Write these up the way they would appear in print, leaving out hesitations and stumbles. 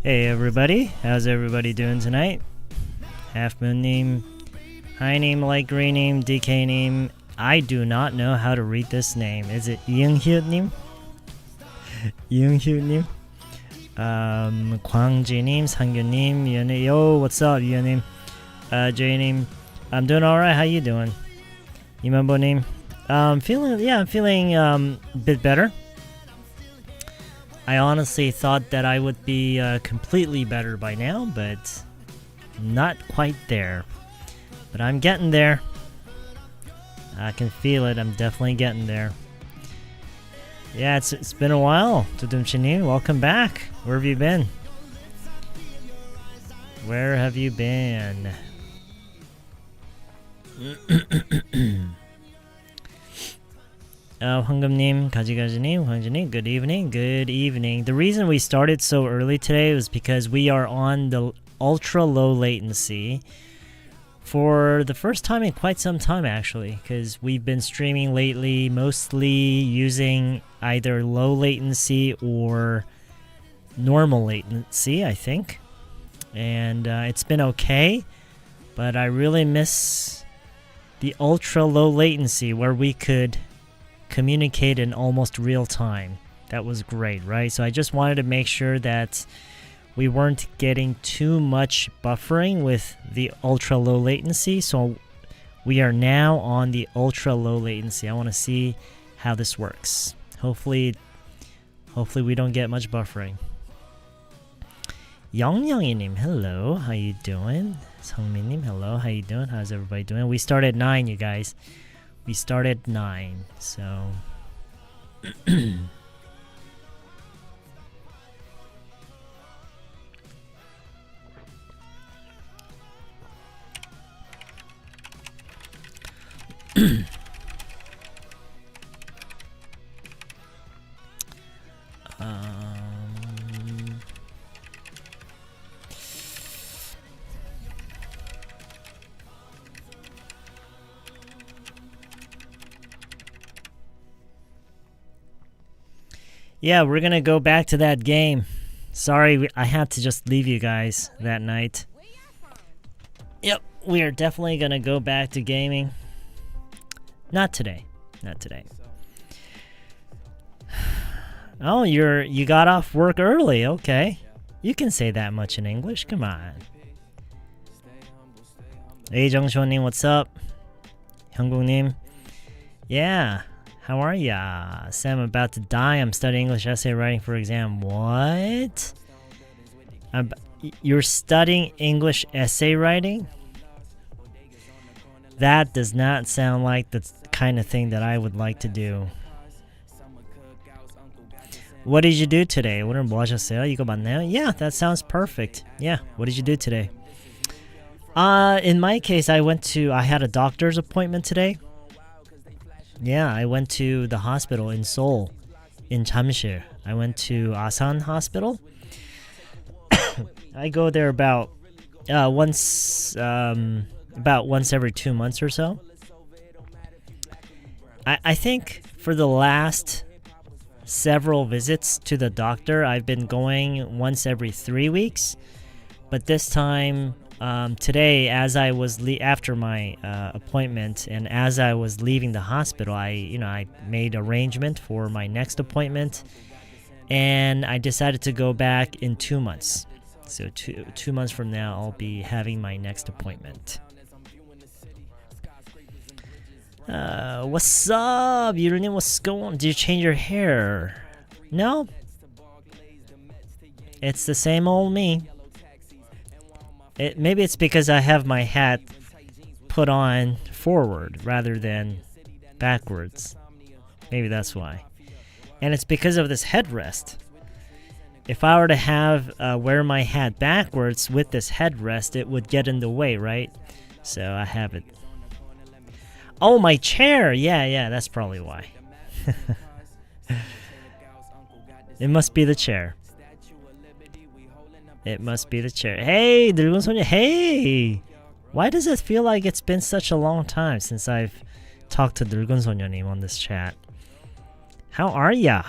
Hey everybody, how's everybody doing tonight? Half Moon Neem, High Neem, Light Green Neem, DK Neem. I do not know how to read this name. Is it Younghyut Neem? Younghyut Neem? Kwangji Neem, Sangyun Neem, yo, what's up, Yuan Neem? Jay Neem. I'm doing alright, how you doing? Imambo Neem. I'm feeling a bit better. I honestly thought that I would be completely better by now, but not quite there. But I'm getting there. I can feel it. I'm definitely getting there. Yeah, it's been a while. Tudum, welcome back. Where have you been? Where have you been? Hwangam-nim, Kajigaji-nim, Hwangji-nim, good evening, good evening. The reason we started so early today was because we are on the ultra low latency for the first time in quite some time, actually, because we've been streaming lately mostly using either low latency or normal latency, I think. And it's been okay, but I really miss the ultra low latency where we could communicate in almost real time. That was great, right? So I just wanted to make sure that we weren't getting too much buffering with the ultra low latency. So we are now on the ultra low latency. I want to see how this works. Hopefully we don't get much buffering. Youngyoung-nim, hello, how you doing? Sungmin-nim, hello, how you doing? How's everybody doing? We started 9, you guys. We started 9, so yeah, we're gonna go back to that game. Sorry, I had to just leave you guys that night. Yep, we are definitely gonna go back to gaming. Not today. Not today. Oh, you got off work early. Okay, you can say that much in English. Come on. Hey, Jungshon-nim, what's up? Hyungguk-nim, yeah. How are ya? Sam, I'm about to die. I'm studying English essay writing for exam. What? You're studying English essay writing? That does not sound like the kind of thing that I would like to do. What did you do today? 오늘 뭐 하셨어요? 이거 맞나요? Yeah, that sounds perfect. Yeah, what did you do today? In my case, I had a doctor's appointment today. Yeah, I went to the hospital in Seoul, in Jamsil. I went to Asan Hospital. I go there about once every 2 months or so. I think for the last several visits to the doctor, I've been going once every 3 weeks. But this time, today, as I was after my appointment and as I was leaving the hospital, I made arrangement for my next appointment, and I decided to go back in 2 months. So two months from now, I'll be having my next appointment. What's up, Yurunin? What's going on? Did you change your hair? No, it's the same old me. Maybe it's because I have my hat put on forward rather than backwards. Maybe that's why. And it's because of this headrest. If I were to wear my hat backwards with this headrest, it would get in the way, right? So I have it Oh, my chair. Yeah, that's probably why. It must be the chair. It must be the chair. Hey, 늙은 소녀. Hey! Why does it feel like it's been such a long time since I've talked to 늙은 소녀님 on this chat? How are ya?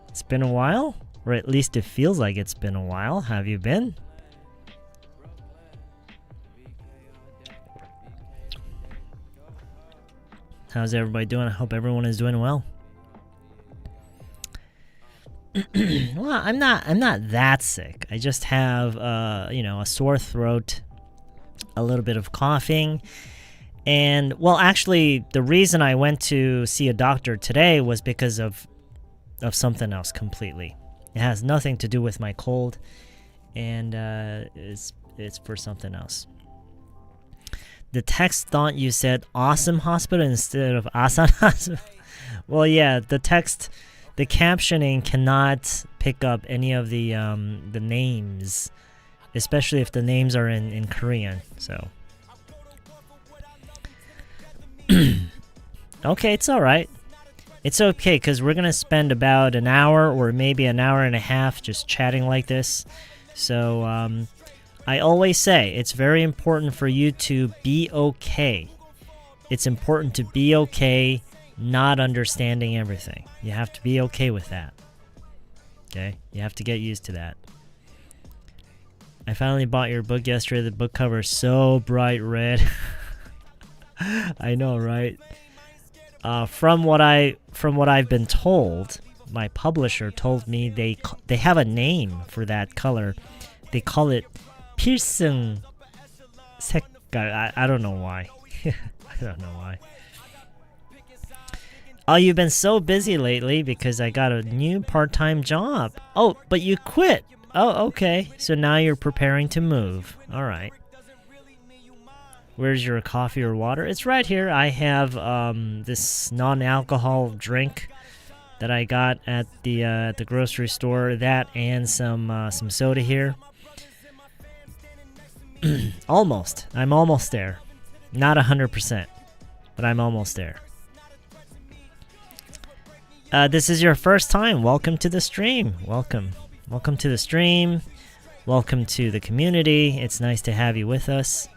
It's been a while? Or at least it feels like it's been a while. Have you been? How's everybody doing? I hope everyone is doing well. Well, I'm not that sick. I just have a sore throat, a little bit of coughing, and well, actually the reason I went to see a doctor today was because of something else completely. It has nothing to do with my cold, and it's for something else. The text thought you said awesome hospital instead of Asan hospital. Well, yeah, the captioning cannot pick up any of the names, especially if the names are in Korean. So, okay, it's all right. It's okay because we're gonna spend about an hour or maybe an hour and a half just chatting like this. So, I always say it's very important for you to be okay. It's important to be okay not understanding everything. You have to be okay with that. Okay? You have to get used to that. I finally bought your book yesterday. The book cover is so bright red. I know, right? From what I've been told, my publisher told me they have a name for that color. They call it 필승 색깔. I don't know why. I don't know why. Oh, you've been so busy lately because I got a new part-time job. Oh, but you quit. Oh, okay. So now you're preparing to move. All right. Where's your coffee or water? It's right here. I have this non-alcohol drink that I got at the grocery store. That and some soda here. Almost. I'm almost there. Not 100%, but I'm almost there. This is your first time. Welcome to the stream. Welcome to the stream. Welcome to the community. It's nice to have you with us.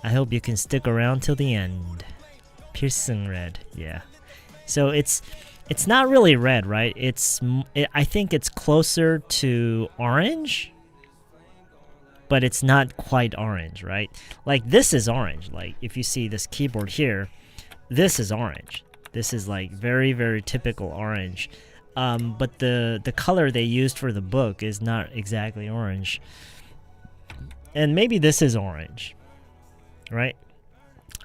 I hope you can stick around till the end. Piercing red, yeah. So it's not really red, right? I think it's closer to orange, but it's not quite orange, right? Like this is orange. Like if you see this keyboard here, this is orange. This is like very, very typical orange. But the color they used for the book is not exactly orange. And maybe this is orange, right?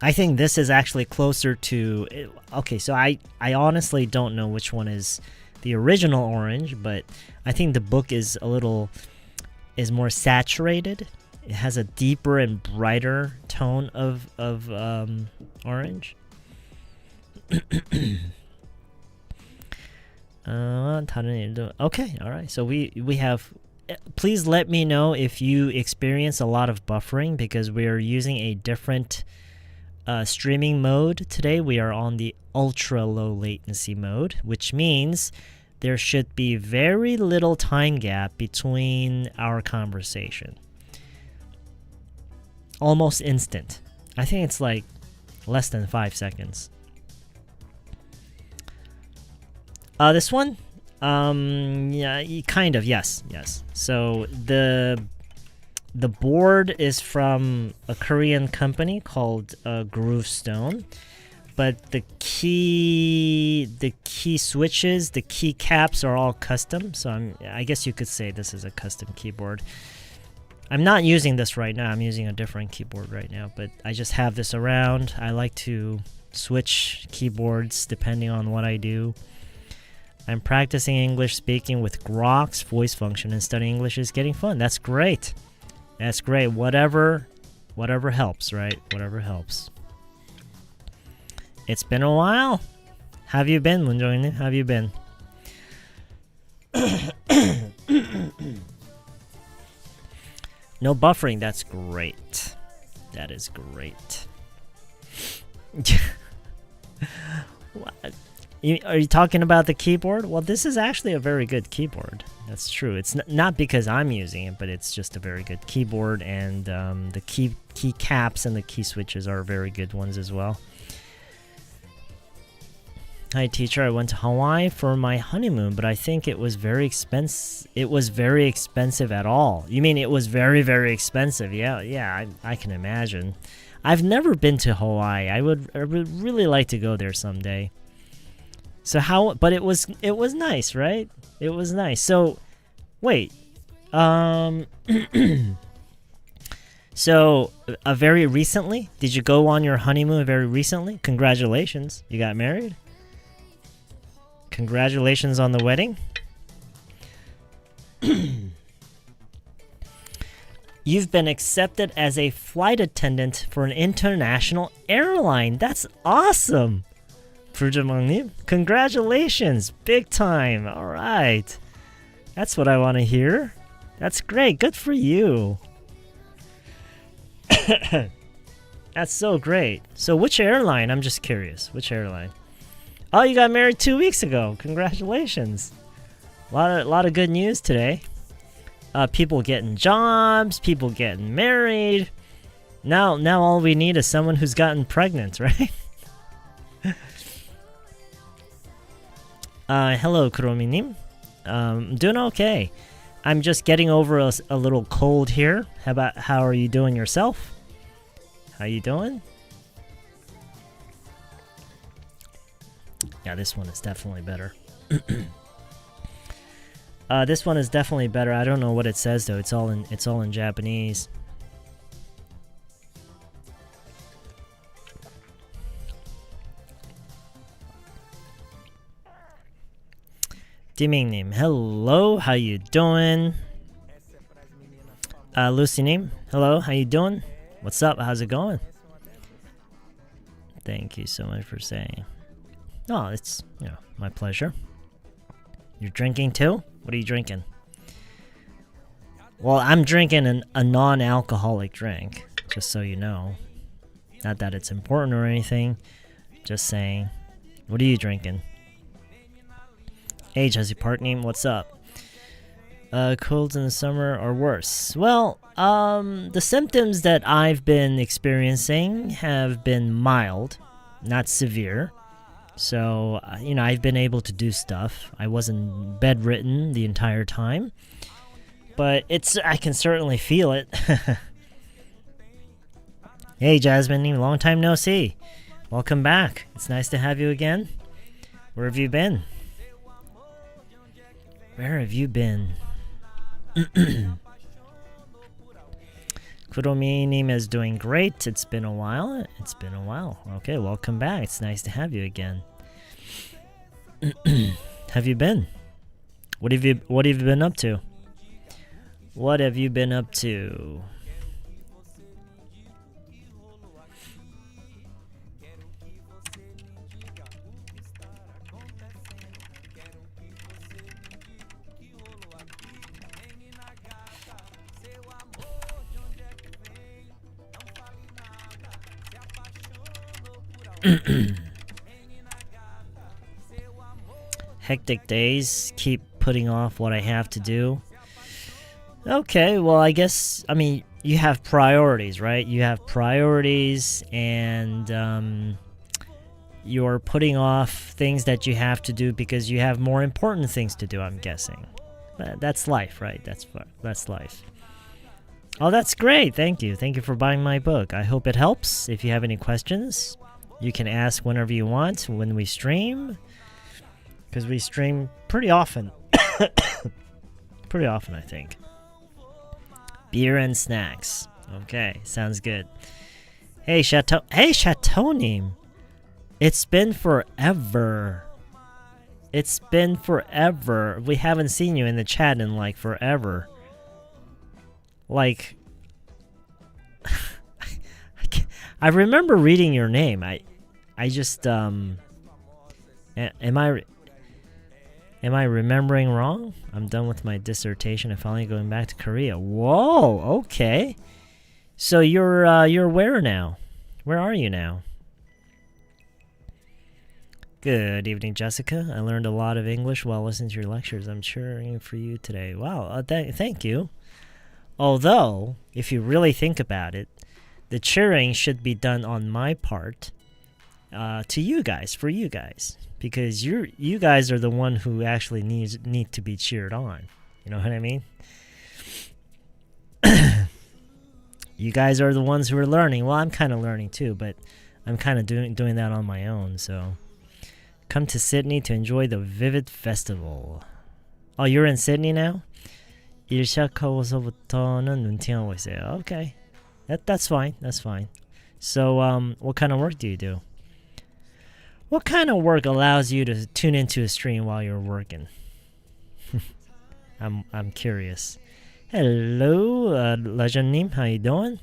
I think this is actually closer to... Okay, so I honestly don't know which one is the original orange, but I think the book is more saturated. It has a deeper and brighter tone of orange. Okay, all right. So we have. Please let me know if you experience a lot of buffering because we are using a different streaming mode today. We are on the ultra low latency mode, which means there should be very little time gap between our conversation. Almost instant. I think it's like less than 5 seconds. This one? Yeah, kind of, yes. So the board is from a Korean company called Groovestone, but the key switches, the key caps are all custom. So I guess you could say this is a custom keyboard. I'm not using this right now. I'm using a different keyboard right now, but I just have this around. I like to switch keyboards depending on what I do. I'm practicing English speaking with Grok's voice function and studying English is getting fun. That's great. That's great. Whatever helps, right? Whatever helps. It's been a while. How have you been, Moonjoin? How have you been? No buffering. That's great. That is great. Are you talking about the keyboard? Well, this is actually a very good keyboard. That's true. It's not because I'm using it, but it's just a very good keyboard, and the key caps and the key switches are very good ones as well. Hi, teacher. I went to Hawaii for my honeymoon, but I think it was very expensive. It was very expensive at all. You mean it was very, very expensive? Yeah. I can imagine. I've never been to Hawaii. I would really like to go there someday. So how? But it was nice, right? It was nice. So, wait. So, very recently? Did you go on your honeymoon very recently? Congratulations. You got married? Congratulations on the wedding. You've been accepted as a flight attendant for an international airline. That's awesome. Congratulations. Big time. All right. That's what I want to hear. That's great. Good for you. That's so great. So which airline? I'm just curious. Which airline? Oh, you got married 2 weeks ago. Congratulations. A lot of good news today. People getting jobs, people getting married. Now all we need is someone who's gotten pregnant, right? Hello, Kurominim. Doing okay. I'm just getting over a little cold here. How are you doing yourself? How you doing? Yeah, this one is definitely better. This one is definitely better. I don't know what it says though. It's all in Japanese. Diming-nim, hello, how you doing? Lucy-nim, hello, how you doing? What's up? How's it going? Thank you so much for saying. Oh, it's my pleasure. You're drinking too? What are you drinking? Well, I'm drinking a non-alcoholic drink, just so you know. Not that it's important or anything. Just saying. What are you drinking? Hey, Jesse Parkname, what's up? Colds in the summer are worse. Well, the symptoms that I've been experiencing have been mild, not severe. So, I've been able to do stuff. I wasn't bedridden the entire time. But I can certainly feel it. Hey, Jasmine, long time no see. Welcome back. It's nice to have you again. Where have you been? Where have you been? Kuromi is doing great. It's been a while. Okay, welcome back. It's nice to have you again. Have you been? What have you been up to? What have you been up to? Hectic days, keep putting off what I have to do. Okay, well, I mean, you have priorities, right? You have priorities, and you're putting off things that you have to do because you have more important things to do, I'm guessing. That's life, right? That's life. Oh, that's great. Thank you. Thank you for buying my book. I hope it helps. If you have any questions, you can ask whenever you want when we stream. Because we stream pretty often. Pretty often, I think. Beer and snacks. Okay, sounds good. Hey, Chateauneam. It's been forever. It's been forever. We haven't seen you in the chat in, like, forever. Like... I remember reading your name. I just, Am I remembering wrong? I'm done with my dissertation and finally going back to Korea. Whoa, okay. So you're where now? Where are you now? Good evening, Jessica. I learned a lot of English while listening to your lectures. I'm cheering for you today. Wow, thank you. Although, if you really think about it, the cheering should be done on my part to you guys, for you guys. Because you guys are the one who actually need to be cheered on. You know what I mean? You guys are the ones who are learning. Well, I'm kind of learning too, but I'm kind of doing that on my own, so... Come to Sydney to enjoy the Vivid Festival. Oh, you're in Sydney now? 일 시작하고서부터는 눈팅하고 있어요. Okay. That's fine. That's fine. So, what kind of work do you do? What kind of work allows you to tune into a stream while you're working? I'm curious. Hello, Legend님. How you doing?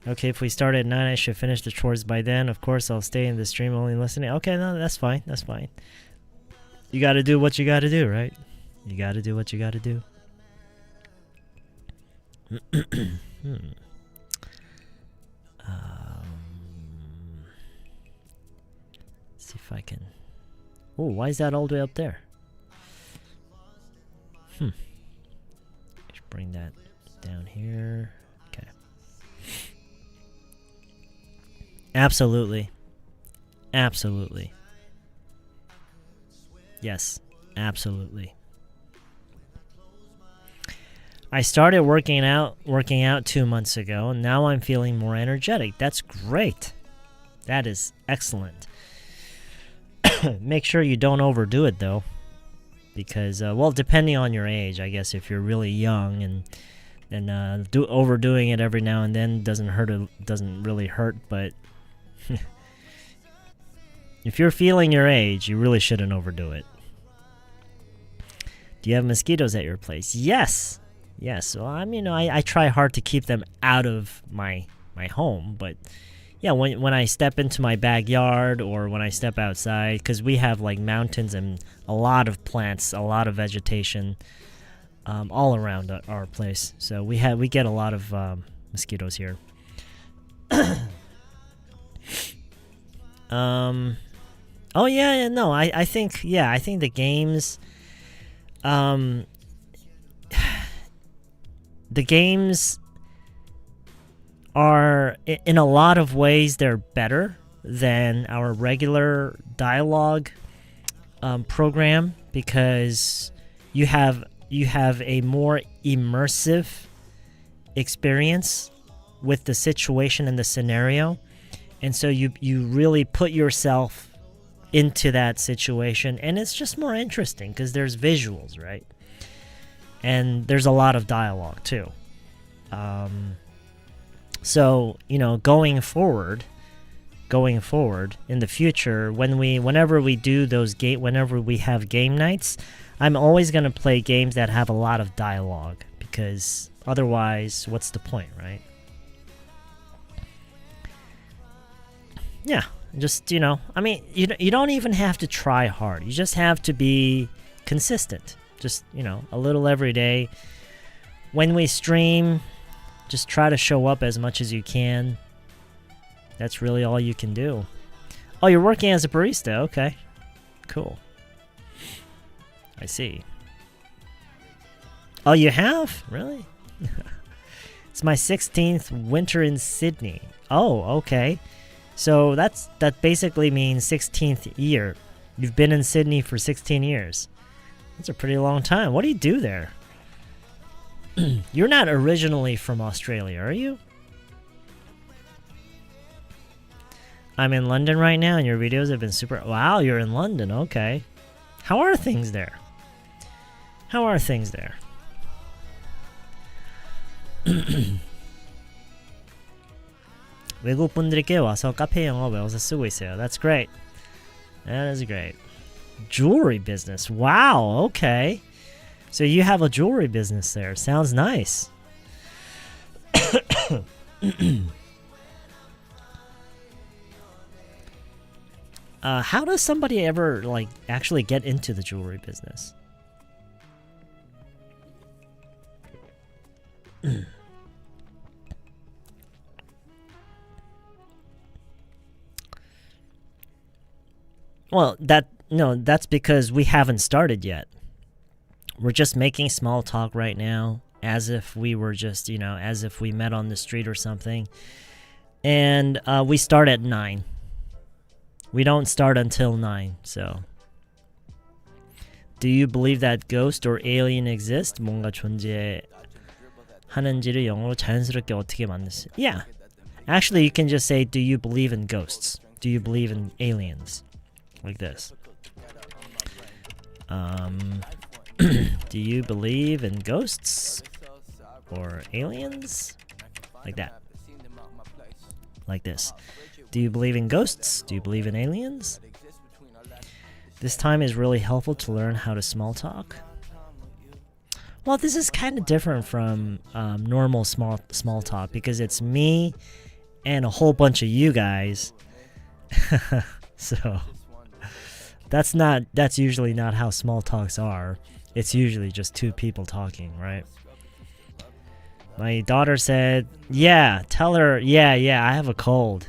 Okay, if we start at 9, I should finish the chores by then. Of course, I'll stay in the stream only listening. Okay, no, that's fine. That's fine. You gotta do what you gotta do, right? You gotta do what you gotta do. See if I can... Oh, why is that all the way up there? Let's bring that down here. Okay. Absolutely. Absolutely. Yes, absolutely. I started working out 2 months ago, and now I'm feeling more energetic. That's great. That is excellent. Make sure you don't overdo it, though. Because, well, depending on your age, I guess if you're really young and overdoing it every now and then doesn't really hurt, but if you're feeling your age, you really shouldn't overdo it. Do you have mosquitoes at your place? Yes. Yes. Well, I try hard to keep them out of my home, but yeah, when I step into my backyard or when I step outside, because we have like mountains and a lot of plants, a lot of vegetation all around our place, so we get a lot of mosquitoes here. Oh yeah, no, I think the games, the games are, in a lot of ways, they're better than our regular dialogue program, because you have a more immersive experience with the situation and the scenario, and so you really put yourself into that situation, and it's just more interesting because there's visuals, right? And there's a lot of dialogue too. So, going forward in the future, whenever we have game nights, I'm always going to play games that have a lot of dialogue, because otherwise, what's the point, right? Yeah, just, you don't even have to try hard. You just have to be consistent. Just, a little every day. When we stream, just try to show up as much as you can. That's really all you can do. Oh, you're working as a barista. Okay. Cool. I see. Oh, you have? Really? It's my 16th winter in Sydney. Oh, okay. So that basically means 16th year. You've been in Sydney for 16 years. That's a pretty long time. What do you do there? You're not originally from Australia, are you? I'm in London right now, and your videos have been super... Wow, you're in London. Okay. How are things there? How are things there? 외국 분들께 와서 카페 영어 외워서 쓰고 있어요. That's great. That is great. Jewelry business. Wow, okay. So you have a jewelry business there. Sounds nice. How does somebody ever actually get into the jewelry business? Well, that's because we haven't started yet. We're just making small talk right now, as if we were just, as if we met on the street or something. And we start at 9. We don't start until 9, so. Do you believe that ghost or alien exist? 뭔가 존재하는지를 영어로 자연스럽게 어떻게 만드시? Yeah. Actually, you can just say, do you believe in ghosts? Do you believe in aliens? Like this. Do you believe in ghosts or aliens? Like that. Like this. Do you believe in ghosts? Do you believe in aliens? This time is really helpful to learn how to small talk. Well, this is kind of different from normal small talk because it's me and a whole bunch of you guys. So that's usually not how small talks are. It's usually just two people talking, right? My daughter said, yeah, tell her, yeah, I have a cold.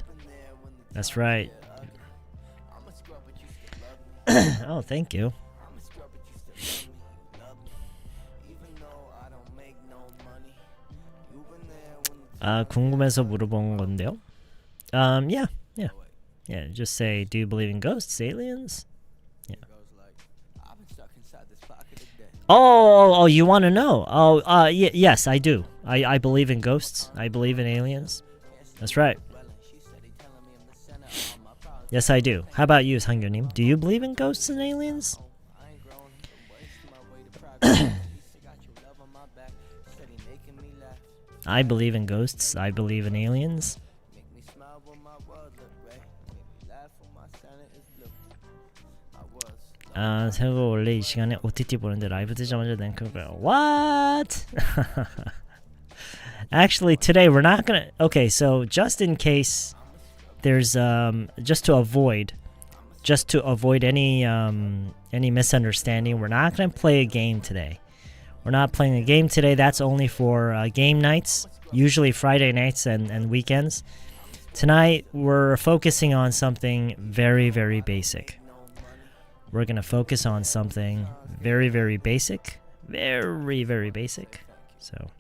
That's right. Oh, thank you. 궁금해서 물어본 건데요. Yeah, just say, do you believe in ghosts, aliens? Yeah. Oh, you want to know? Oh, yes, I do. I believe in ghosts. I believe in aliens. That's right. Yes, I do. How about you, 상규님? Do you believe in ghosts and aliens? I believe in ghosts. I believe in aliens. 세고 원래 이 시간에 OTT 보는데 라이브 뜨자마자 랭크가 What? Actually, today we're not gonna. Okay, so just in case there's just to avoid any misunderstanding, we're not gonna play a game today. We're not playing a game today. That's only for game nights, usually Friday nights and weekends. Tonight we're focusing on something very, very basic. We're gonna focus on something very, very basic. Very, very basic. So.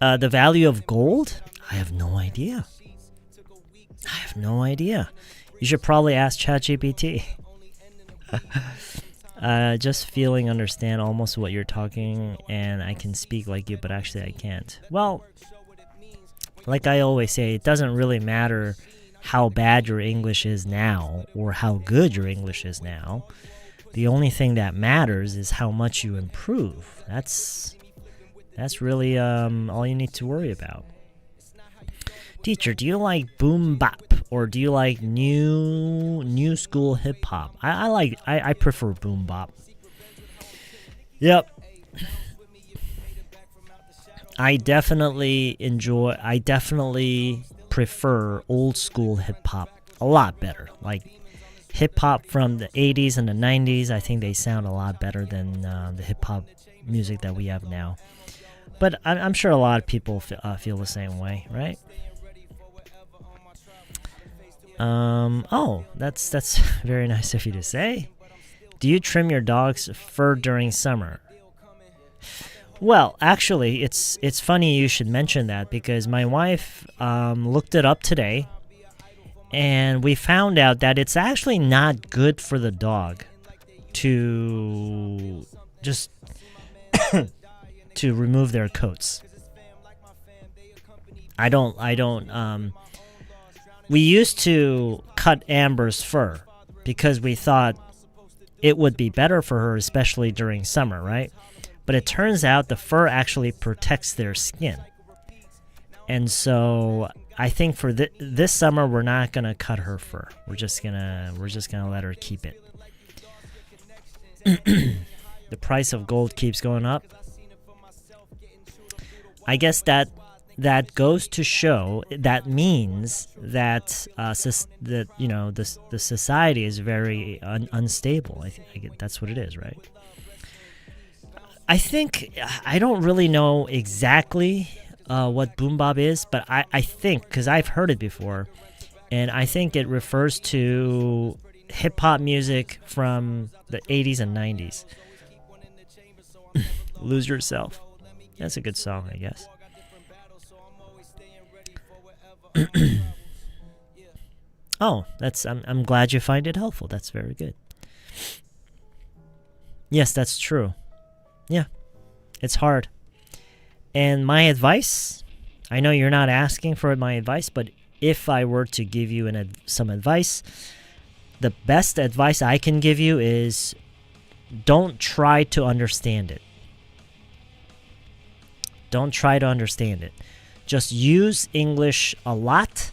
The value of gold? I have no idea. You should probably ask ChatGPT. Just feeling understand almost what you're talking, and I can speak like you, but actually I can't. Well, like I always say, it doesn't really matter how bad your English is now or how good your English is now. The only thing that matters is how much you improve. That's really all you need to worry about. Teacher, do you like boom bap or do you like new school hip hop? I prefer boom bop. Yep. I definitely prefer old school hip hop a lot better. Like hip hop from the 80s and the 90s, I think they sound a lot better than the hip hop music that we have now. But I'm sure a lot of people feel the same way, right? Oh, that's very nice of you to say. Do you trim your dog's fur during summer? Well, actually, it's funny you should mention that because my wife looked it up today, and we found out that it's actually not good for the dog to just to remove their coats. I don't we used to cut Amber's fur because we thought it would be better for her, especially during summer, right? But it turns out the fur actually protects their skin. And so I think for this summer we're not gonna cut her fur. We're just gonna let her keep it. The price of gold keeps going up. I guess that that goes to show that means that the society is very unstable. That's what it is, right? I think I don't really know exactly what boom bap is, but I think, because I've heard it before, and I think it refers to hip hop music from the 80s and 90s. Lose Yourself. That's a good song, I guess. Oh, I'm glad you find it helpful. That's very good. Yes, that's true. Yeah, it's hard. And my advice, I know you're not asking for my advice, but if I were to give you some advice, the best advice I can give you is don't try to understand it. Don't try to understand it. Just use English a lot,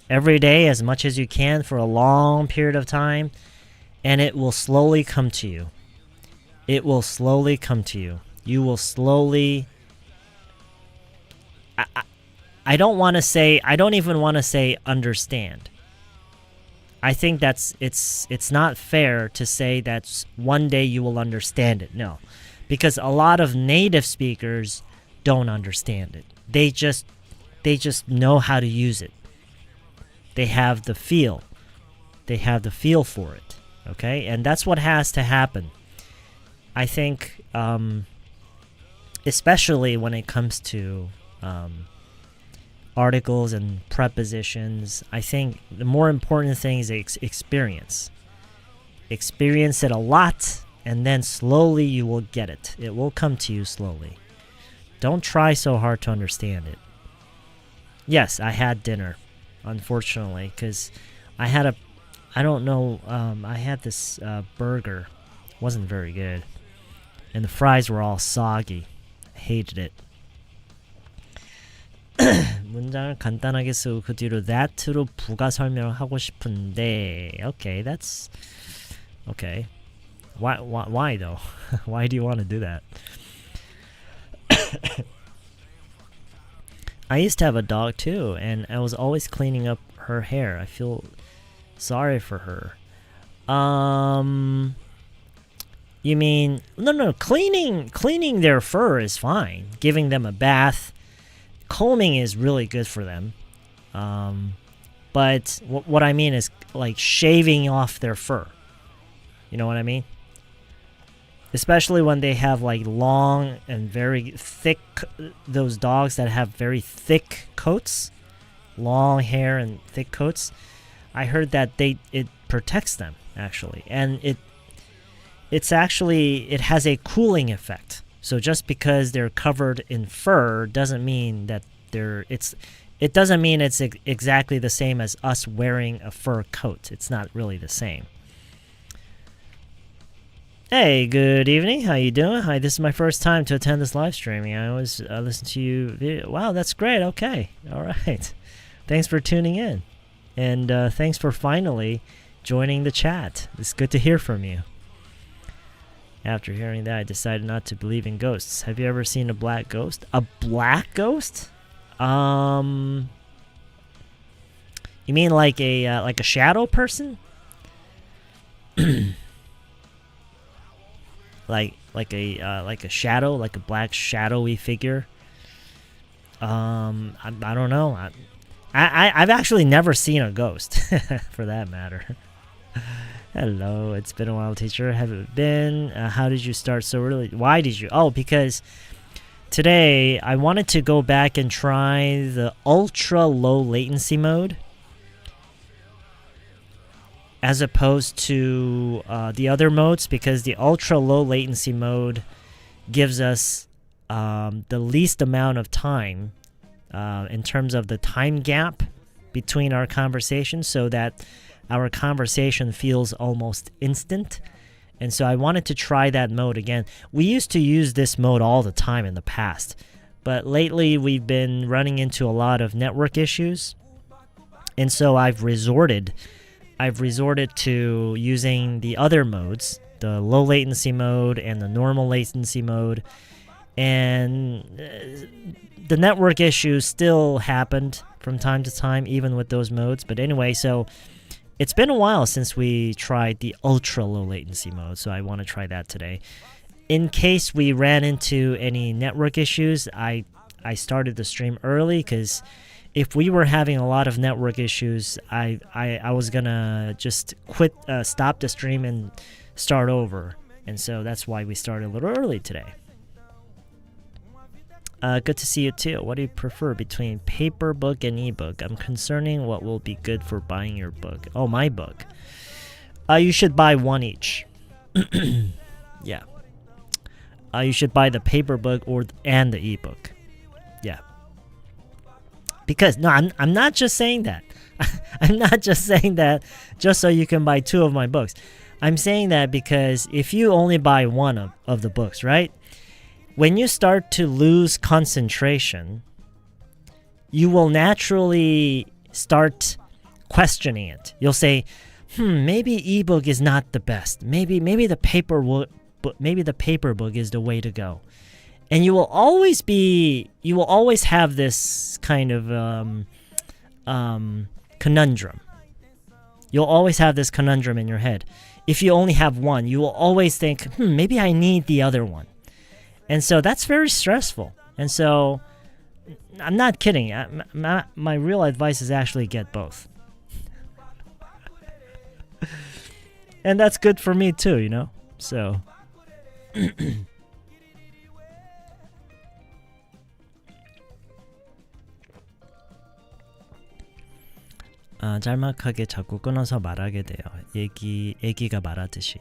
every day, as much as you can for a long period of time, and it will slowly come to you. It will slowly come to you. You will slowly... I don't even want to say understand. I think it's not fair to say that one day you will understand it. No. Because a lot of native speakers don't understand it. They just know how to use it. They have the feel. They have the feel for it. Okay? And that's what has to happen. I think, especially when it comes to articles and prepositions, I think the more important thing is experience. Experience it a lot, and then slowly you will get it. It will come to you slowly. Don't try so hard to understand it. Yes, I had dinner, unfortunately, because I had I had this burger. It wasn't very good. And the fries were all soggy. I hated it. 문장을 간단하게 쓰고 그 뒤로 that로 부가 설명을 하고 싶은데. Okay, that's okay. Why though? Why do you want to do that? I used to have a dog too, and I was always cleaning up her hair. I feel sorry for her. You mean no, cleaning their fur is fine. Giving them a bath, combing is really good for them. But what I mean is like shaving off their fur. You know what I mean? Especially when they have like long and very thick, those dogs that have very thick coats, long hair and thick coats. I heard that it protects them actually, and it has a cooling effect. So just because they're covered in fur doesn't mean that it doesn't mean it's exactly the same as us wearing a fur coat. It's not really the same. Hey, good evening. How you doing? Hi, this is my first time to attend this live streaming. I always listen to you. Wow, that's great. Okay. All right. Thanks for tuning in. And thanks for finally joining the chat. It's good to hear from you. After hearing that, I decided not to believe in ghosts. Have you ever seen a black ghost? A black ghost? You mean like a shadow person? like a shadow, like a black shadowy figure? I don't know. I've actually never seen a ghost, for that matter. Hello, it's been a while, teacher. Have it been? How did you start so early? Why did you? Oh, because today I wanted to go back and try the ultra low latency mode, as opposed to the other modes, because the ultra low latency mode gives us the least amount of time in terms of the time gap between our conversations, so that our conversation feels almost instant. And so I wanted to try that mode again. We used to use this mode all the time in the past, but lately we've been running into a lot of network issues, and so I've resorted to using the other modes, the low latency mode and the normal latency mode, And the network issues still happened from time to time, even with those modes. But anyway, so it's been a while since we tried the ultra low latency mode, so I want to try that today. In case we ran into any network issues, I started the stream early because if we were having a lot of network issues, I was gonna just stop the stream and start over. And so that's why we started a little early today. Good to see you too. What do you prefer between paper book and ebook? I'm concerning what will be good for buying your book. Oh, my book. You should buy one each. Yeah. You should buy the paper book and the ebook. Yeah. Because no, I'm not just saying that. I'm not just saying that just so you can buy two of my books. I'm saying that because if you only buy one of the books, right? When you start to lose concentration, you will naturally start questioning it. You'll say, maybe ebook is not the best. Maybe the paper book is the way to go. And you will always have this kind of conundrum. You'll always have this conundrum in your head. If you only have one, you will always think, maybe I need the other one. And so that's very stressful. And so I'm not kidding. My real advice is actually get both. And that's good for me too, you know? So 짤막하게 자꾸 끊어서 말하게 돼요. 애기가 말하듯이.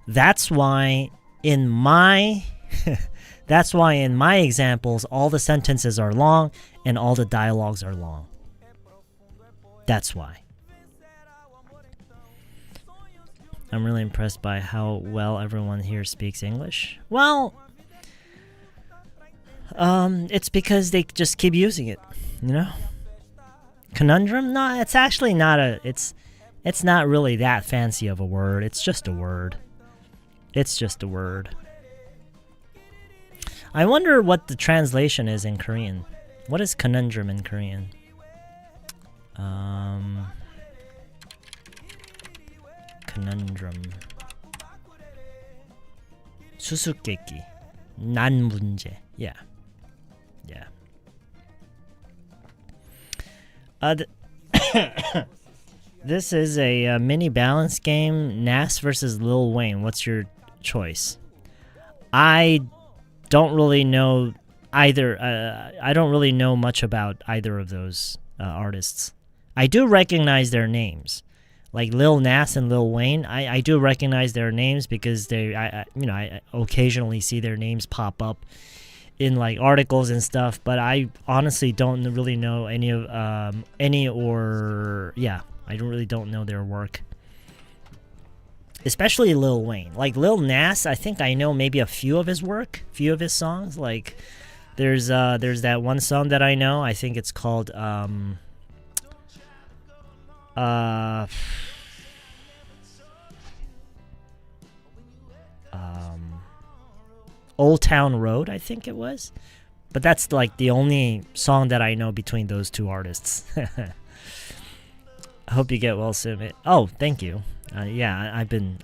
That's why in my examples all the sentences are long and all the dialogues are long. That's why. I'm really impressed by how well everyone here speaks English. Well, it's because they just keep using it, you know? Conundrum? No, it's actually not it's not really that fancy of a word. It's just a word. It's just a word. I wonder what the translation is in Korean. What is conundrum in Korean? Conundrum. 수수께끼. 난 문제. Yeah. Yeah. This is a mini balance game. Nas versus Lil Wayne. What's your choice? I don't really know either. I don't really know much about either of those artists. I do recognize their names, like Lil Nas and Lil Wayne. I do recognize their names because I occasionally see their names pop up in like articles and stuff. But I honestly don't really know I really don't know their work. Especially Lil Wayne. Like Lil Nas, I think I know maybe a few of his work, few of his songs. Like there's that one song that I know. I think it's called Old Town Road, I think it was. But that's like the only song that I know between those two artists. I hope you get well soon. Oh, thank you. Yeah, I've been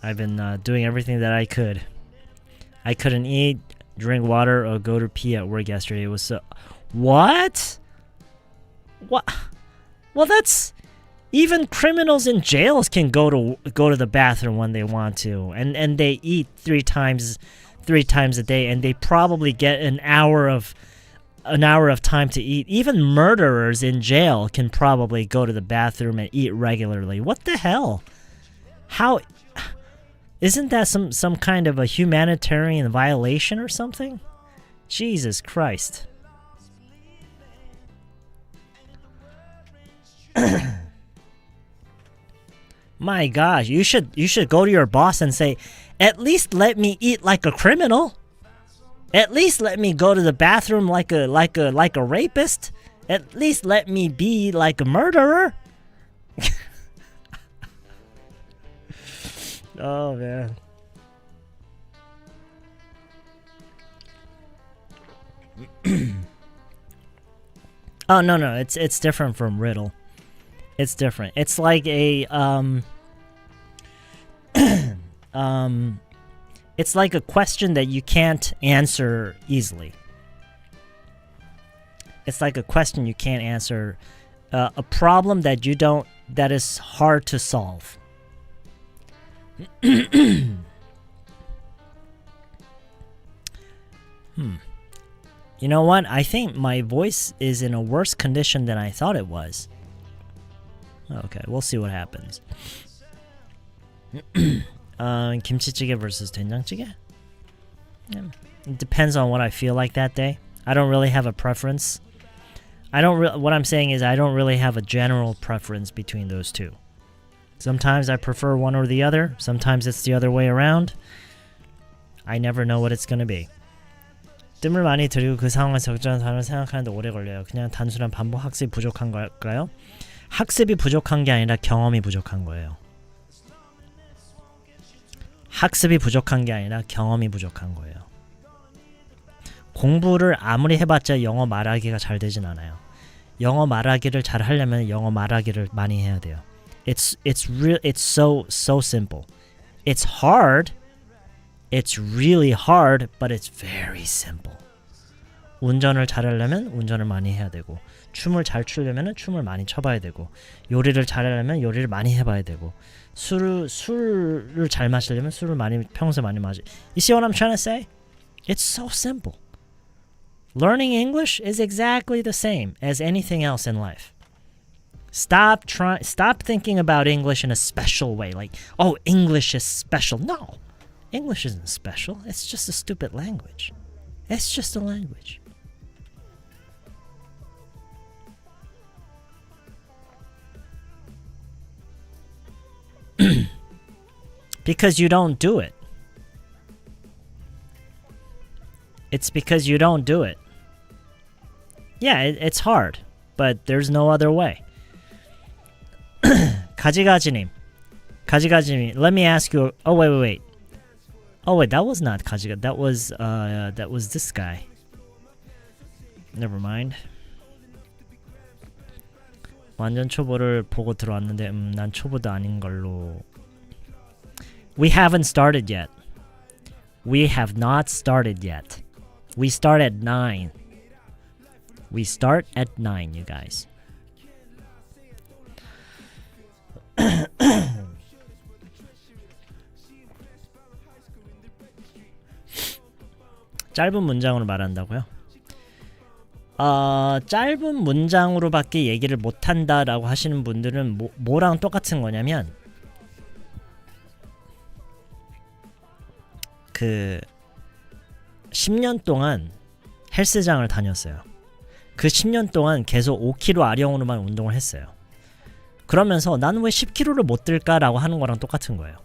doing everything that I could. I couldn't eat, drink water, or go to pee at work yesterday. It was so. What? What? Well, that's even criminals in jails can go to the bathroom when they want to, and they eat three times a day, and they probably get an hour of time to eat. Even murderers in jail can probably go to the bathroom and eat regularly. What the hell? How isn't that some kind of a humanitarian violation or something? Jesus Christ. My gosh, you should go to your boss and say, "At least let me eat like a criminal. At least let me go to the bathroom like a rapist. At least let me be like a murderer." Oh man. Oh no, it's different from riddle. It's different. It's like a it's like a question that you can't answer easily. It's like a question you can't answer, a problem that is hard to solve. You know what? I think my voice is in a worse condition than I thought it was. Okay, we'll see what happens. 김치찌개 versus 된장찌개? It depends on what I feel like that day. I don't really have a preference. What I'm saying is I don't really have a general preference between those two. Sometimes I prefer one or the other. Sometimes it's the other way around. I never know what it's going to be. 뜸을 많이 들이고 그 상황을 적절한 단어를 생각하는데 오래 걸려요. 그냥 단순한 반복 학습이 부족한 걸까요? 학습이 부족한 게 아니라 경험이 부족한 거예요. 학습이 부족한 게 아니라 경험이 부족한 거예요. 공부를 아무리 해봤자 영어 말하기가 잘 되진 않아요. 영어 말하기를 잘 하려면 영어 말하기를 많이 해야 돼요. It's so simple. It's hard. It's really hard, but it's very simple. 운전을 잘하려면 운전을 많이 해야 되고, 춤을 잘 추려면 춤을 많이 춰봐야 되고, 요리를 잘하려면 요리를 많이 해봐야 되고, 술을 잘 마시려면 술을 평소에 많이 마시. You see what I'm trying to say? It's so simple. Learning English is exactly the same as anything else in life. Stop thinking about English in a special way, like, oh, English is special. No. English isn't special. It's just a stupid language. It's just a language. Because you don't do it. It's because you don't do it. Yeah, it's hard, but there's no other way. 가지가지님, let me ask you. Oh wait. Oh wait, that was not 가지가. That was this guy. Never mind. 완전 초보를 보고 들어왔는데 난 초보도 아닌 걸로. We haven't started yet. We have not started yet. We start at 9. We start at 9, you guys. 짧은 문장으로 말한다고요? 짧은 문장으로밖에 얘기를 못한다라고 하시는 분들은 뭐랑 똑같은 거냐면 그 10년 동안 헬스장을 다녔어요. 그 10년 동안 계속 5kg 아령으로만 운동을 했어요. 그러면서 나는 왜 10kg를 못 들까라고 하는 거랑 똑같은 거예요.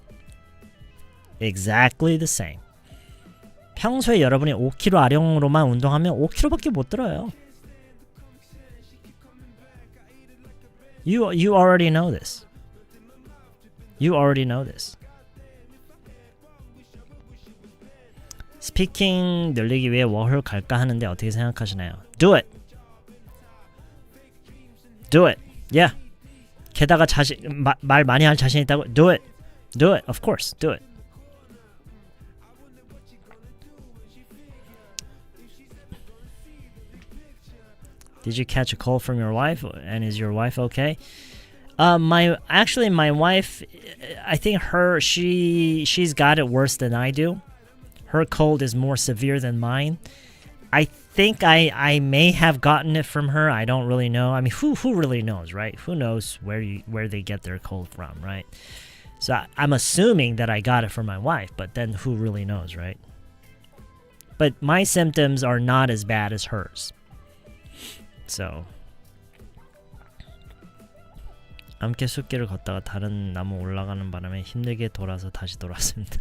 Exactly the same. 평소에 여러분이 5kg 아령으로만 운동하면 5kg밖에 못 들어요. You already know this. You already know this. 스피킹 늘리기 위해 워홀 갈까 하는데 어떻게 생각하시나요? Do it. Do it. Yeah. 게다가 말 많이 할 자신 있다고? Do it. Do it. Of course. Do it. Did you catch a call from your wife? And is your wife okay? My wife, I think she's got it worse than I do. Her cold is more severe than mine. I think I may have gotten it from her. I don't really know. I mean, who really knows, right? Who knows where they get their cold from, right? So I'm assuming that I got it from my wife, but then who really knows, right? But my symptoms are not as bad as hers. So 함께 숲길을 걷다가 다른 나무 올라가는 바람에 힘들게 돌아서 다시 돌아왔습니다.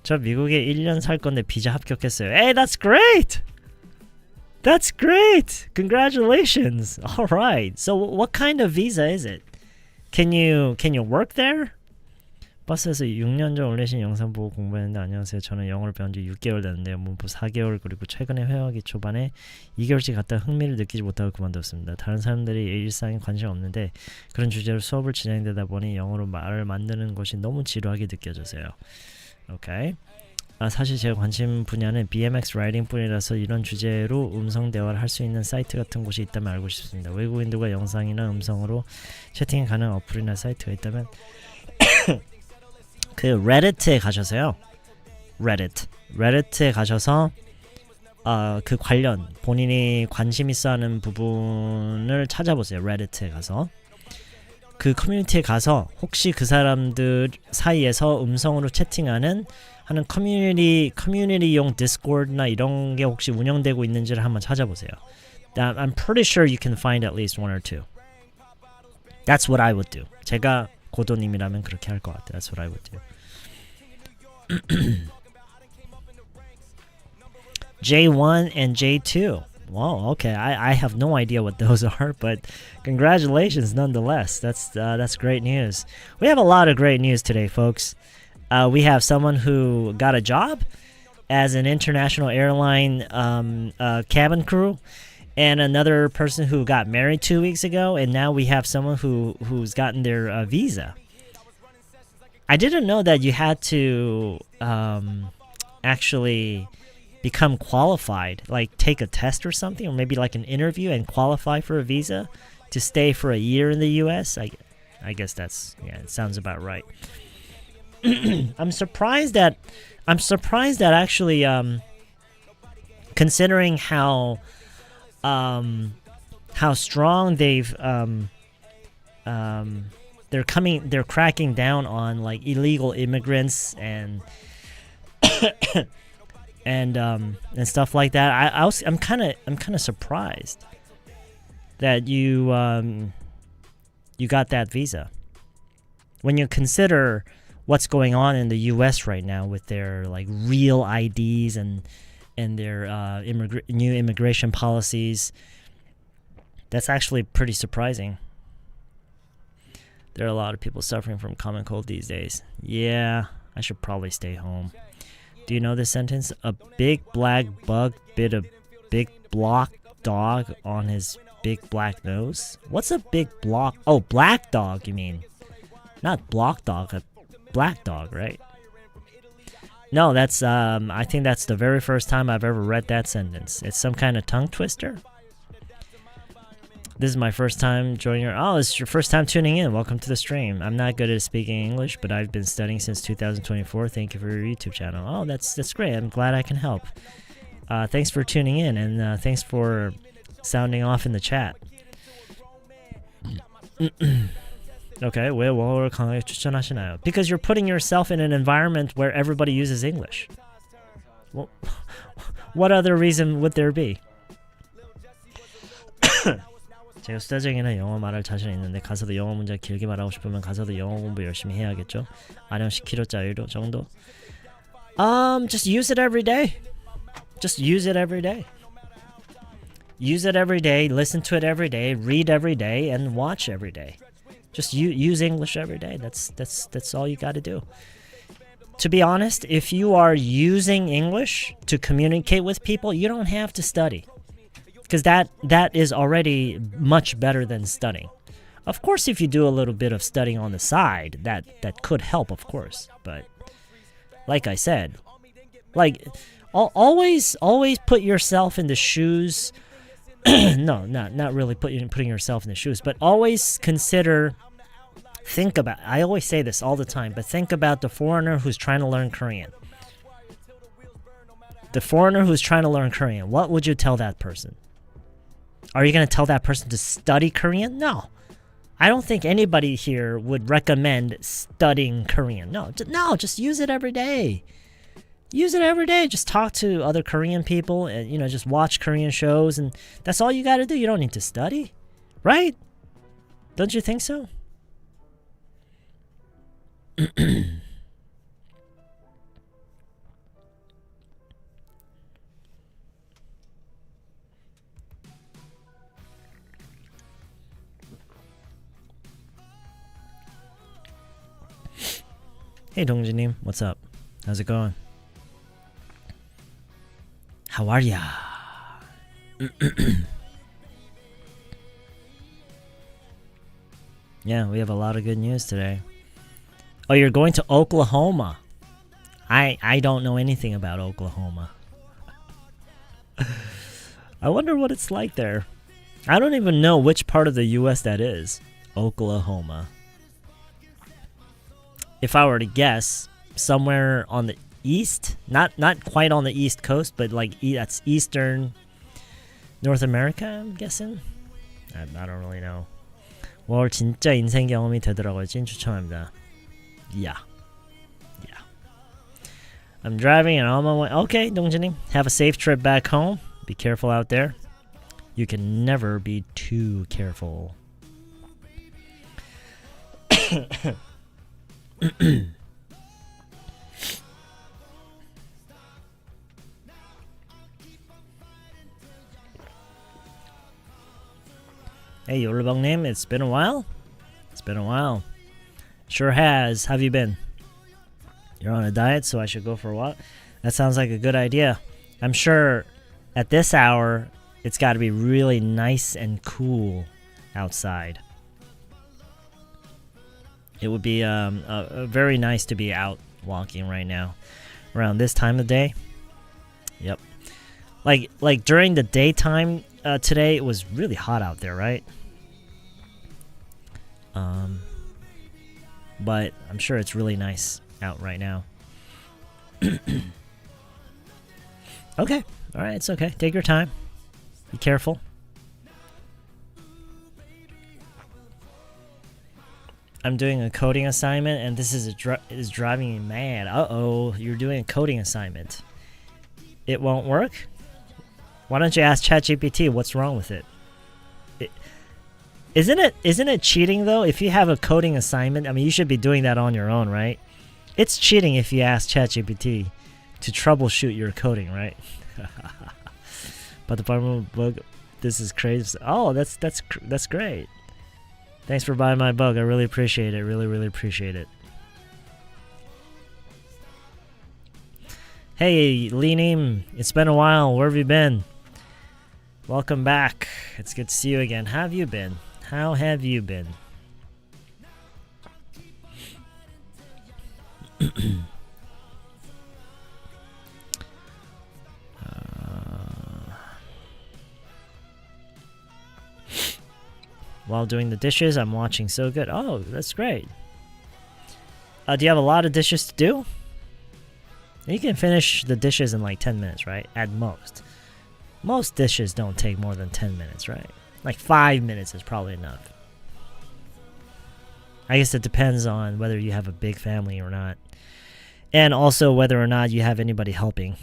저 미국에 1년 살 건데 비자 합격했어요. Hey, that's great! That's great! Congratulations! All right. So what kind of visa is it? Can you work there? 버스에서 6년 전 올리신 영상 보고 공부했는데 안녕하세요. 저는 영어를 배운 지 6개월 됐는데요. 문법 4개월 그리고 최근에 회화하기 초반에 2개월씩 갔다 흥미를 느끼지 못하고 그만뒀습니다. 다른 사람들이 일상에 관심 없는데 그런 주제로 수업을 진행되다 보니 영어로 말을 만드는 것이 너무 지루하게 느껴져서요. 오케이. 사실 제 관심 분야는 BMX 라이딩 뿐이라서 이런 주제로 음성 대화를 할 수 있는 사이트 같은 곳이 있다면 알고 싶습니다. 외국인들과 영상이나 음성으로 채팅이 가능한 어플이나 사이트가 있다면 그 레딧에 가셔서요. 레딧에 가셔서 그 관련 본인이 관심 있어하는 부분을 찾아보세요. 레딧에 가서 그 커뮤니티에 가서 혹시 그 사람들 사이에서 음성으로 채팅하는 하는 커뮤니티용 디스코드나 이런 게 혹시 운영되고 있는지를 한번 찾아보세요. I'm pretty sure you can find at least one or two. That's what I would do. 제가 고도님이라면 그렇게 할 것 같아요. That's what I would do. J1 and J2. Wow, okay. I have no idea what those are, but congratulations nonetheless. That's great news. We have a lot of great news today, folks. We have someone who got a job as an international airline cabin crew, and another person who got married 2 weeks ago, and now we have someone who's gotten their visa. I didn't know that you had to actually become qualified, like take a test or something, or maybe like an interview and qualify for a visa to stay for a year in the U.S. I guess that's, yeah, it sounds about right. I'm surprised that actually considering how strong they're cracking down on like illegal immigrants and and stuff like that. I'm kind of surprised that you got that visa when you consider what's going on in the U.S. right now with their like real IDs and their new immigration policies. That's actually pretty surprising. There are a lot of people suffering from common cold these days. Yeah, I should probably stay home. Do you know this sentence? A big black bug bit a big black dog on his big black nose. What's a big block? Oh, black dog, you mean? Not block dog, a black dog, right? No, that's I think that's the very first time I've ever read that sentence. It's some kind of tongue twister. This is my first time joining your... Oh, it's your first time tuning in. Welcome to the stream. I'm not good at speaking English, but I've been studying since 2024. Thank you for your YouTube channel. Oh, that's great. I'm glad I can help. Thanks for tuning in, and thanks for sounding off in the chat. Okay, 왜 영어를 강하게 추천하시나요? Because you're putting yourself in an environment where everybody uses English. Well, what other reason would there be? 제가 수다쟁이나 영어 말할 자신 있는데 가서도 영어 문제 길게 말하고 싶으면 가서도 영어 공부 열심히 해야겠죠? 아령 10kg짜리로 정도? Just use it every day. Just use it every day. Use it every day, listen to it every day, read every day, and watch every day. Just use English every day. That's all you got to do. To be honest, if you are using English to communicate with people, you don't have to study. Because that is already much better than studying. Of course, if you do a little bit of studying on the side, that could help, of course. But like I said, like always put yourself in the shoes. No, not really putting yourself in the shoes, but always think about, I always say this all the time, but think about the foreigner who's trying to learn Korean. The foreigner who's trying to learn Korean, what would you tell that person? Are you going to tell that person to study Korean? No. I don't think anybody here would recommend studying Korean. No, just use it every day. Use it every day. Just talk to other Korean people and, just watch Korean shows, and that's all you got to do. You don't need to study, right? Don't you think so? Hey 동진님, what's up? How's it going? How are ya? Yeah, we have a lot of good news today. Oh, you're going to Oklahoma. I don't know anything about Oklahoma. I wonder what it's like there. I don't even know which part of the US that is. Oklahoma. If I were to guess, somewhere on the east, not quite on the east coast, but like that's eastern North America, I'm guessing. I don't really know. 월 진짜 인생 경험이 되더라고요. 찐 추천합니다. Yeah. I'm driving and on my way. Okay, 동진님. Have a safe trip back home. Be careful out there. You can never be too careful. Hey, Yorubang님, it's been a while? It's been a while. Sure has. How have you been? You're on a diet, so I should go for a walk? That sounds like a good idea. I'm sure at this hour, it's got to be really nice and cool outside. It would be very nice to be out walking right now around this time of day. Yep. Like during the daytime today, it was really hot out there, right? But I'm sure it's really nice out right now. Okay. All right, it's okay. Take your time. Be careful. I'm doing a coding assignment, and this is driving me mad. Uh-oh, you're doing a coding assignment. It won't work? Why don't you ask ChatGPT what's wrong with it? Isn't it cheating, though? If you have a coding assignment, I mean, you should be doing that on your own, right? It's cheating if you ask ChatGPT to troubleshoot your coding, right? But the farmer bug, this is crazy. Oh, that's great. Thanks for buying my bug. I really appreciate it. Really appreciate it. Hey, Lee-nim. It's been a while. Where have you been? Welcome back. It's good to see you again. How have you been? How have you been? While doing the dishes, I'm watching So Good. Oh, that's great. Do you have a lot of dishes to do? You can finish the dishes in like 10 minutes, right? At most. Most dishes don't take more than 10 minutes, right? Like 5 minutes is probably enough. I guess it depends on whether you have a big family or not. And also whether or not you have anybody helping.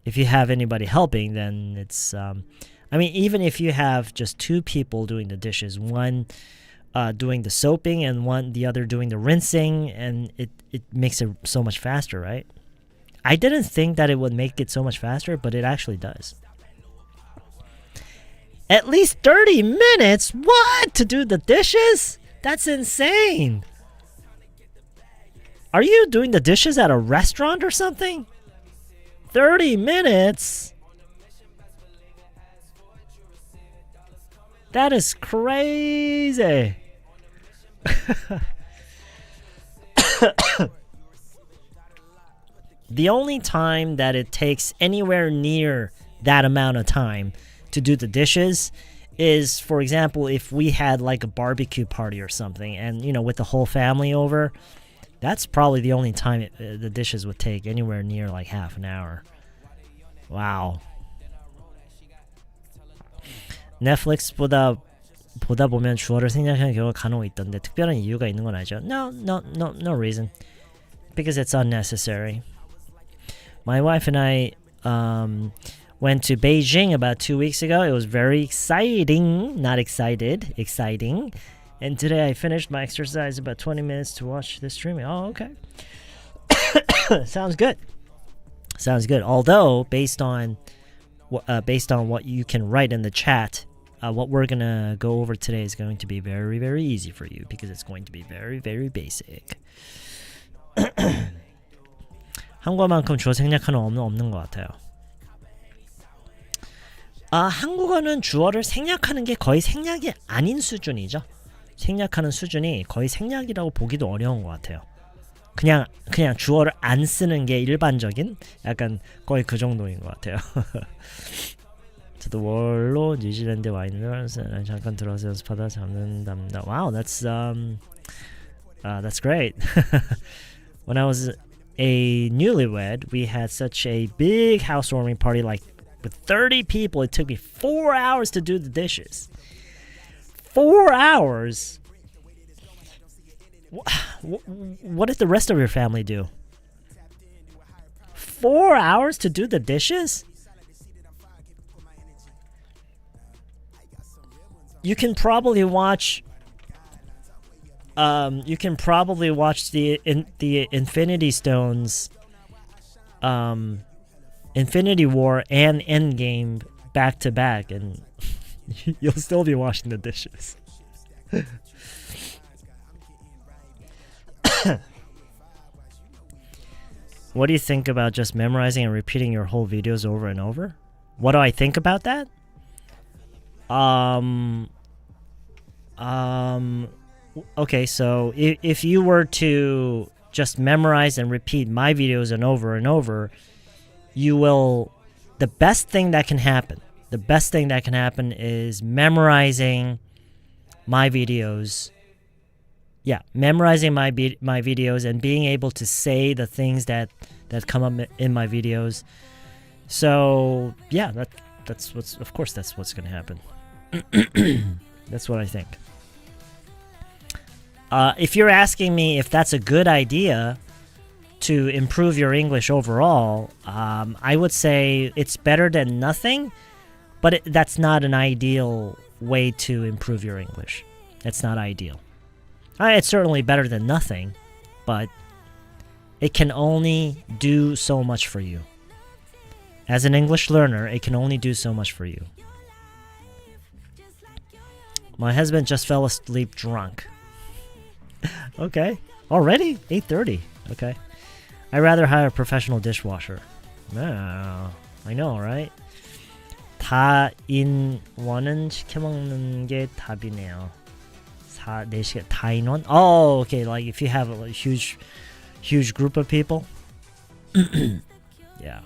If you have anybody helping, then it's... I mean, even if you have just two people doing the dishes, one doing the soaping and the other doing the rinsing, and it makes it so much faster, right? I didn't think that it would make it so much faster, but it actually does. At least 30 minutes? What? To do the dishes? That's insane. Are you doing the dishes at a restaurant or something? 30 minutes? That is crazy. The only time that it takes anywhere near that amount of time to do the dishes is, for example, if we had like a barbecue party or something, and you know, with the whole family over, that's probably the only time the dishes would take anywhere near like half an hour. Wow. 넷플릭스 보다 보면 주어를 생략하는 경우가 간혹 있던데 특별한 이유가 있는 건 아니죠? No reason. Because it's unnecessary. My wife and I went to Beijing about 2 weeks ago. It was very exciting. Not excited. Exciting. And today I finished my exercise about 20 minutes to watch the streaming. Oh, okay. Sounds good. Sounds good. Although, based on what you can write in the chat, what we're going to go over today is going to be very, very easy for you because it's going to be very, very basic. 한국어만큼 주어 생략하는 없는 것 같아요. 한국어는 주어를 생략하는 게 거의 생략이 아닌 수준이죠. 생략하는 수준이 거의 생략이라고 보기도 어려운 것 같아요. 그냥 주어를 안 쓰는 게 일반적인 약간 거의 그 정도인 것 같아요. 저도 월로 뉴질랜드에 와 있는 잠깐 들어서 연습하다 잡는답니다. Wow, that's great. When I was a newlywed, we had such a big housewarming party, like with 30 people. It took me 4 hours to do the dishes. 4 hours? What did the rest of your family do? 4 hours to do the dishes? You can probably watch the Infinity Stones, Infinity War and Endgame back to back, and you'll still be washing the dishes. What do you think about just memorizing and repeating your whole videos over and over? What do I think about that? Okay, so if you were to just memorize and repeat my videos and over, you will, the best thing that can happen is memorizing my videos. Yeah, memorizing my videos and being able to say the things that come up in my videos. So yeah, that's what's going to happen. That's what I think. If you're asking me if that's a good idea to improve your English overall, I would say it's better than nothing, but that's not an ideal way to improve your English. It's not ideal. It's certainly better than nothing, but it can only do so much for you. As an English learner, it can only do so much for you. My husband just fell asleep drunk. Okay. Already? 8:30. Okay. I'd rather hire a professional dishwasher. I know, right? 다인원은 시켜먹는 게 답이네요. 4시간 다인원? Oh, okay. Like if you have a huge group of people. Yeah.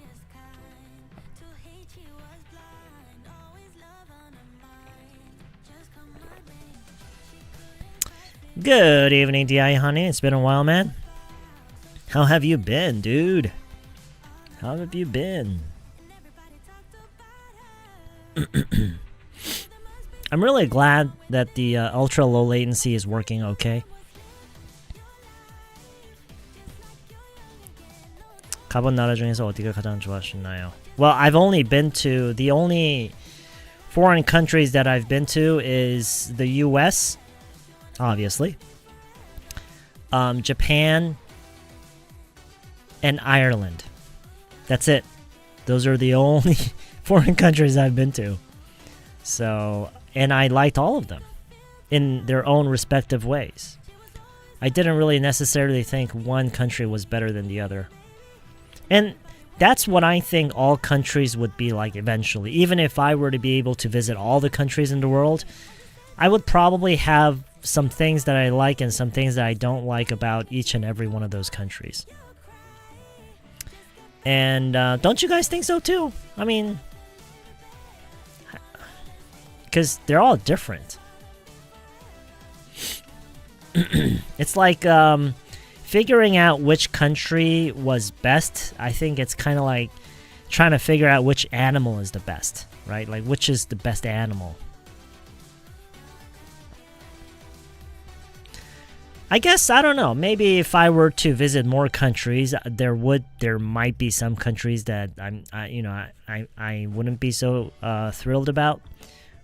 Good evening, DI honey. It's been a while, man. How have you been, dude? How have you been? I'm really glad that the ultra low latency is working okay. 가본 나라 중에서 어디가 가장 좋아하셨나요? Well, I've only been to, the only foreign countries that I've been to is the US, obviously, Japan, and Ireland. That's it. Those are the only foreign countries I've been to. So, and I liked all of them in their own respective ways. I didn't really necessarily think one country was better than the other. And that's what I think all countries would be like eventually. Even if I were to be able to visit all the countries in the world, I would probably have some things that I like and some things that I don't like about each and every one of those countries. And don't you guys think so too? I mean, because they're all different. It's like figuring out which country was best. I think it's kind of like trying to figure out which animal is the best, right? Like which is the best animal. I guess, I don't know, maybe if I were to visit more countries, there might be some countries that I wouldn't be so thrilled about.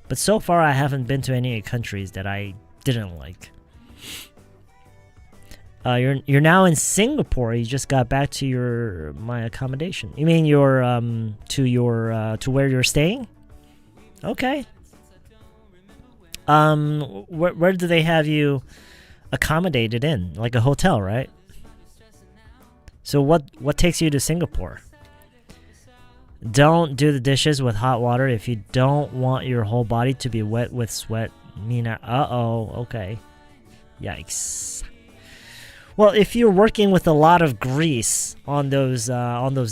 But so far I haven't been to any countries that I didn't like. You're now in Singapore. You just got back to my accommodation. You mean your to where you're staying? Okay. Where do they have you accommodated in? Like a hotel, right? So what takes you to Singapore? Don't do the dishes with hot water if you don't want your whole body to be wet with sweat. Mina, okay. Yikes. Well, if you're working with a lot of grease on those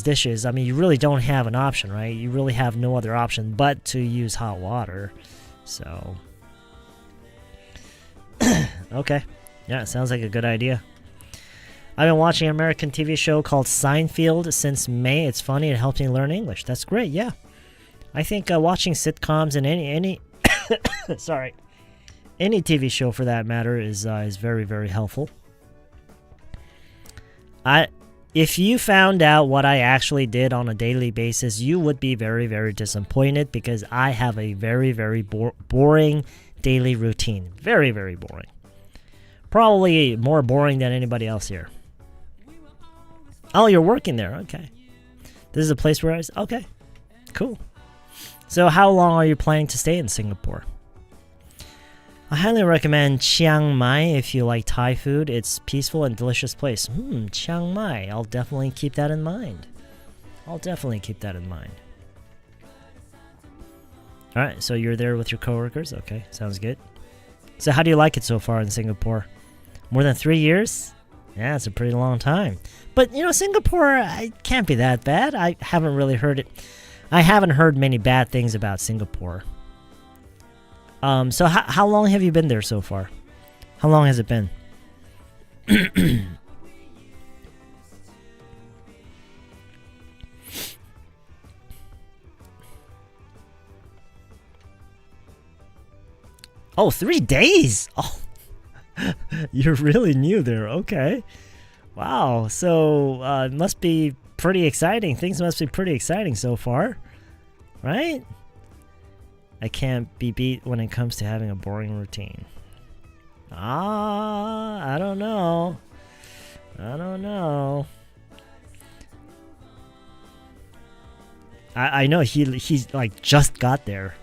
dishes, I mean, you really don't have an option, right? You really have no other option but to use hot water. So, okay. Yeah, sounds like a good idea. I've been watching an American TV show called Seinfeld since May. It's funny. It helps me learn English. That's great. Yeah, I think watching sitcoms and any sorry, any TV show for that matter is very, very helpful. If you found out what I actually did on a daily basis, you would be very, very disappointed because I have a very, very boring daily routine. Very, very boring. Probably more boring than anybody else here. Oh, you're working there. Okay. This is a place where okay. Cool. So how long are you planning to stay in Singapore? I highly recommend Chiang Mai if you like Thai food. It's a peaceful and delicious place. Chiang Mai. I'll definitely keep that in mind. Alright, so you're there with your coworkers? Okay, sounds good. So how do you like it so far in Singapore? More than 3 years? Yeah, it's a pretty long time. But, Singapore, it can't be that bad. I haven't really heard it. I haven't heard many bad things about Singapore. So how long have you been there so far? How long has it been? Oh, 3 days! Oh, you're really new there. Okay. Wow. So it must be pretty exciting. Things must be pretty exciting so far, right? I can't be beat when it comes to having a boring routine. I don't know. I know he's like just got there.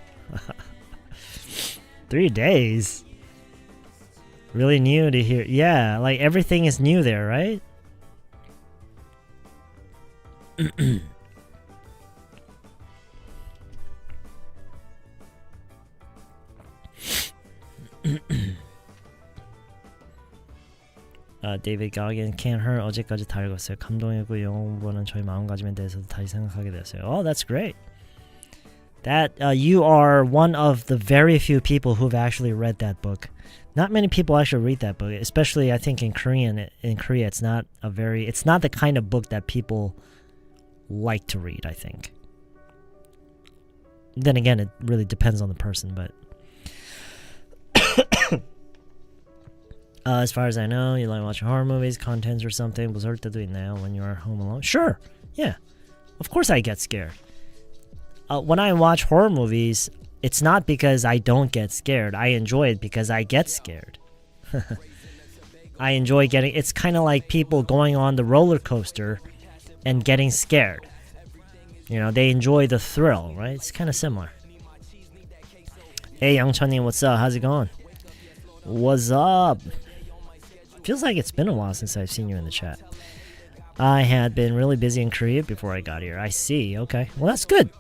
3 days. Really new to hear. Yeah, like everything is new there, right? 데이비드 가겐 Can't Hurt 어제까지 다 읽었어요. 감동이고 영어 공부는 저희 마음가짐에 대해서도 다시 생각하게 됐어요. Oh, that's great. That you are one of the very few people who've actually read that book. Not many people actually read that book, especially I think in Korean. In Korea, it's not the kind of book that people like to read, I think. Then again, it really depends on the person, but as far as I know, you like watching horror movies, contents or something. 무서울 때도 있나요 when you are home alone? Sure, yeah. Of course I get scared. When I watch horror movies, it's not because I don't get scared. I enjoy it because I get scared. I enjoy getting... It's kind of like people going on the roller coaster and getting scared. They enjoy the thrill, right? It's kind of similar. Hey, Youngchunny, what's up? How's it going? What's up? Feels like it's been a while since I've seen you in the chat. I had been really busy in Korea before I got here. I see. Okay. Well, that's good.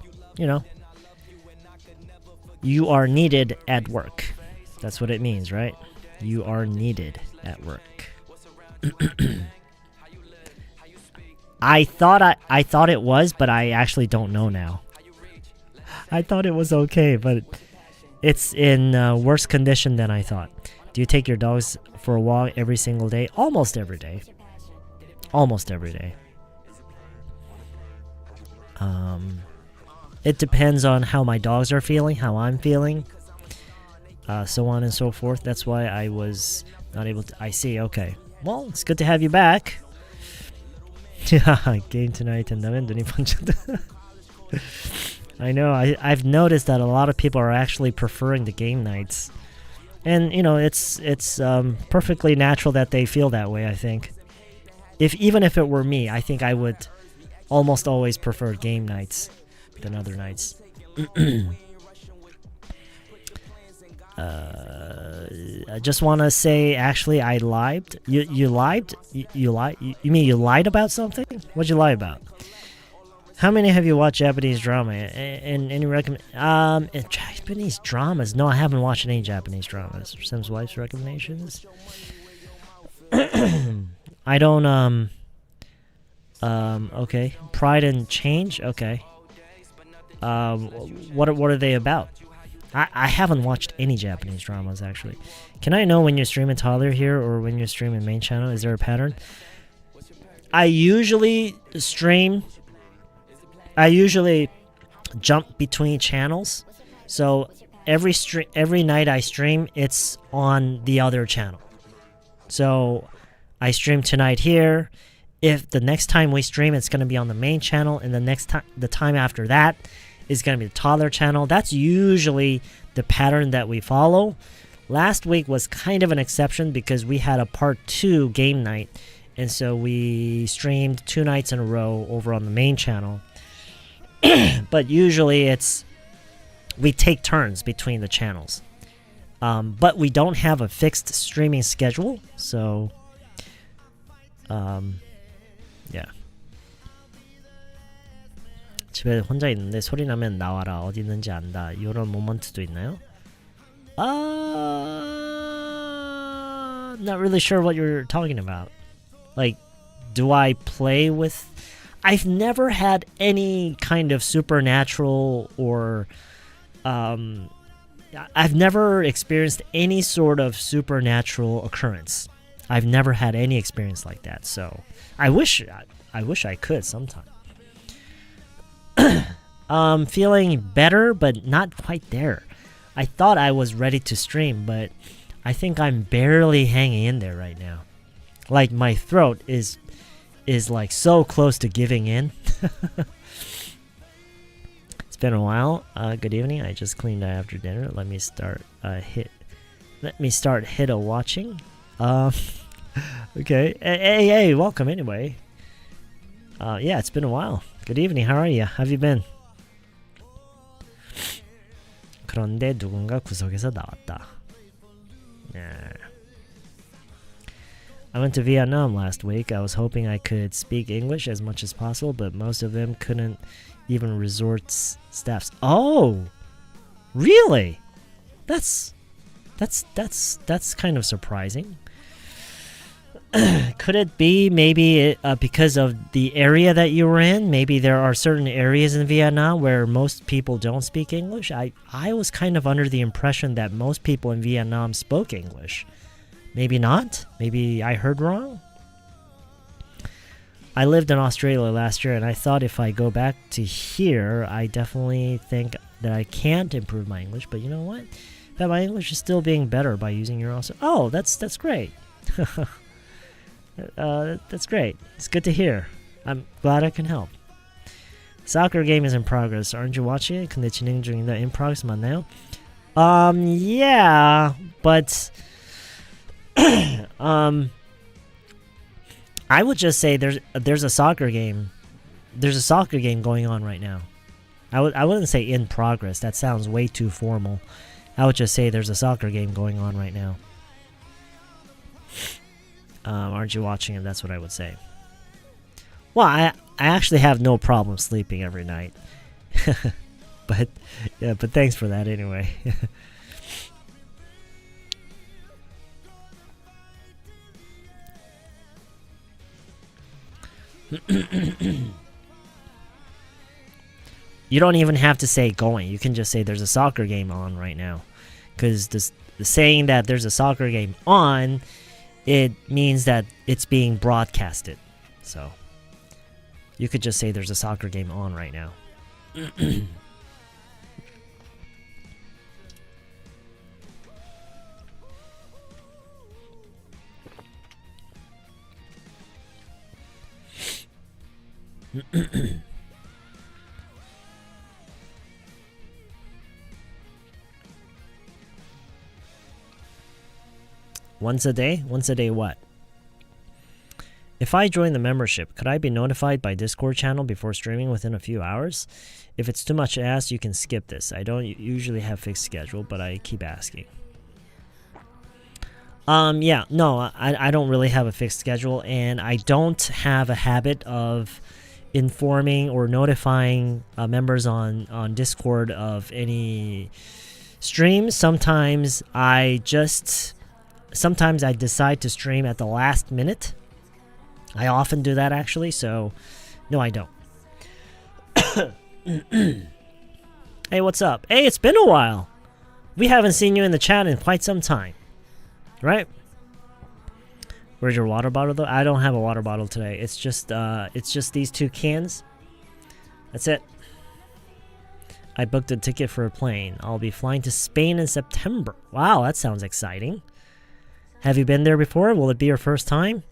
You are needed at work. That's what it means, right? You are needed at work. I thought it was, but I actually don't know now. I thought it was okay, but it's in worse condition than I thought. Do you take your dogs for a walk every single day? Almost every day. Almost every day. It depends on how my dogs are feeling, how I'm feeling, so on and so forth. That's why I was not able to... I see, okay. Well, it's good to have you back. Game tonight 된다면 눈이 번쩍. I know, I've noticed that a lot of people are actually preferring the game nights. And, it's perfectly natural that they feel that way, I think. Even if it were me, I think I would almost always prefer game nights than other nights. I just want to say, actually, I lied. You lied? You lied? You mean you lied about something? What'd you lie about? How many have you watched Japanese drama? And any Japanese dramas? No, I haven't watched any Japanese dramas. Sim's wife's recommendations. I don't. Okay. Pride and Change. Okay. What are they about? I haven't watched any Japanese dramas, actually. Can I know when you're streaming Tyler here or when you're streaming main channel? Is there a pattern? I usually jump between channels. So every night I stream, it's on the other channel. So I stream tonight here. If the next time we stream, it's going to be on the main channel, and the time after that is going to be the toddler channel. That's usually the pattern that we follow. Last week was kind of an exception because we had a part 2 game night, and so we streamed 2 nights in a row over on the main channel. But usually we take turns between the channels. But we don't have a fixed streaming schedule, so yeah. 집에 혼자 있는데 소리 나면 나와라. 어디 있는지 안다. 이런 모먼트도 있나요? Not really sure what you're talking about. Like, do I play with... I've never had any kind of supernatural or... I've never experienced any sort of supernatural occurrence. I've never had any experience like that, so... I wish I could sometime. Feeling better, but not quite there. I thought I was ready to stream, but I think I'm barely hanging in there right now. Like, my throat is like so close to giving in. It's been a while. Good evening. I just cleaned after dinner. Let me start hit a watching. Okay. Hey, welcome anyway. Yeah, it's been a while. Good evening. How are you? How have you been? 그런데 누군가 구석에서 나왔다. Nah. I went to Vietnam last week. I was hoping I could speak English as much as possible, but most of them couldn't even resort staffs. Oh, really? That's kind of surprising. Could it be maybe because of the area that you were in? Maybe there are certain areas in Vietnam where most people don't speak English. I was kind of under the impression that most people in Vietnam spoke English. Maybe not. Maybe I heard wrong. I lived in Australia last year, and I thought if I go back to here, I definitely think that I can't improve my English. But you know what? That my English is still being better by using your also. Oh, that's great. That's great. It's good to hear. I'm glad I can help. Soccer game is in progress. Aren't you watching it? 근데 진행 중이다. In progress 맞나요? Yeah, but I would just say there's a soccer game. There's a soccer game going on right now. I wouldn't say in progress. That sounds way too formal. I would just say there's a soccer game going on right now. Aren't you watching it? That's what I would say. Well, I actually have no problem sleeping every night. but thanks for that anyway. You don't even have to say going. You can just say there's a soccer game on right now. Because the saying that there's a soccer game on, it means that it's being broadcasted. So you could just say there's a soccer game on right now. Once a day? Once a day what? If I join the membership, could I be notified by Discord channel before streaming within a few hours? If it's too much to ask, you can skip this. I don't usually have fixed schedule, but I keep asking. Yeah, no, I don't really have a fixed schedule, and I don't have a habit of informing or notifying members on Discord of any streams. Sometimes I decide to stream at the last minute. I often do that actually, so no, I don't. Hey, what's up? Hey, it's been a while. We haven't seen you in the chat in quite some time. Right? Where's your water bottle though? I don't have a water bottle today. It's just these 2 cans. That's it. I booked a ticket for a plane. I'll be flying to Spain in September. Wow, that sounds exciting. Have you been there before? Will it be your first time?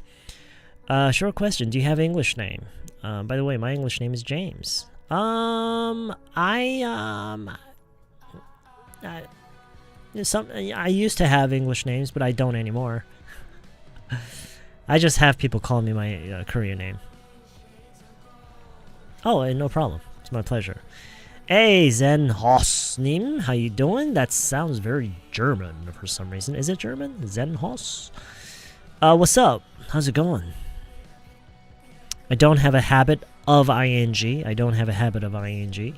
Short question. Do you have an English name? By the way, my English name is James. I used to have English names, but I don't anymore. I just have people call me my Korean name. Oh, no problem. It's my pleasure. Hey, Zenhos-nim, how you doing? That sounds very German for some reason. Is it German? Zenhos? What's up? How's it going? I don't have a habit of ing. I don't have a habit of ing.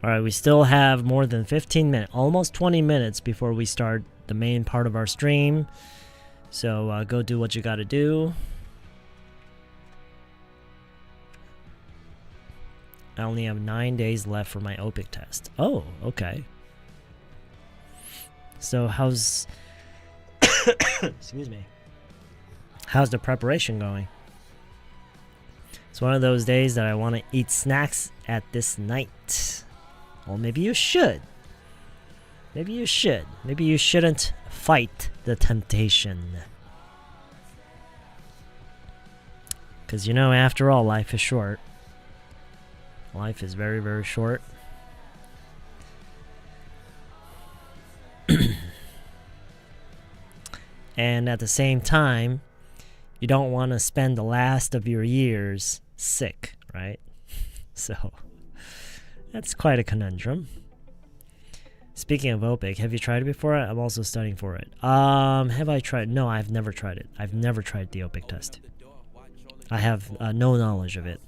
Alright, we still have more than 15 minutes, almost 20 minutes before we start the main part of our stream. So go do what you gotta do. I only have 9 days left for my OPIc test. Oh, okay. So how's... Excuse me. How's the preparation going? It's one of those days that I want to eat snacks at this night. Well, maybe you should. Maybe you should. Maybe you shouldn't fight the temptation. Because, you know, after all, life is short. Life is very, very short. And at the same time, you don't want to spend the last of your years sick, right? So, that's quite a conundrum. Speaking of OPIc, have you tried it before? I'm also studying for it. Have I tried? No, I've never tried it. I've never tried the OPIc test. I have no knowledge of it.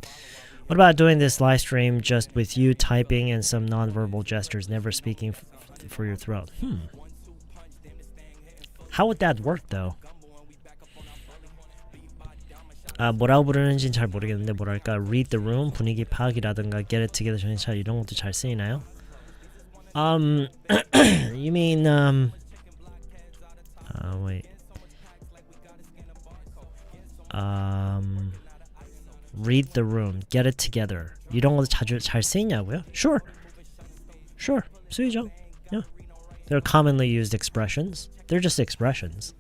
What about doing this live stream just with you typing and some nonverbal gestures, never speaking for your throat? How would that work, though? 뭐라고 부르는지는 잘 모르겠는데 뭐랄까 read the room, 분위기 파악이라든가 get it together 정신 차려 이런 것도 잘 쓰이나요? You mean wait. Read the room, get it together. 이런 것도 잘 쓰이냐고요? Sure. Sure. 쓰이죠. Yeah. They're commonly used expressions. They're just expressions.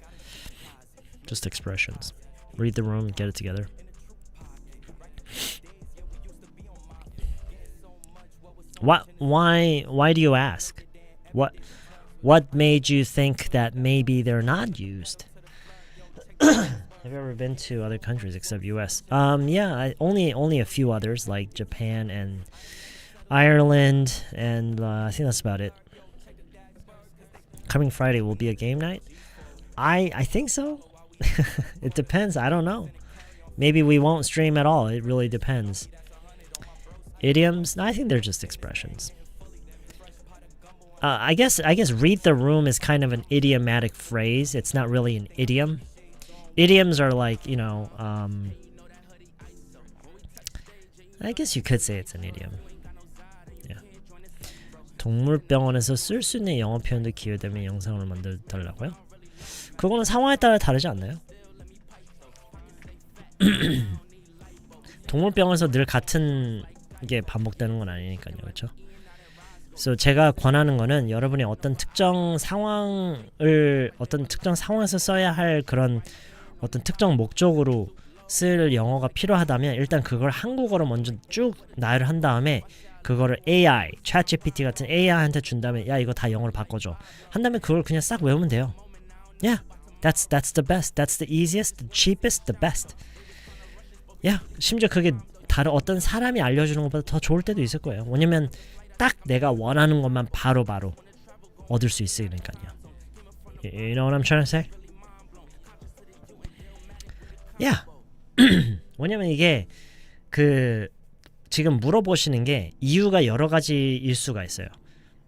Just expressions. Read the room, get it together. Why do you ask? What made you think that maybe they're not used? Have you ever been to other countries except US? Yeah, only a few others like Japan and Ireland, and I think that's about it. Coming Friday will be a game night? I think so. It depends. I don't know. Maybe we won't stream at all. It really depends. Idioms? No, I think they're just expressions. I guess read the room is kind of an idiomatic phrase. It's not really an idiom. Idioms are like, you know, I guess you could say it's an idiom. Yeah. 동물병원에서 쓸 수 있는 영어 표현도 기회되면 영상으로 만들어 달라고요? 그거는 상황에 따라 다르지 않나요? 동물병원에서 늘 같은 게 반복되는 건 아니니까요, 그렇죠? 그래서 제가 권하는 거는 여러분이 어떤 특정 상황에서 써야 할 그런 어떤 특정 목적으로 쓸 영어가 필요하다면 일단 그걸 한국어로 먼저 쭉 나열을 한 다음에 그거를 AI, ChatGPT 같은 AI한테 준 다음에 야 이거 다 영어로 바꿔줘 한 다음에 그걸 그냥 싹 외우면 돼요. Yeah, that's the best. That's the easiest, the cheapest, the best. Yeah, 심지어 그게 다른 어떤 사람이 알려주는 것보다 더 좋을 때도 있을 거예요. 왜냐면 딱 내가 원하는 것만 바로바로 얻을 수 있으니까요. You know what I'm trying to say? Yeah. 왜냐면 이게 그 지금 물어보시는 게 이유가 여러 가지일 수가 있어요.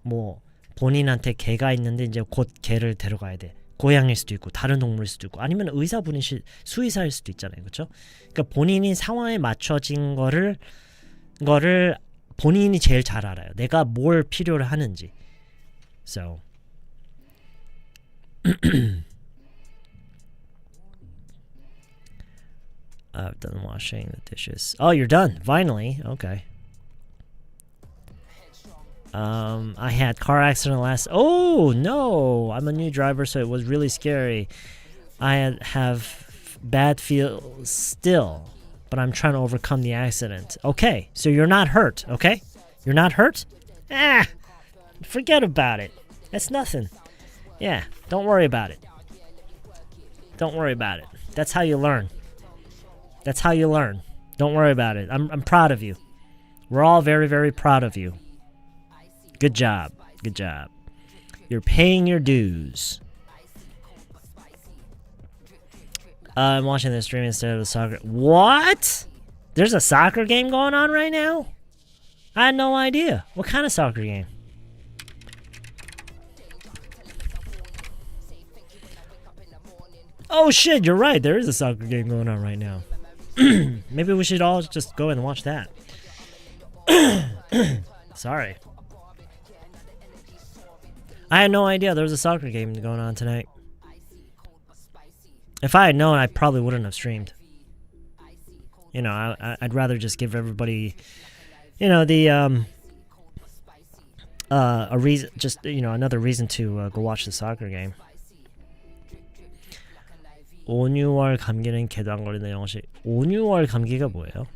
뭐 본인한테 개가 있는데 이제 곧 개를 데려가야 돼. 고양이일 수도 있고 다른 동물일 수도 있고 아니면 의사분이 수의사일 수도 있잖아요. 그렇죠? 그러니까 본인이 상황에 맞춰진 거를 본인이 제일 잘 알아요. 내가 뭘 필요로 하는지. So I've done washing the dishes. Oh, you're done. Finally. Okay. I had car accident last. Oh no! I'm a new driver, so it was really scary. I have bad feel still, but I'm trying to overcome the accident. Okay, so you're not hurt. Okay, you're not hurt. Forget about it. That's nothing. Yeah, don't worry about it. Don't worry about it. That's how you learn. That's how you learn. Don't worry about it. I'm proud of you. We're all very, very proud of you. Good job. Good job. You're paying your dues. I'm watching the stream instead of the soccer. What? There's a soccer game going on right now? I had no idea. What kind of soccer game? Oh shit, you're right. There is a soccer game going on right now. Maybe we should all just go and watch that. Sorry. I had no idea there was a soccer game going on tonight. If I had known, I probably wouldn't have streamed. You know, I'd rather just give everybody, you know, the a reason, just you know, another reason to go watch the soccer game. 5, 6월 감기는 개도 안 걸리는 영어식. 5, 6월 감기가 뭐예요?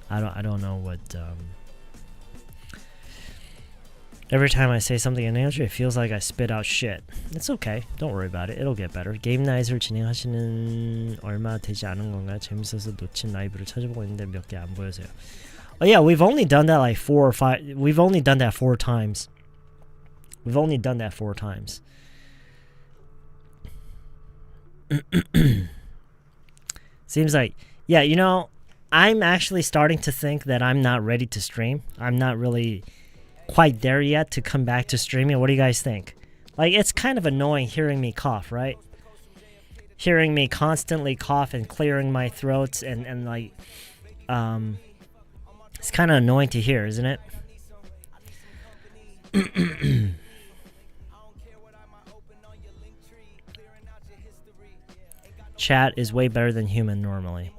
I don't know what. Every time I say something in English, it feels like I spit out shit. It's okay. Don't worry about it. It'll get better. 게임 나잇을 진행하시는 얼마 되지 않은 건가요? 재밌어서 놓친 라이브를 찾아보고 있는데 몇 개 안 보여서요. Oh yeah, we've only done that like 4 or 5. We've only done that 4 times. We've only done that 4 times. Seems like, yeah, you know, I'm actually starting to think that I'm not ready to stream. I'm not really quite there yet to come back to streaming. What do you guys think? Like, it's kind of annoying hearing me cough, right? Hearing me constantly cough and clearing my throat and like, it's kind of annoying to hear, isn't it? Chat is way better than human normally.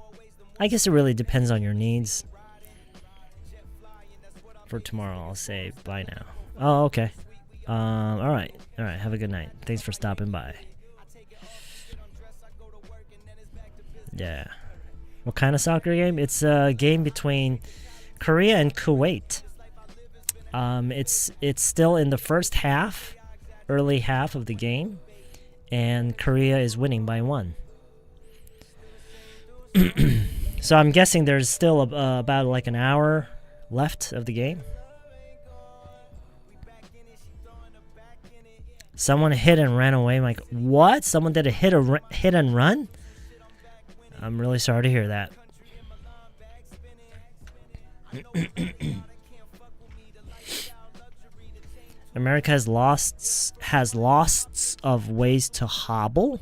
I guess it really depends on your needs. For tomorrow, I'll say bye now. Oh, okay. All right. Have a good night. Thanks for stopping by. Yeah. What kind of soccer game? It's a game between Korea and Kuwait. It's still in the first half, early half of the game, and Korea is winning by 1. So I'm guessing there's still about like an hour left of the game. Someone hit and ran away. I'm like, what? Someone did a hit and run? I'm really sorry to hear that. America has losts of ways to hobble.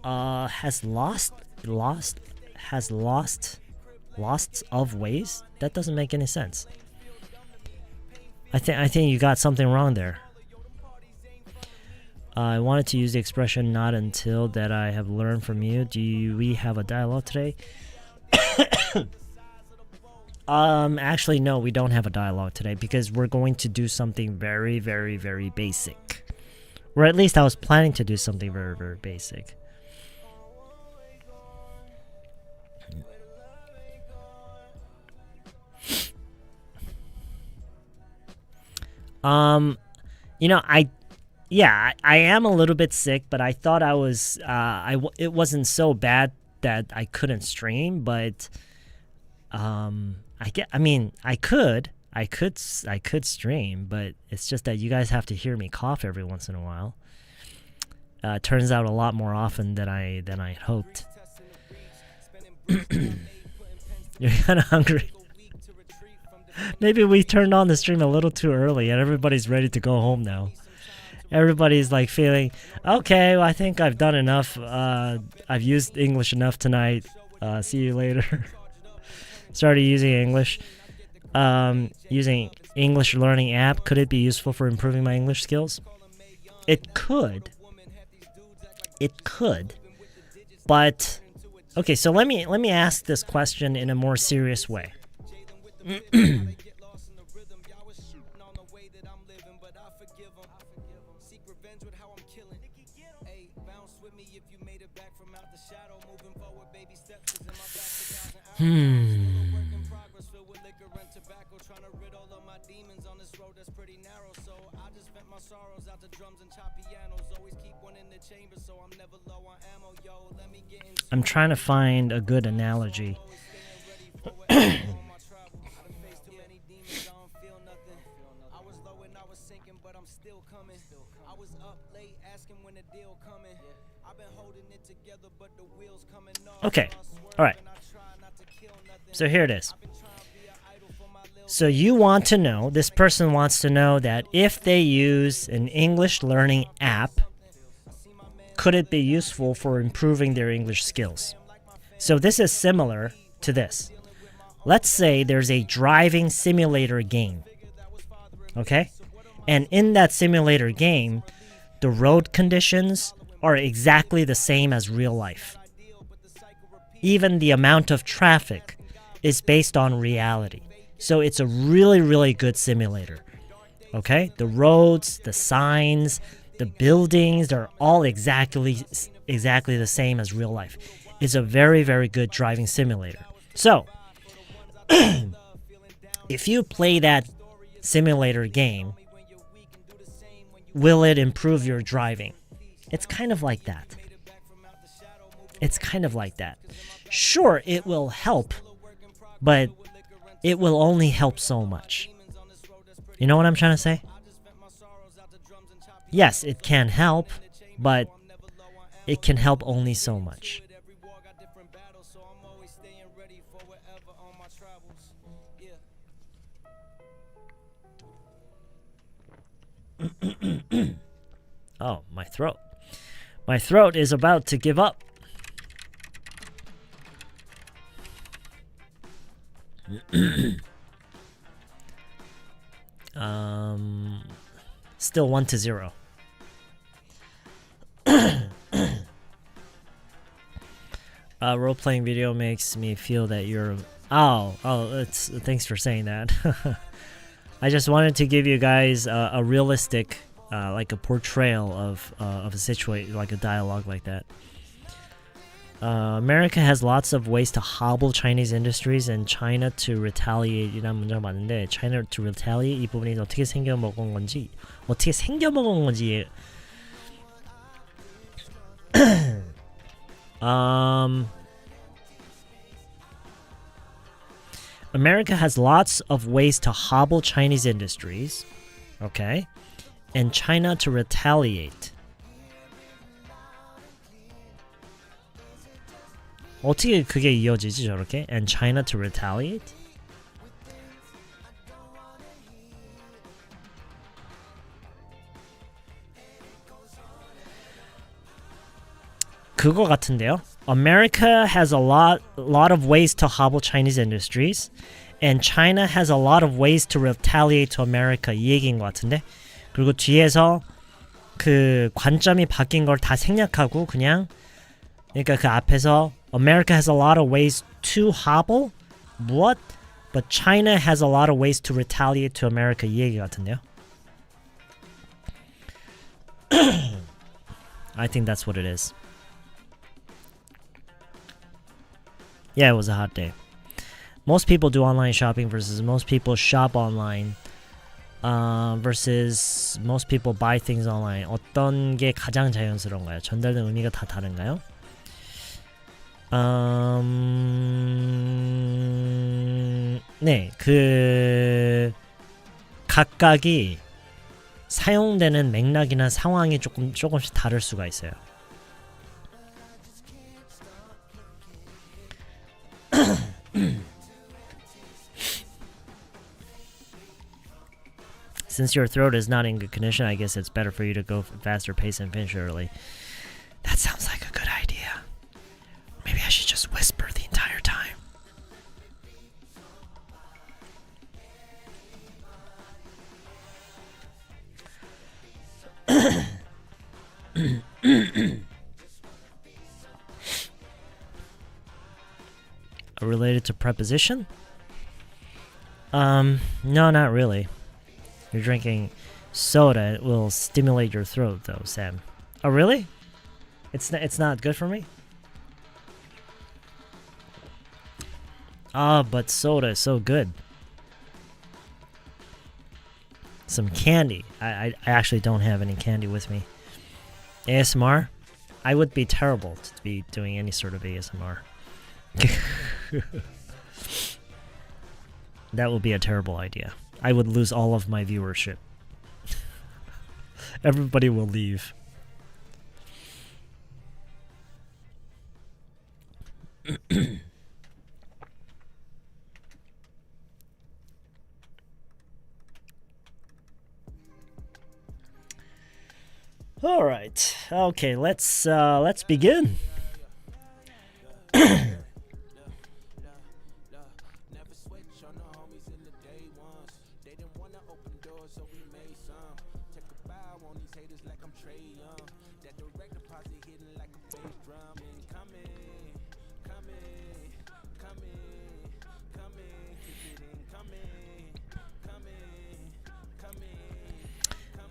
Has lost of ways? That doesn't make any sense. I think you got something wrong there. I wanted to use the expression not until that I have learned from you. Do we have a dialogue today? Actually no, we don't have a dialogue today because we're going to do something very, very, very basic. Or at least I was planning to do something very, very basic. You know, I am a little bit sick, but I thought I was it wasn't so bad that I couldn't stream, but I could stream, but it's just that you guys have to hear me cough every once in a while. Turns out a lot more often than I had hoped. You're kind of hungry. Maybe we turned on the stream a little too early and everybody's ready to go home now. Everybody's like feeling, okay, well, I think I've done enough. I've used English enough tonight. See you later. Started using English. Using English learning app. Could it be useful for improving my English skills? It could. It could. But okay, so let me ask this question in a more serious way. I'm trying to find a good analogy. Okay, alright. So here it is. So you want to know, this person wants to know that if they use an English learning app, could it be useful for improving their English skills? So this is similar to this. Let's say there's a driving simulator game. Okay? And in that simulator game, the road conditions are exactly the same as real life. Even the amount of traffic is based on reality. So it's a really, really good simulator. Okay? The roads, the signs, the buildings, they're all exactly the same as real life. It's a very, very good driving simulator. So, if you play that simulator game, will it improve your driving? It's kind of like that. It's kind of like that. Sure, it will help, but it will only help so much. You know what I'm trying to say? Yes, it can help, but it can help only so much. Oh, my throat. My throat is about to give up. Still 1-0. Role-playing video makes me feel that you're... thanks for saying that. I just wanted to give you guys a realistic, like a portrayal of a situation, like a dialogue like that. America has lots of ways to hobble Chinese industries and China to retaliate 이란 문제가 많은데 China to retaliate 이 부분이 어떻게 생겨먹은 건지 America has lots of ways to hobble Chinese industries, okay, and China to retaliate. 어떻게 그게 이어지지 저렇게? And China to retaliate? 그거 같은데요? America has a lot of ways to hobble Chinese industries, and China has a lot of ways to retaliate to America. 이 얘기인 것 같은데. 그리고 뒤에서 그 관점이 바뀐 걸 다 생략하고 그냥 그러니까 그 앞에서 America has a lot of ways to hobble what? But China has a lot of ways to retaliate to America. 이 얘기 같은데요. I think that's what it is. Yeah, it was a hot day. Most people do online shopping versus most people shop online. versus most people buy things online. 어떤 게 가장 자연스러운가요? 전달된 의미가 다 다른가요? 네, 각각이 사용되는 맥락이나 상황이 조금씩 다를 수가 있어요. Since your throat is not in good condition, I guess it's better for you to go faster pace and finish early. That sounds like a good idea. Maybe I should just whisper the entire time. Related to preposition? No, not really. You're drinking soda. It will stimulate your throat, though, Sam. Oh, really? It's not good for me? Ah, but soda is so good. Some candy. I actually don't have any candy with me. ASMR? I would be terrible to be doing any sort of ASMR. That would be a terrible idea. I would lose all of my viewership. Everybody will leave. All right. Okay, let's begin.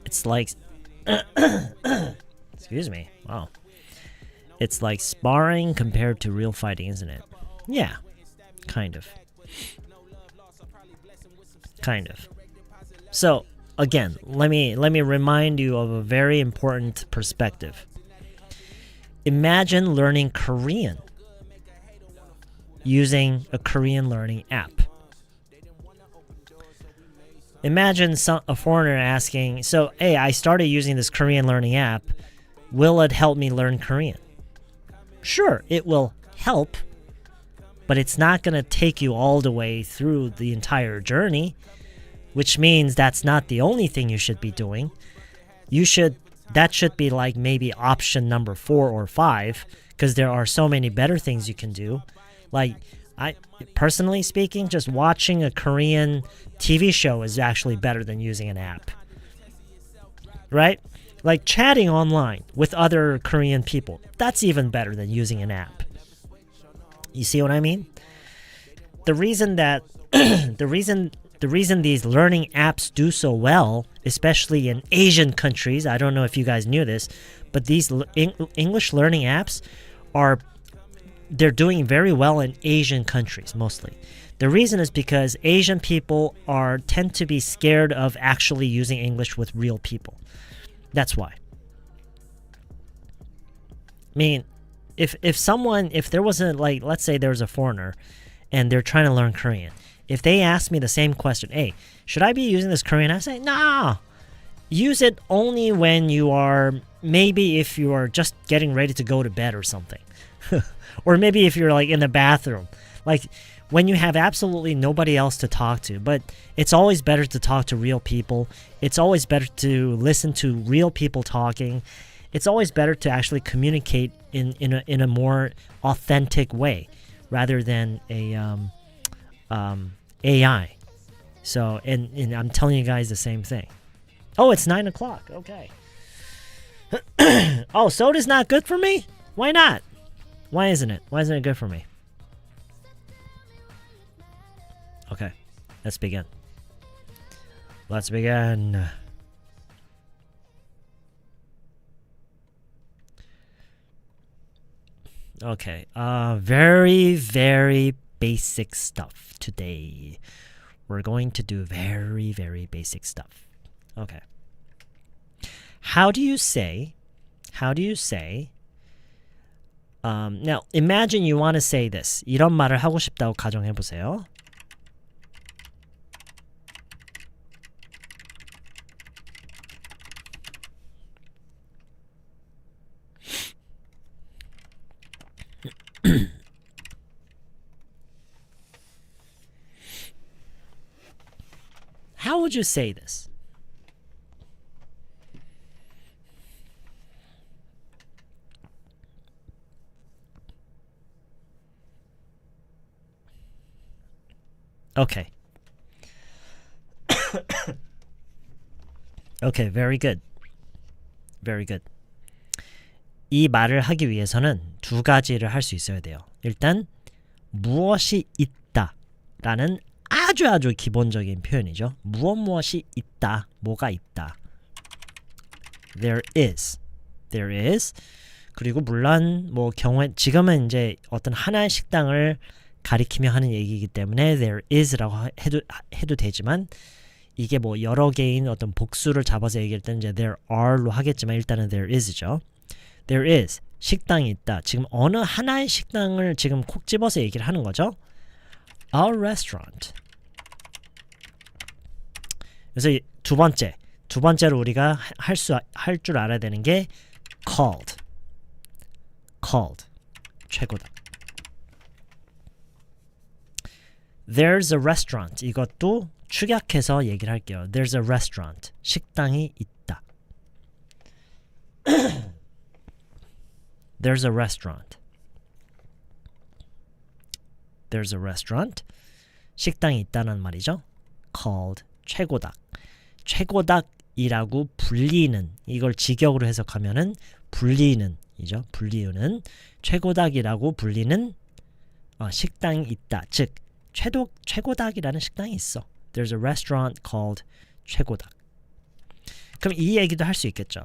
It's like excuse me. Wow. It's like sparring compared to real fighting, isn't it? Yeah. Kind of. So, again, let me remind you of a very important perspective. Imagine learning Korean using a Korean learning app. Imagine a foreigner asking, so, hey, I started using this Korean learning app. Will it help me learn Korean? Sure, it will help, but it's not going to take you all the way through the entire journey, which means that's not the only thing you should be doing. That should be like maybe option number 4 or 5, because there are so many better things you can do. Like, personally speaking, just watching a Korean TV show is actually better than using an app. Right? Like chatting online with other Korean people. That's even better than using an app. You see what I mean? The reason that the reason these learning apps do so well, especially in Asian countries, I don't know if you guys knew this, but these English learning apps they're doing very well in Asian countries mostly. The reason is because Asian people tend to be scared of actually using English with real people. That's why. I mean, if there was let's say there's a foreigner and they're trying to learn Korean. If they ask me the same question, hey, should I be using this Korean? I say, nah. Use it only when maybe if you are just getting ready to go to bed or something. Or maybe if you're like in the bathroom, like when you have absolutely nobody else to talk to. But it's always better to talk to real people. It's always better to listen to real people talking. It's always better to actually communicate in a more authentic way rather than a AI. So and I'm telling you guys the same thing. Oh, it's 9 o'clock. Okay. Oh, soda's not good for me? Why not? Why isn't it? Why isn't it good for me? Okay, let's begin. Let's begin. Okay, very, very basic stuff today. We're going to do very, very basic stuff. Okay. How do you say, now imagine you want to say this. 이런 말을 하고 싶다고 가정해 보세요. How would you say this? Okay. Okay, very good. Very good. 이 말을 하기 위해서는 두 가지를 할 수 있어야 돼요. 일단 무엇이 있다 라는 아주 기본적인 표현이죠. 무엇이 있다, 뭐가 있다. There is. There is. 그리고 물론 뭐 경우에 지금은 이제 어떤 하나의 식당을 가리키며 하는 얘기이기 때문에 there is라고 해도 되지만 이게 뭐 여러 개인 어떤 복수를 잡아서 얘기할 때는 이제 there are로 하겠지만 일단은 there is죠. There is. 식당이 있다. 지금 어느 하나의 식당을 지금 콕 집어서 얘기를 하는 거죠. A restaurant. 그래서 두 번째로 우리가 할 줄 알아야 되는 게 called. 최고다. There's a restaurant. 이것도 축약해서 얘기를 할게요. There's a restaurant. 식당이 있다. There's a restaurant. There's a restaurant. 식당이 있다는 말이죠. Called 최고닭. 최고닭이라고 불리는, 이걸 직역으로 해석하면은 불리는이죠. 불리는 최고닭이라고 불리는 식당이 있다. 즉 최고닭이라는 식당이 있어. There's a restaurant called 최고닭. 그럼 이 얘기도 할 수 있겠죠.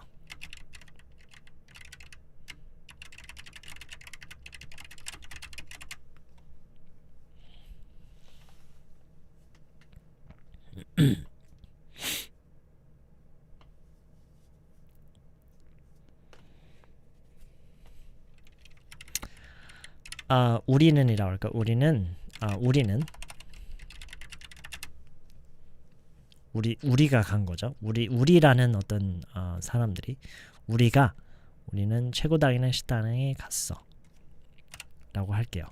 우리는이라고 할까? 우리가 간 거죠. 우리라는 어떤 사람들이 우리는 최고당이는 식당에 갔어. 라고 할게요.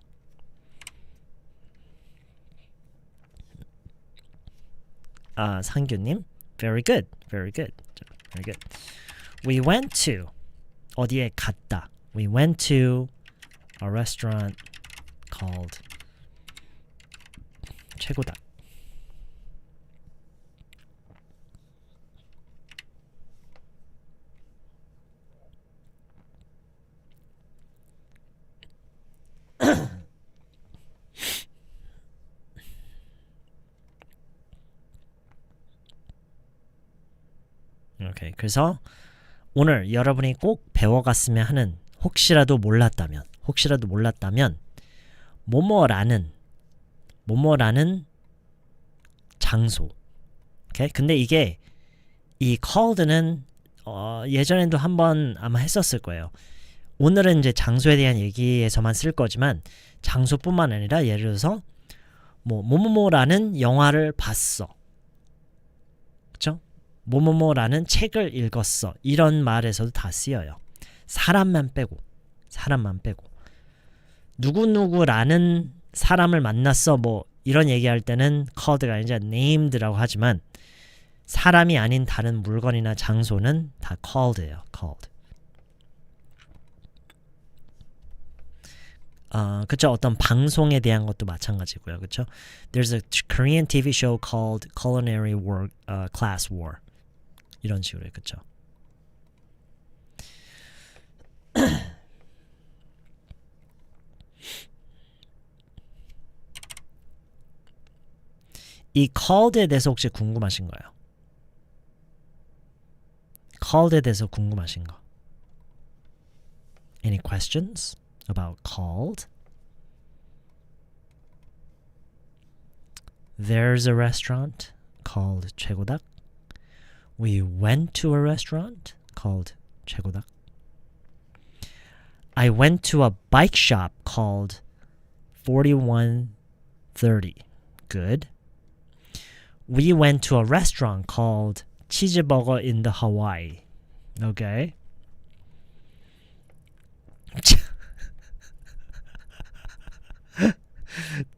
상규님, very good. We went to 어디에 갔다. We went to a restaurant called 최고다. 오케이. 그래서 오늘 여러분이 꼭 배워갔으면 하는 혹시라도 몰랐다면 뭐뭐라는 장소. 오케이? 근데 이게 이 called는 예전에도 한번 아마 했었을 거예요. 오늘은 이제 장소에 대한 얘기에서만 쓸 거지만 장소뿐만 아니라 예를 들어서 뭐뭐라는 영화를 봤어. 그렇죠? 뭐뭐라는 책을 읽었어. 이런 말에서도 다 쓰여요. 사람만 빼고 누구누구라는 사람을 만났어 뭐 이런 얘기할 때는 called가 아니라 named라고 하지만 사람이 아닌 다른 물건이나 장소는 다 called예요. called. 그쵸. 어떤 방송에 대한 것도 마찬가지고요. 그쵸. There's a Korean TV show called Culinary War, Class War. 이런 식으로. 그쵸. 이 called에 대해서 혹시 궁금하신 거예요? called에 대해서 궁금하신 거. Any questions about called? There's a restaurant called 최고닭. We went to a restaurant called 최고닭. I went to a bike shop called 4130. Good. We went to a restaurant called Cheeseburger in the Hawaii. Okay.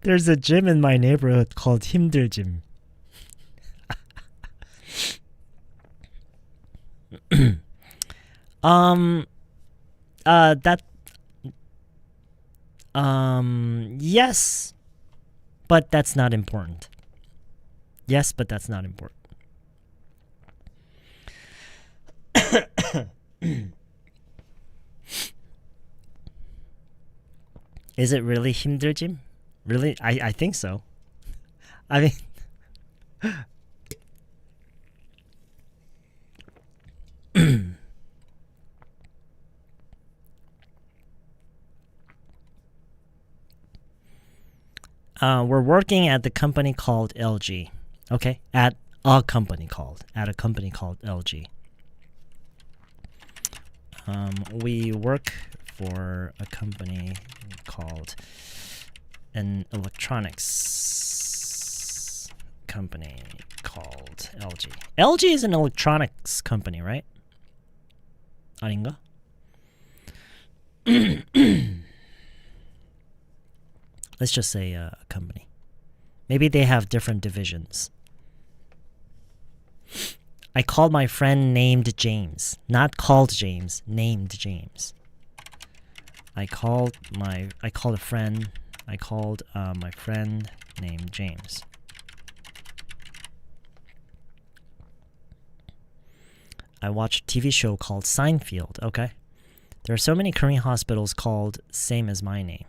There's a gym in my neighborhood called 힘들 gym. Yes, but that's not important. Yes, but that's not important. Is it really 힘들 gym? Really? I think so. I mean we're working at the company called LG. Okay? At a company called LG. We work for a company called an electronics company called LG. LG is an electronics company, right? 아닌가? Let's just say a company. Maybe they have different divisions. I called my friend named James. Not called James, named James. I called my friend named James. I watched a TV show called Seinfeld. Okay. There are so many Korean hospitals called same as my name.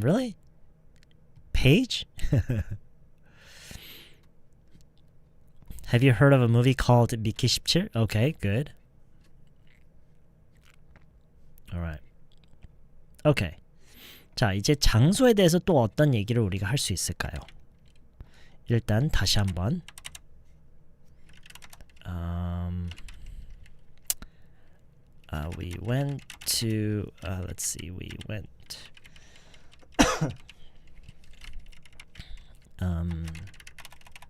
Really? Paige? Have you heard of a movie called 믿기 쉽지? Okay, good. Alright. Okay. 자, 이제 장소에 대해서 또 어떤 얘기를 우리가 할 수 있을까요? 일단 다시 한번 we went to let's see, we went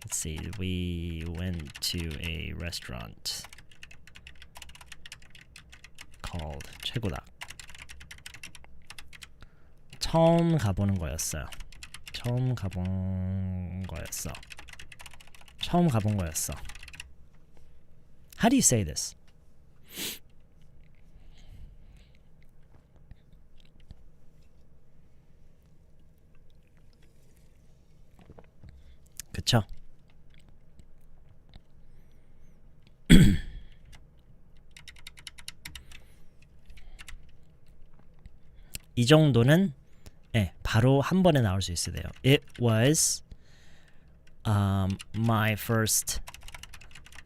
let's see, we went to a restaurant called 최고닭. 처음 가보는 거였어. 처음 가본 거였어. How do you say this? 그쵸? 이 정도는 바로 한 번에 나올 수 있어야 돼요. It was my first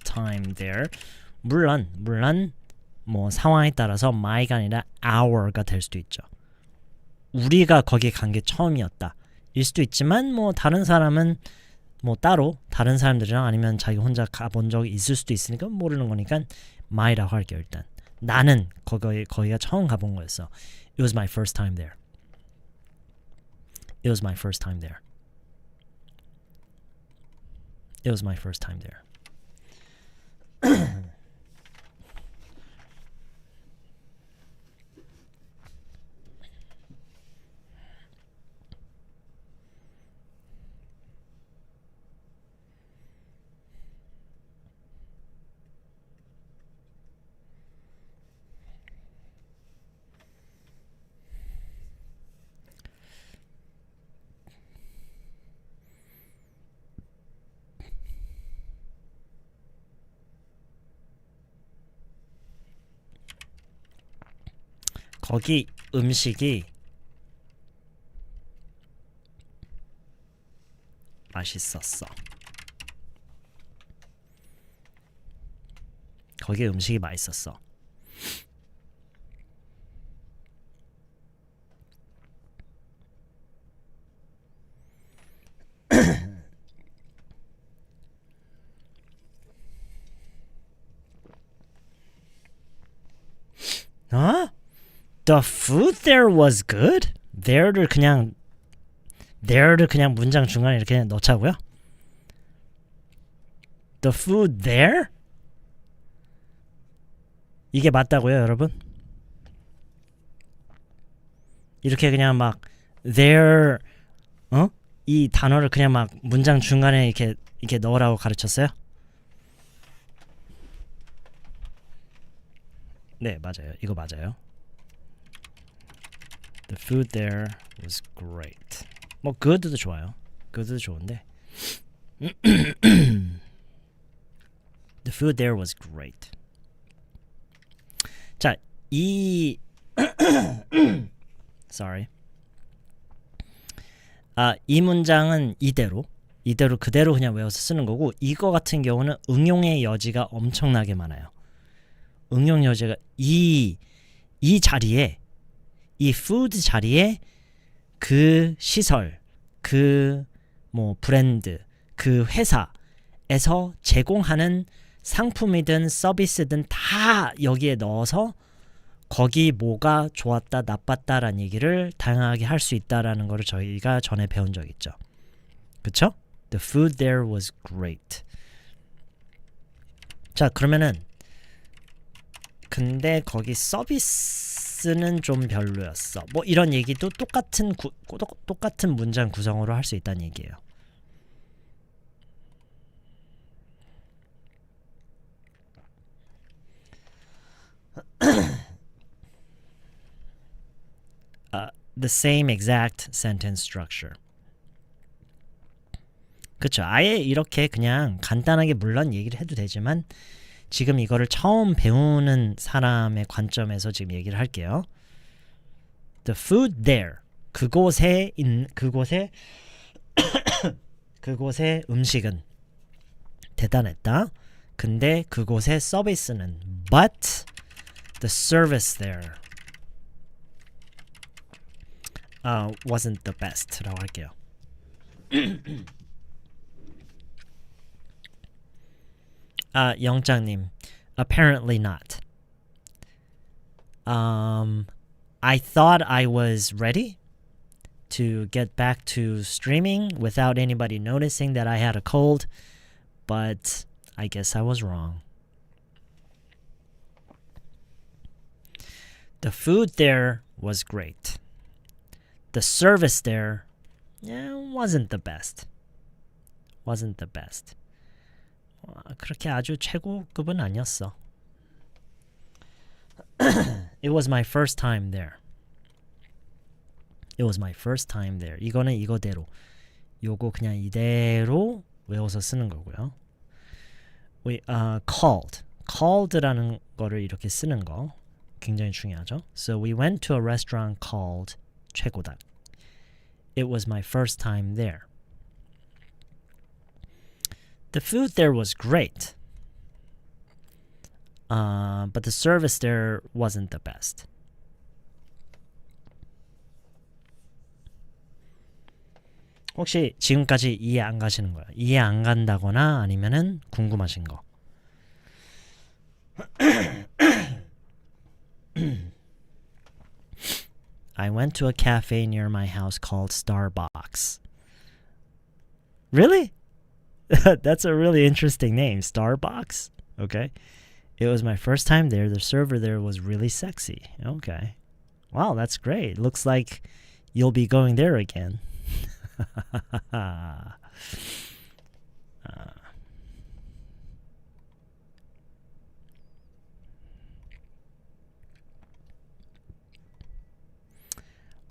time there. 물론 뭐 상황에 따라서 my가 아니라 our가 될 수도 있죠. 우리가 거기 간 게 처음이었다. 일 수도 있지만 뭐 다른 사람은 뭐 따로 다른 사람들이랑 아니면 자기 혼자 가본 적이 있을 수도 있으니까 모르는 거니까 my라고 할게요. 일단 나는 거기가 처음 가본 거였어. It was my first time there. It was my first time there. It was my first time there. 거기 음식이 맛있었어. 거기 음식이 맛있었어. The food there was good? there를 그냥 문장 중간에 이렇게 넣자고요? The food there? 이게 맞다고요, 여러분? 이렇게 그냥 막 there 이 단어를 그냥 막 문장 중간에 이렇게 넣으라고 가르쳤어요? 네, 맞아요. 이거 맞아요. The food there was great. 뭐 good도 좋아요. good도 좋은데. The food there was great. 자, 이 sorry. 이 문장은 이대로 그대로 그냥 외워서 쓰는 거고, 이거 같은 경우는 응용의 여지가 엄청나게 많아요. 응용 여지가 이 자리에, 이 food 자리에 그 시설, 그 뭐 브랜드, 그 회사에서 제공하는 상품이든 서비스든 다 여기에 넣어서 거기 뭐가 좋았다 나빴다라는 얘기를 다양하게 할 수 있다라는 거를 저희가 전에 배운 적 있죠. 그쵸? The food there was great. 자, 그러면은 근데 거기 서비스는 좀 별로였어. 뭐 이런 얘기도 똑같은 문장 구성으로 할 수 있다는 얘기예요. The same exact sentence structure. 그쵸? 아예 이렇게 그냥 간단하게 물론 얘기를 해도 되지만 지금 이거를 처음 배우는 사람의 관점에서 지금 얘기를 할게요. The food there. 그곳의 음식은 대단했다. 근데 그곳의 서비스는 but the service there wasn't the best 라고 할게요. 영장님, apparently not. I thought I was ready to get back to streaming without anybody noticing that I had a cold, but I guess I was wrong. The food there was great. The service there wasn't the best. Wasn't the best. 그렇게 아주 최고급은 아니었어. It was my first time there. It was my first time there. 이거는 이거대로. 요거 그냥 이대로 외워서 쓰는 거고요. called라는 거를 이렇게 쓰는 거 굉장히 중요하죠. So we went to a restaurant called 최고닭. It was my first time there. The food there was great. But the service there wasn't the best. 혹시 지금까지 이해 안 가시는 거예요? 이해 안 간다거나 아니면은 궁금하신 거. I went to a cafe near my house called Starbucks. Really? That's a really interesting name, Starbucks. Okay. It was my first time there. The server there was really sexy. Okay. Wow, that's great. Looks like you'll be going there again.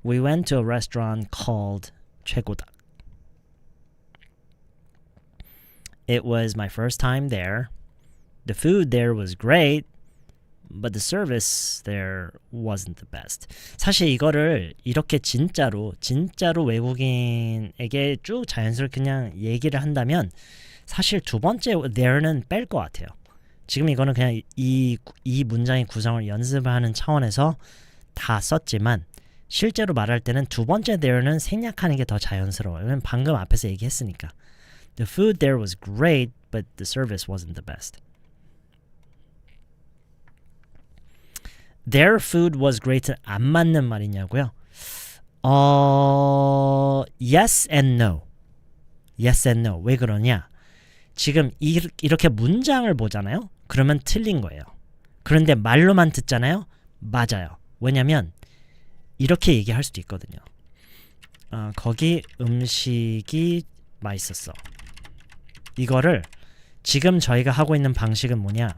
We went to a restaurant called 최고닭. It was my first time there. The food there was great, but the service there wasn't the best. 사실 이거를 이렇게 진짜로 외국인에게 쭉 자연스럽게 그냥 얘기를 한다면 사실 두 번째 there는 뺄 것 같아요. 지금 이거는 그냥 이 문장의 구성을 연습하는 차원에서 다 썼지만 실제로 말할 때는 두 번째 there는 생략하는 게 더 자연스러워요. 왜냐면 방금 앞에서 얘기했으니까. The food there was great, but the service wasn't the best. their food was great는 안 맞는 말이냐고요? Yes and no. Yes and no. 왜 그러냐? 지금 이렇게 문장을 보잖아요? 그러면 틀린 거예요. 그런데 말로만 듣잖아요? 맞아요. 왜냐면 이렇게 얘기할 수도 있거든요. 거기 음식이 맛있었어. 이거를 지금 저희가 하고 있는 방식은 뭐냐?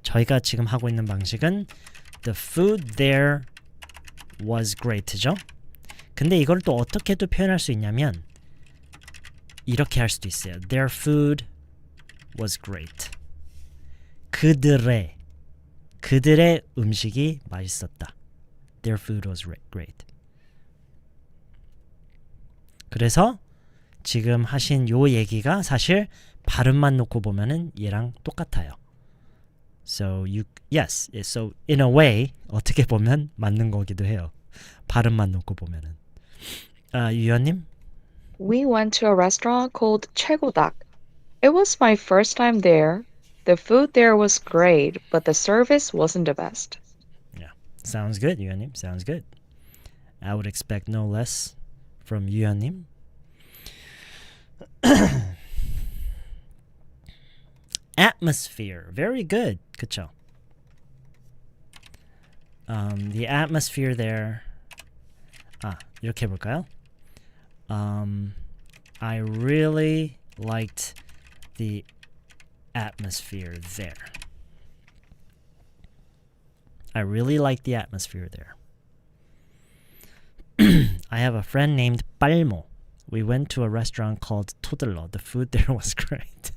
저희가 지금 하고 있는 방식은 The food there was great죠? 근데 이걸 또 어떻게 또 표현할 수 있냐면 이렇게 할 수도 있어요. Their food was great. 그들의 음식이 맛있었다. Their food was great. 그래서 지금 하신 요 얘기가 사실 발음만 놓고 보면은 얘랑 똑같아요. So so in a way 어떻게 보면 맞는 거기도 해요. 발음만 놓고 보면은. 유연님? We went to a restaurant called 최고닭. It was my first time there. The food there was great, but the service wasn't the best. Yeah, sounds good, 유연님. Sounds good. I would expect no less from 유연님. Atmosphere, very good. 그쵸? The atmosphere there. 이렇게 해볼까요? I really liked the atmosphere there. I really liked the atmosphere there. I have a friend named 빨모. We went to a restaurant called 토들러. The food there was great.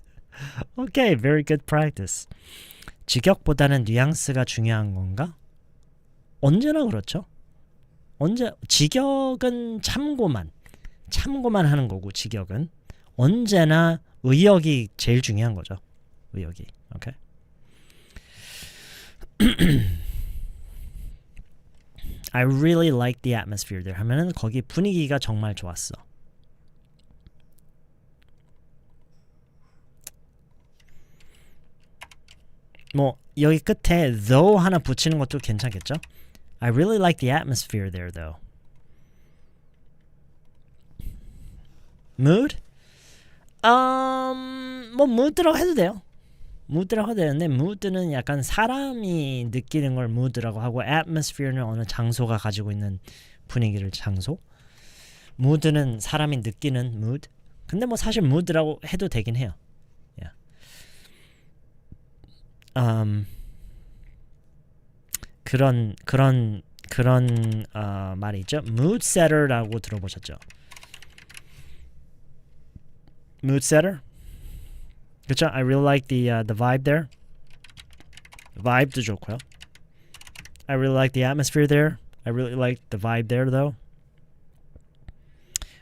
Okay, very good practice. 직역보다는 뉘앙스가 중요한 건가? 언제나 그렇죠. 직역은 참고만 하는 거고 직역은 언제나 의역이 제일 중요한 거죠. 의역이. 오케이. I really like the atmosphere there 하면은 거기 분위기가 정말 좋았어. 뭐 여기 끝에 though 하나 붙이는 것도 괜찮겠죠? I really like the atmosphere there though. Mood? 뭐 mood라고 해도 돼요. mood라고 해도 되는데 mood는 약간 사람이 느끼는 걸 mood라고 하고 atmosphere는 어느 장소가 가지고 있는 분위기를 장소. mood는 사람이 느끼는 mood. 근데 뭐 사실 mood라고 해도 되긴 해요. 그런 말이 있죠. mood setter라고 들어보셨죠? mood setter? 그렇죠? I really like the vibe there. vibe도 좋고요. I really like the atmosphere there. I really like the vibe there though.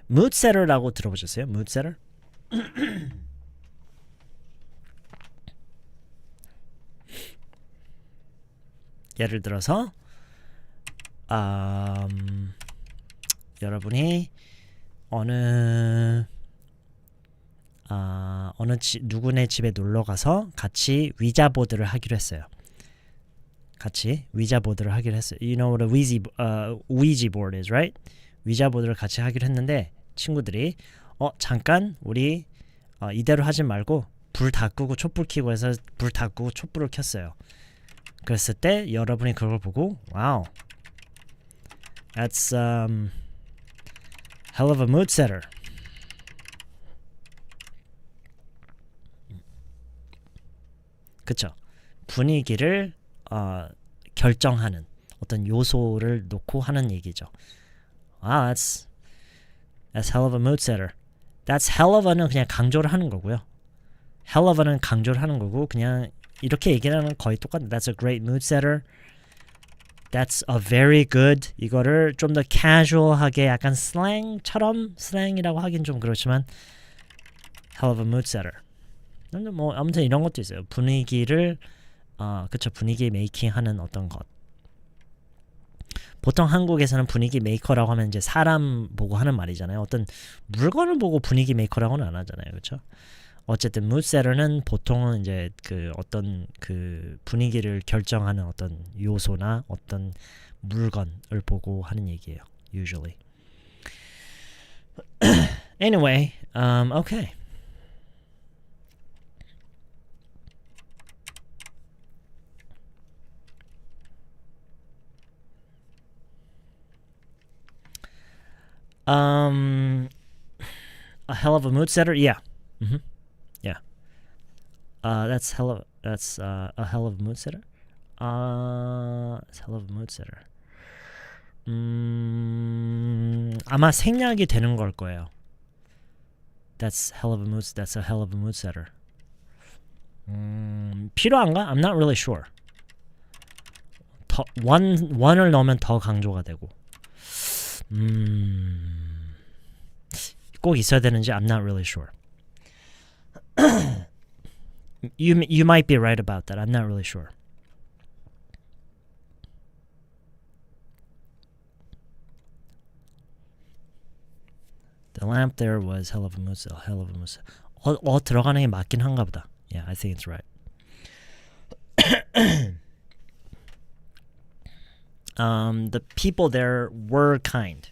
mood setter라고 들어보셨어요? mood setter? 예를 들어서 여러분이 누구네 집에 놀러 가서 같이 위자보드를 하기로 했어요. You know what a Ouija board is, right? 위자보드를 같이 하기로 했는데 친구들이 잠깐 우리 이대로 하지 말고 불 다 끄고 촛불 켜고 해서 불 다 끄고 촛불을 켰어요. 그랬을 때 여러분이 그걸 보고 wow, that's hell of a mood setter. 그쵸? 분위기를 결정하는 어떤 요소를 놓고 하는 얘기죠. Wow, that's hell of a mood setter. That's hell of a는 그냥 강조를 하는 거고요. hell of a는 강조를 하는 거고 그냥 이렇게 얘기하는 거의 똑같은. That's a great mood setter. That's a very good. 이거를 좀 더 casual하게 약간 슬랭처럼 슬랭이라고 하긴 좀 그렇지만 hell of a mood setter. 뭐 아무튼 이런 것도 있어요. 분위기를 그쵸 분위기 메이킹하는 어떤 것. 보통 한국에서는 분위기 메이커라고 하면 이제 사람 보고 하는 말이잖아요. 어떤 물건을 보고 분위기 메이커라고는 안 하잖아요. 그렇죠? 어쨌든 moodsetter는 보통은 이제 그 어떤 그 분위기를 결정하는 어떤 요소나 어떤 물건을 보고 하는 얘기예요. Usually. Anyway, okay. A hell of a mood setter? Yeah. Yeah. That's a hell of a mood setter? It's hell of a mood setter. 아마 생략이 되는 걸 거예요. That's hell of a mood. That's a hell of a mood setter. 필요한가? I'm not really sure. one을 넣으면 더 강조가 되고. 꼭 있어야 되는지 I'm not really sure. You might be right about that. I'm not really sure. The lamp there was hell of a mood. Hell of a mood. 들어가는 게 맞긴 한가 보다. Yeah, I think it's right. The people there were kind.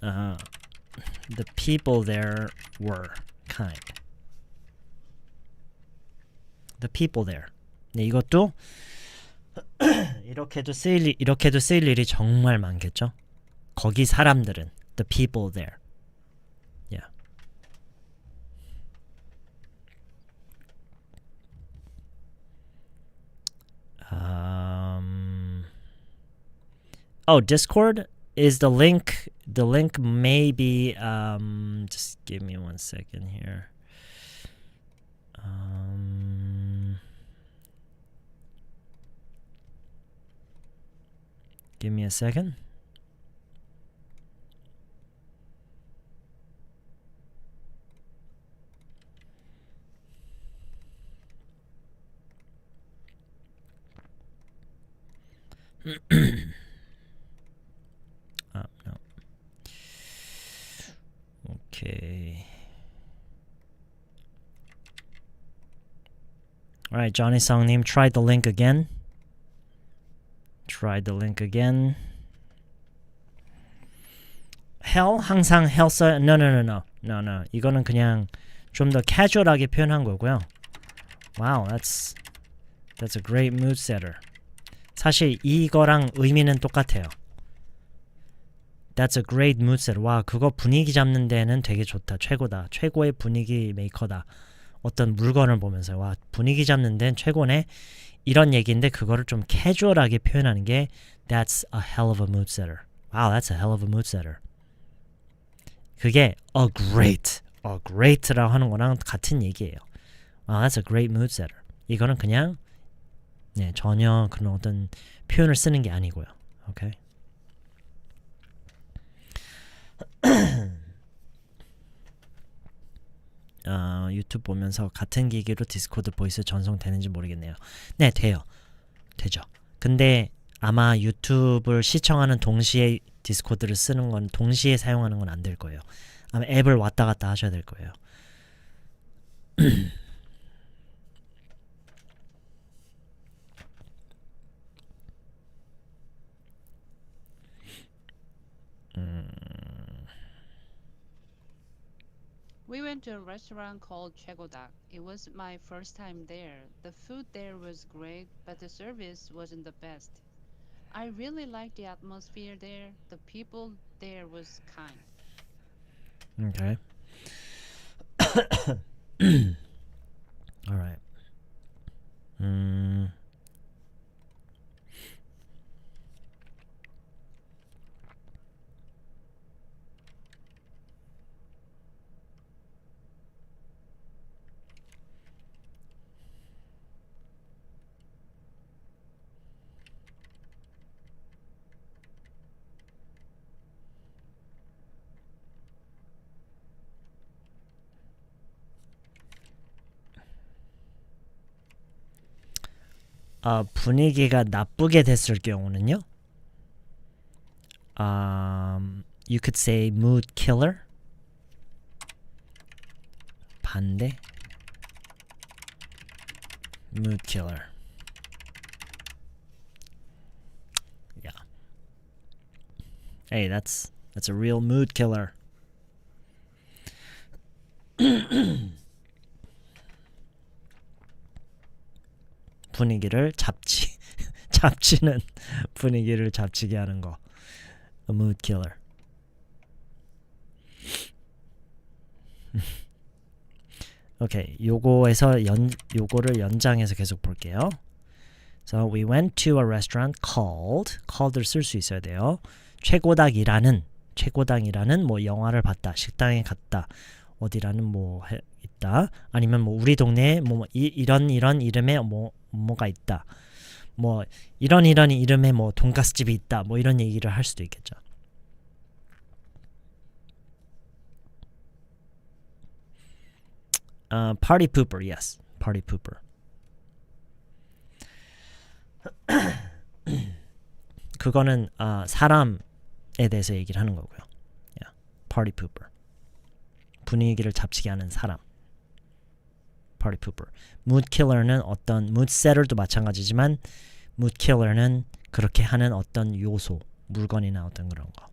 The people there were kind. The people there. 네, 이것도 이렇게도 쓰일 일이 정말 많겠죠. 거기 사람들은 the people there. Yeah. Oh, Discord is the link. The link may be. Just give me 1 second here. Give me a second. No. Okay. All right, Johnny Song님, try the link again. Try the link again. hell 항상 hell 써요. No. 이거는 그냥 좀 더 casual하게 표현한 거고요. Wow, that's a great mood setter. 사실 이거랑 의미는 똑같아요. That's a great mood setter. 와, 그거 분위기 잡는 데는 되게 좋다. 최고다. 최고의 분위기 메이커다. 어떤 물건을 보면서 와, 분위기 잡는 데는 최고네. 이런 얘기인데 그거를 좀 캐주얼하게 표현하는 게 That's a hell of a mood setter. Wow, that's a hell of a mood setter. 그게 a great라고 하는 거랑 같은 얘기예요. Wow, that's a great mood setter. 이거는 그냥 네, 전혀 그런 어떤 표현을 쓰는 게 아니고요. 오케이. 유튜브 보면서 같은 기기로 디스코드 보이스 전송되는지 모르겠네요. 네, 되죠. 근데 아마 유튜브를 시청하는 동시에 디스코드를 쓰는 건 동시에 사용하는 건 안 될 거예요. 아마 앱을 왔다 갔다 하셔야 될 거예요. We went to a restaurant called Chegodak. It was my first time there. The food there was great, but the service wasn't the best. I really liked the atmosphere there. The people there was kind. Okay. All right. 분위기가 나쁘게 됐을 경우는요. You could say mood killer. 반대. Mood killer. Yeah. Hey, that's a real mood killer. 분위기를 잡치는 분위기를 잡치게 하는 거. A mood killer. 오케이, 요거를 연장해서 계속 볼게요. So we went to a restaurant called를 쓸 수 있어야 돼요. 최고당이라는 뭐 영화를 봤다, 식당에 갔다, 어디라는 뭐 있다, 아니면 뭐 우리 동네에 뭐 이런 이름의 뭐가 있다, 뭐 이런 이름의 뭐 돈가스집이 있다, 뭐 이런 얘기를 할 수도 있겠죠. Party pooper, yes. Party pooper. 그거는 사람에 대해서 얘기를 하는 거고요. Yeah. Party pooper. 분위기를 잡치게 하는 사람. Party pooper. Mood killer는 어떤 mood setter도 마찬가지지만 mood killer는 그렇게 하는 어떤 요소, 물건이나 어떤 그런 거.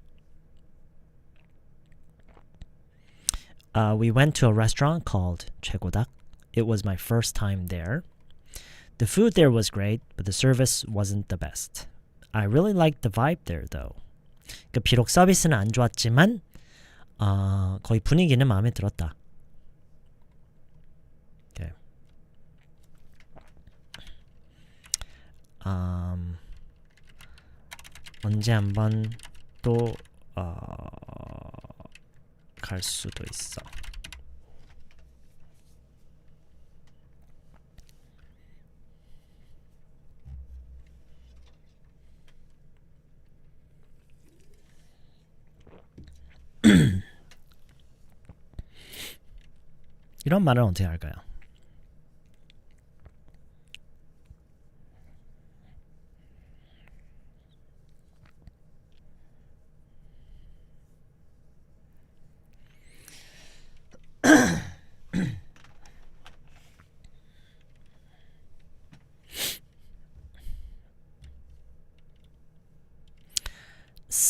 We went to a restaurant called 최고닭. It was my first time there. The food there was great, but the service wasn't the best. I really liked the vibe there, though. 그러니까 비록 서비스는 안 좋았지만 거의 분위기는 마음에 들었다. Okay. 언제 한번 또 갈 수도 있어. 이런 말은 어떻게 할까요?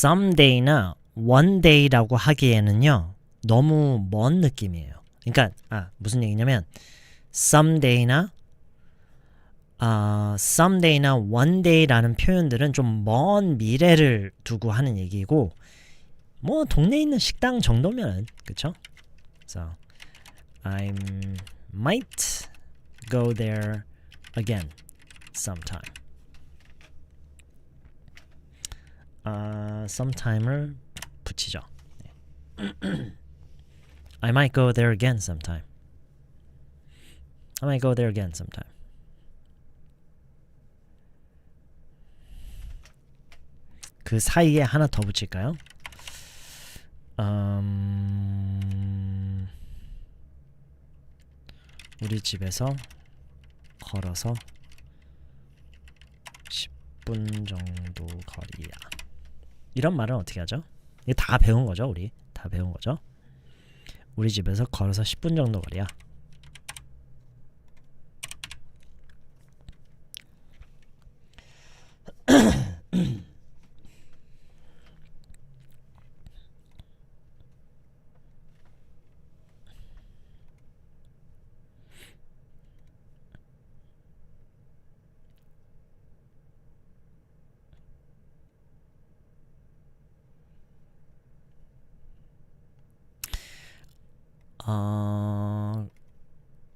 someday나 one day라고 하기에는요 너무 먼 느낌이에요. 그러니까 무슨 얘기냐면 someday나 one day라는 표현들은 좀 먼 미래를 두고 하는 얘기고 뭐 동네에 있는 식당 정도면은 그쵸? So I might go there again sometime. sometime을 붙이죠. I might go there again sometime. I might go there again sometime. 그 사이에 하나 더 붙일까요? 우리 집에서 걸어서 10분 정도 거리야. 이런 말은 어떻게 하죠? 이게 다 배운 거죠, 우리. 다 배운 거죠. 우리 집에서 걸어서 10분 정도 거리야.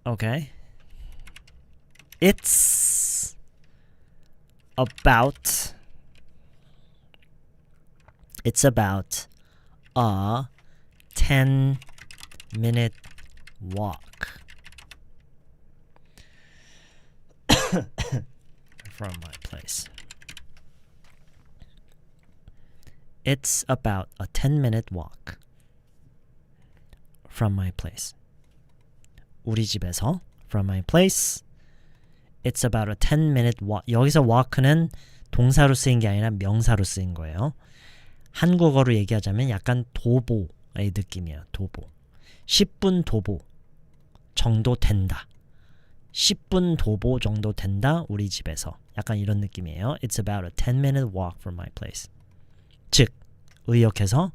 Okay. It's about a 10-minute walk from my place. It's about a 10-minute walk from my place. 우리 집에서 from my place. It's about a 10-minute walk. 여기서 walk는 동사로 쓰인 게 아니라 명사로 쓰인 거예요. 한국어로 얘기하자면 약간 도보의 느낌이에요. 도보. 10분 도보. 정도 된다. 10분 도보 정도 된다. 우리 집에서. 약간 이런 느낌이에요. It's about a 10-minute walk from my place. 즉, 의역해서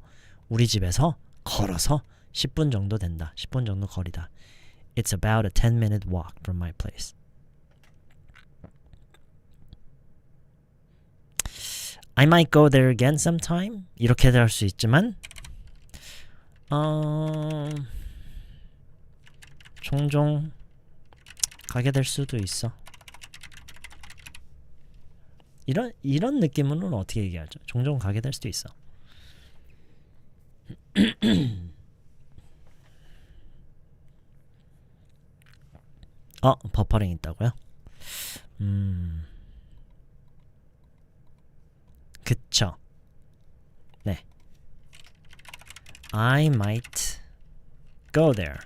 우리 집에서 걸어서 10분 정도 된다. 10분 정도 거리다. It's about a 10-minute walk from my place. I might go there again sometime. 이렇게도 할 수 있지만 종종 가게 될 수도 있어. 이런 느낌으로는 어떻게 얘기하죠? 종종 가게 될 수도 있어. 버퍼링 있다고요? 그쵸. 네. I might go there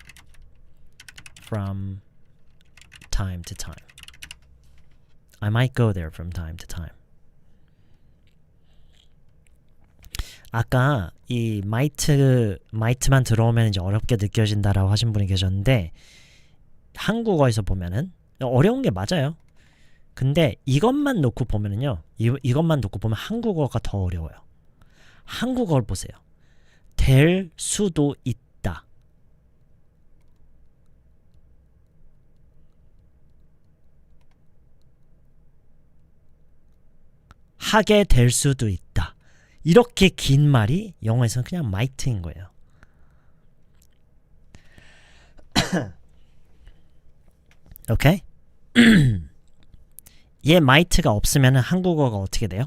from time to time. I might go there from time to time. 아까 이 might만 들어오면 이제 어렵게 느껴진다라고 하신 분이 계셨는데 한국어에서 보면은 어려운 게 맞아요. 근데 이것만 놓고 보면은요. 이것만 놓고 보면 한국어가 더 어려워요. 한국어를 보세요. 될 수도 있다. 하게 될 수도 있다. 이렇게 긴 말이 영어에서는 그냥 might인 거예요. 오케이? 얘 might가 없으면 한국어가 어떻게 돼요?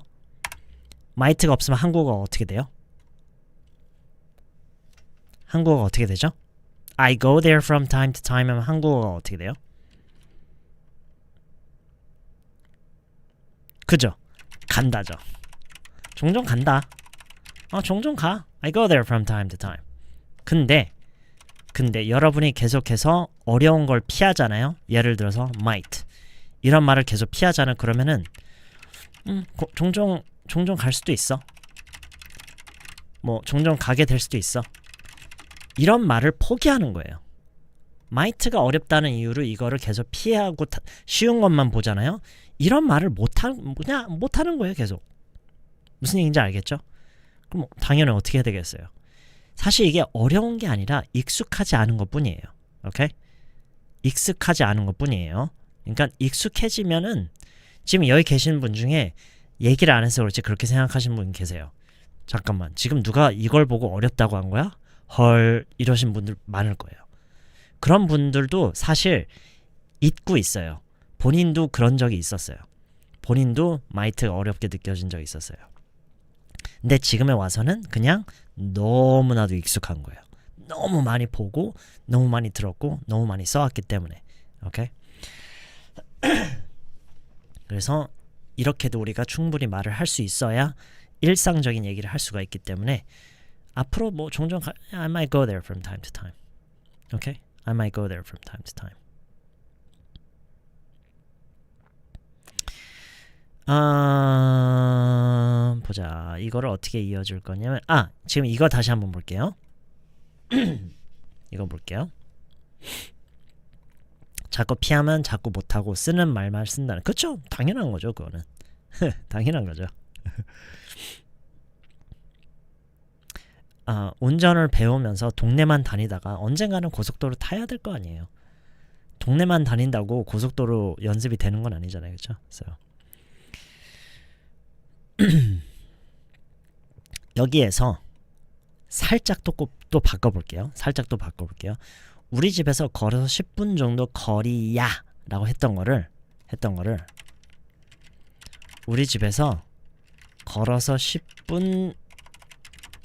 might가 없으면 한국어가 어떻게 돼요? 한국어가 어떻게 되죠? I go there from time to time 하면 한국어가 어떻게 돼요? 그죠? 간다죠. 종종 간다. 종종 가. I go there from time to time. 근데 여러분이 계속해서 어려운 걸 피하잖아요. 예를 들어서 might 이런 말을 계속 피하잖아요. 그러면은 종종 갈 수도 있어. 뭐 종종 가게 될 수도 있어. 이런 말을 포기하는 거예요. might가 어렵다는 이유로 이거를 계속 피하고 쉬운 것만 보잖아요. 이런 말을 그냥 못하는 거예요. 계속. 무슨 얘기인지 알겠죠? 그럼 당연히 어떻게 해야 되겠어요? 사실 이게 어려운 게 아니라 익숙하지 않은 것뿐이에요. 오케이? 익숙하지 않은 것뿐이에요. 그러니까 익숙해지면은 지금 여기 계시는 분 중에 얘기를 안 해서 그렇지 그렇게 생각하시는 분 계세요. 잠깐만, 지금 누가 이걸 보고 어렵다고 한 거야? 헐, 이러신 분들 많을 거예요. 그런 분들도 사실 잊고 있어요. 본인도 그런 적이 있었어요. 본인도 might가 어렵게 느껴진 적이 있었어요. 근데 지금에 와서는 그냥 너무나도 익숙한 거예요. 너무 많이 보고 너무 많이 들었고 너무 많이 써왔기 때문에. 오케이? 그래서 이렇게도 우리가 충분히 말을 할 수 있어야 일상적인 얘기를 할 수가 있기 때문에 앞으로 뭐 종종 I might go there from time to time. 오케이? I might go there from time to time. 보자. 이거를 어떻게 이어줄 거냐면 지금 이거 다시 한번 볼게요. 이거 볼게요. 자꾸 피하면 자꾸 못하고 쓰는 말만 쓴다는. 그쵸? 당연한 거죠. 그거는. 당연한 거죠. 운전을 배우면서 동네만 다니다가 언젠가는 고속도로 타야 될 거 아니에요. 동네만 다닌다고 고속도로 연습이 되는 건 아니잖아요. 그쵸? 그래서 여기에서 살짝 또 바꿔볼게요. 우리 집에서 걸어서 10분 정도 거리야 라고 했던 거를 우리 집에서 걸어서 10분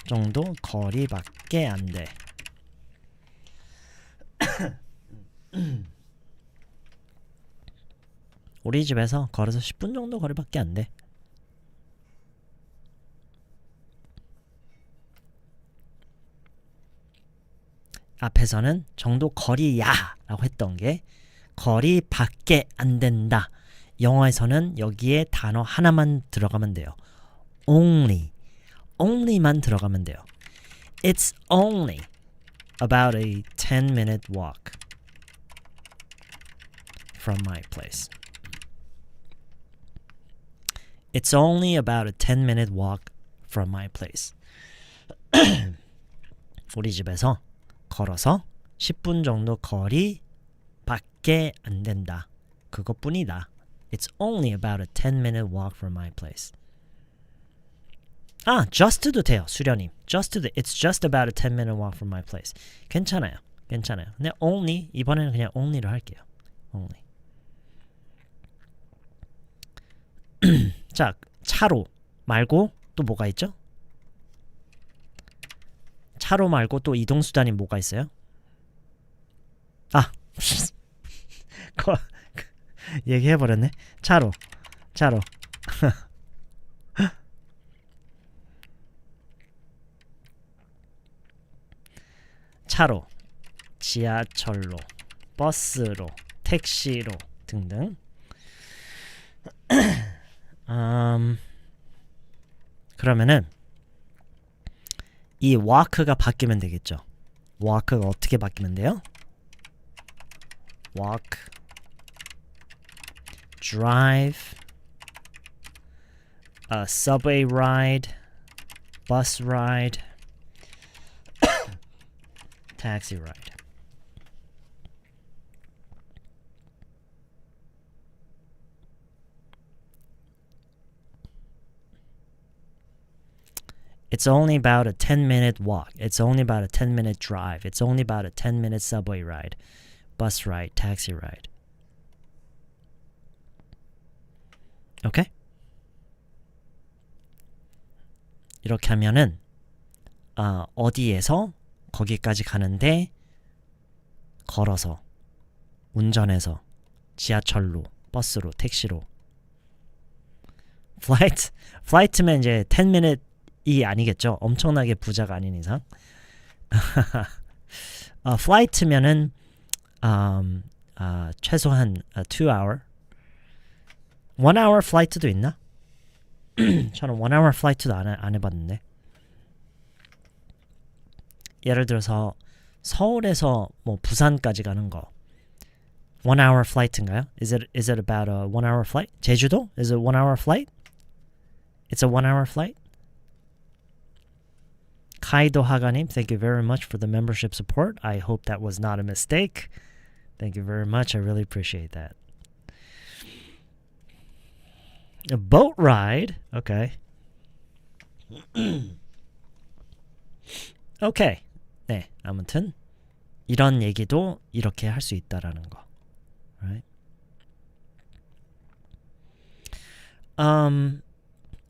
정도 거리밖에 안 돼. 우리 집에서 걸어서 10분 정도 거리밖에 안 돼. 앞에서는 정도 거리야 라고 했던 게 거리 밖에 안 된다. 영어에서는 여기에 단어 하나만 들어가면 돼요. only만 들어가면 돼요. It's only about a 10-minute walk. from my place. It's only about a 10-minute walk from my place. 우리 집에서 걸어서 10분 정도 거리 밖에 안 된다. 그것뿐이다. It's only about a 10-minute walk from my place. 아, just도 돼요, 수련님. It's just about a 10-minute walk from my place. 괜찮아요. 근데 only, 이번에는 그냥 only로 할게요. only. 자, 차로 말고 또 뭐가 있죠? 차로 말고 또 이동수단이 뭐가 있어요? 아, 얘기해버렸네. 차로. 차로, 지하철로, 버스로, 택시로 등등. 그러면은 이 walk가 바뀌면 되겠죠. walk가 어떻게 바뀌면 돼요? walk, drive, a subway ride, bus ride, taxi ride. It's only about a 10-minute walk. It's only about a 10-minute drive. It's only about a 10-minute subway ride, bus ride, taxi ride. Okay? 이렇게 하면은 어디에서 거기까지 가는데 걸어서, 운전해서, 지하철로, 버스로, 택시로. flight면 이제 10minute이 아니겠죠. 엄청나게 부자가 아닌 이상. flight면은 최소한 2hour. 1hour flight도 있나? 저는 1hour flight도 안 해봤는데. 예를 들어서 서울에서 뭐 부산까지 가는 거 1hour flight인가요? Is it about a 1hour flight? 제주도? Is it 1hour flight? It's a 1hour flight? 카이도 하가님, thank you very much for the membership support. I hope that was not a mistake. Thank you very much. I really appreciate that. A boat ride? Okay. Okay. 네, 아무튼 이런 얘기도 이렇게 할 수 있다라는 거. Right?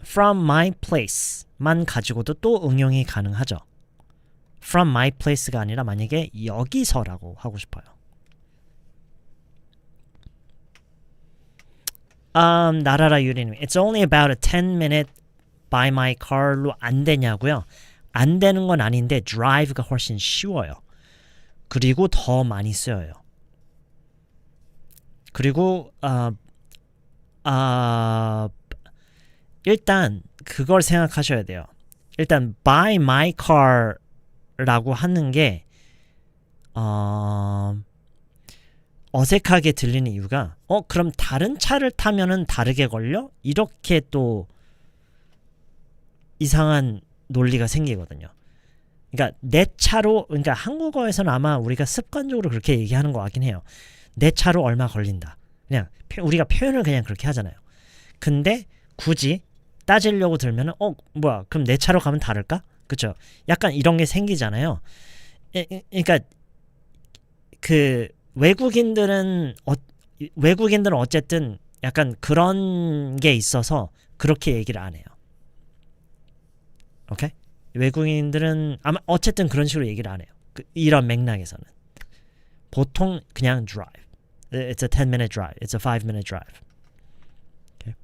From my place만 가지고도 또 응용이 가능하죠. From my place가 아니라 만약에 여기서라고 하고 싶어요. 나라라 유리님, it's only about a 10-minute by my car로 안 되냐고요? 안 되는 건 아닌데 drive가 훨씬 쉬워요. 그리고 더 많이 쓰여요. 그리고 일단 그걸 생각하셔야 돼요. 일단 by my car라고 하는 게 어색하게 들리는 이유가 그럼 다른 차를 타면은 다르게 걸려? 이렇게 또 이상한 논리가 생기거든요. 그러니까 내 차로, 그러니까 한국어에서는 아마 우리가 습관적으로 그렇게 얘기하는 것 같긴 해요. 내 차로 얼마 걸린다. 그냥 우리가 표현을 그냥 그렇게 하잖아요. 근데 굳이 따지려고 들면은 뭐야, 그럼 내 차로 가면 다를까? 그쵸? 약간 이런 게 생기잖아요. 그러니까 그 외국인들은 어쨌든 약간 그런 게 있어서 그렇게 얘기를 안 해요. 오케이? 외국인들은 아마 어쨌든 그런 식으로 얘기를 안 해요. 이런 맥락에서는 보통 그냥 drive. It's a 10-minute drive. It's a 5-minute drive. Okay.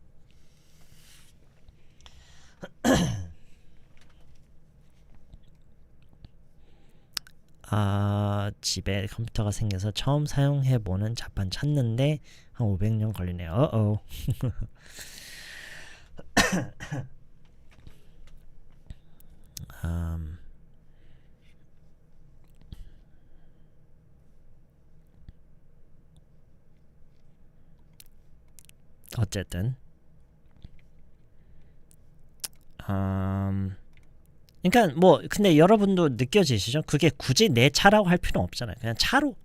집에 컴퓨터가 생겨서 처음 사용해보는 자판 찾는데 한 500년 걸리네요. 어쨌든 그러니까 뭐 근데 여러분도 느껴지시죠? 그게 굳이 내 차라고 할 필요는 없잖아요. 그냥 차로.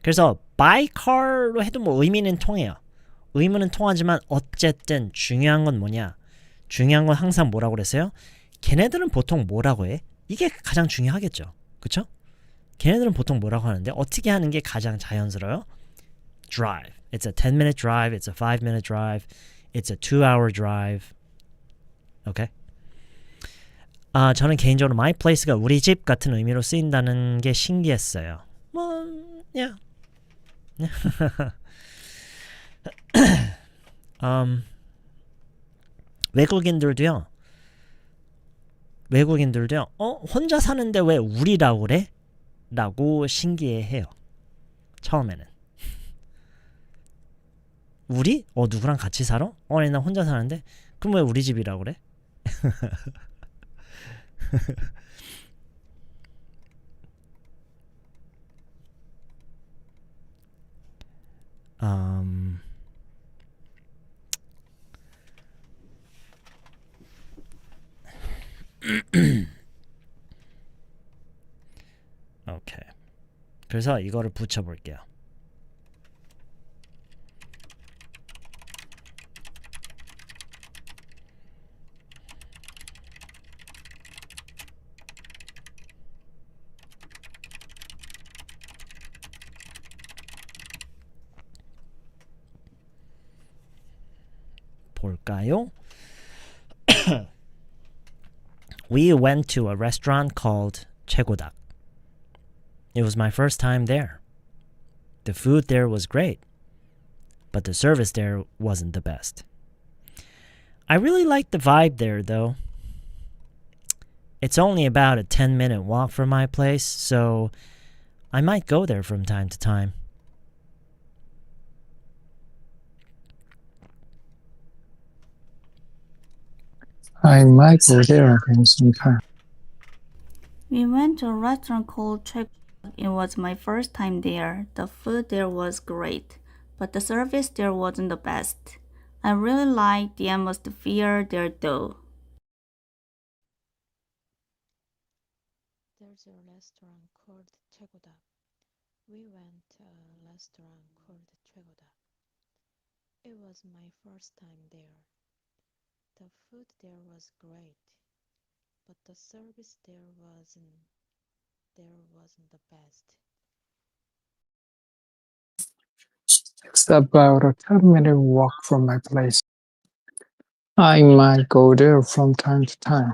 그래서 by car로 해도 뭐 의미는 통해요. 의미는 통하지만 어쨌든 중요한 건 뭐냐? 중요한 건 항상 뭐라고 그랬어요? 걔네들은 보통 뭐라고 해? 이게 가장 중요하겠죠. 그쵸? 걔네들은 보통 뭐라고 하는데 어떻게 하는 게 가장 자연스러워요? Drive. It's a 10-minute drive. It's a 5-minute drive. It's a 2-hour drive. 오케이? 저는 개인적으로 my place가 우리 집 같은 의미로 쓰인다는 게 신기했어요. yeah. 외국인들도요. 혼자 사는데 왜 우리라고 그래? 라고 신기해해요. 처음에는. 우리? 누구랑 같이 살아? 나 혼자 사는데? 그럼 왜 우리 집이라고 그래? 오케이. 그래서 이거를 붙여볼게요. 볼까요? We went to a restaurant called 최고닭. It was my first time there. The food there was great, but the service there wasn't the best. I really liked the vibe there, though. It's only about a 10-minute walk from my place, so I might go there from time to time. I might go there again sometime. We went to a restaurant called Cheguk. It was my first time there. The food there was great, but the service there wasn't the best. I really liked the atmosphere there though. There's a restaurant called 최고닭. We went to a restaurant called 최고닭. It was my first time there. The food there was great, but the service there wasn't the best. It's about a 10-minute walk from my place. I might go there from time to time.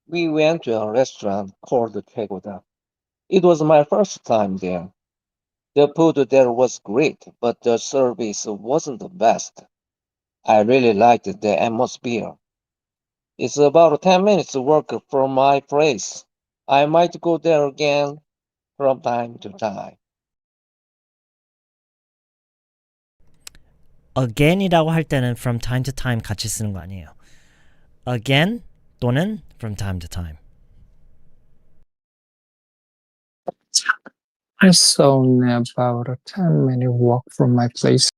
We went to a restaurant called 최고다. It was my first time there. The food there was great, but the service wasn't the best. I really liked the atmosphere. It's about 10 minutes walk from my place. I might go there again from time to time. again이라고 할 때는 from time to time 같이 쓰는 거 아니에요. again 또는 from time to time. It's only about a 10-minute walk from my place.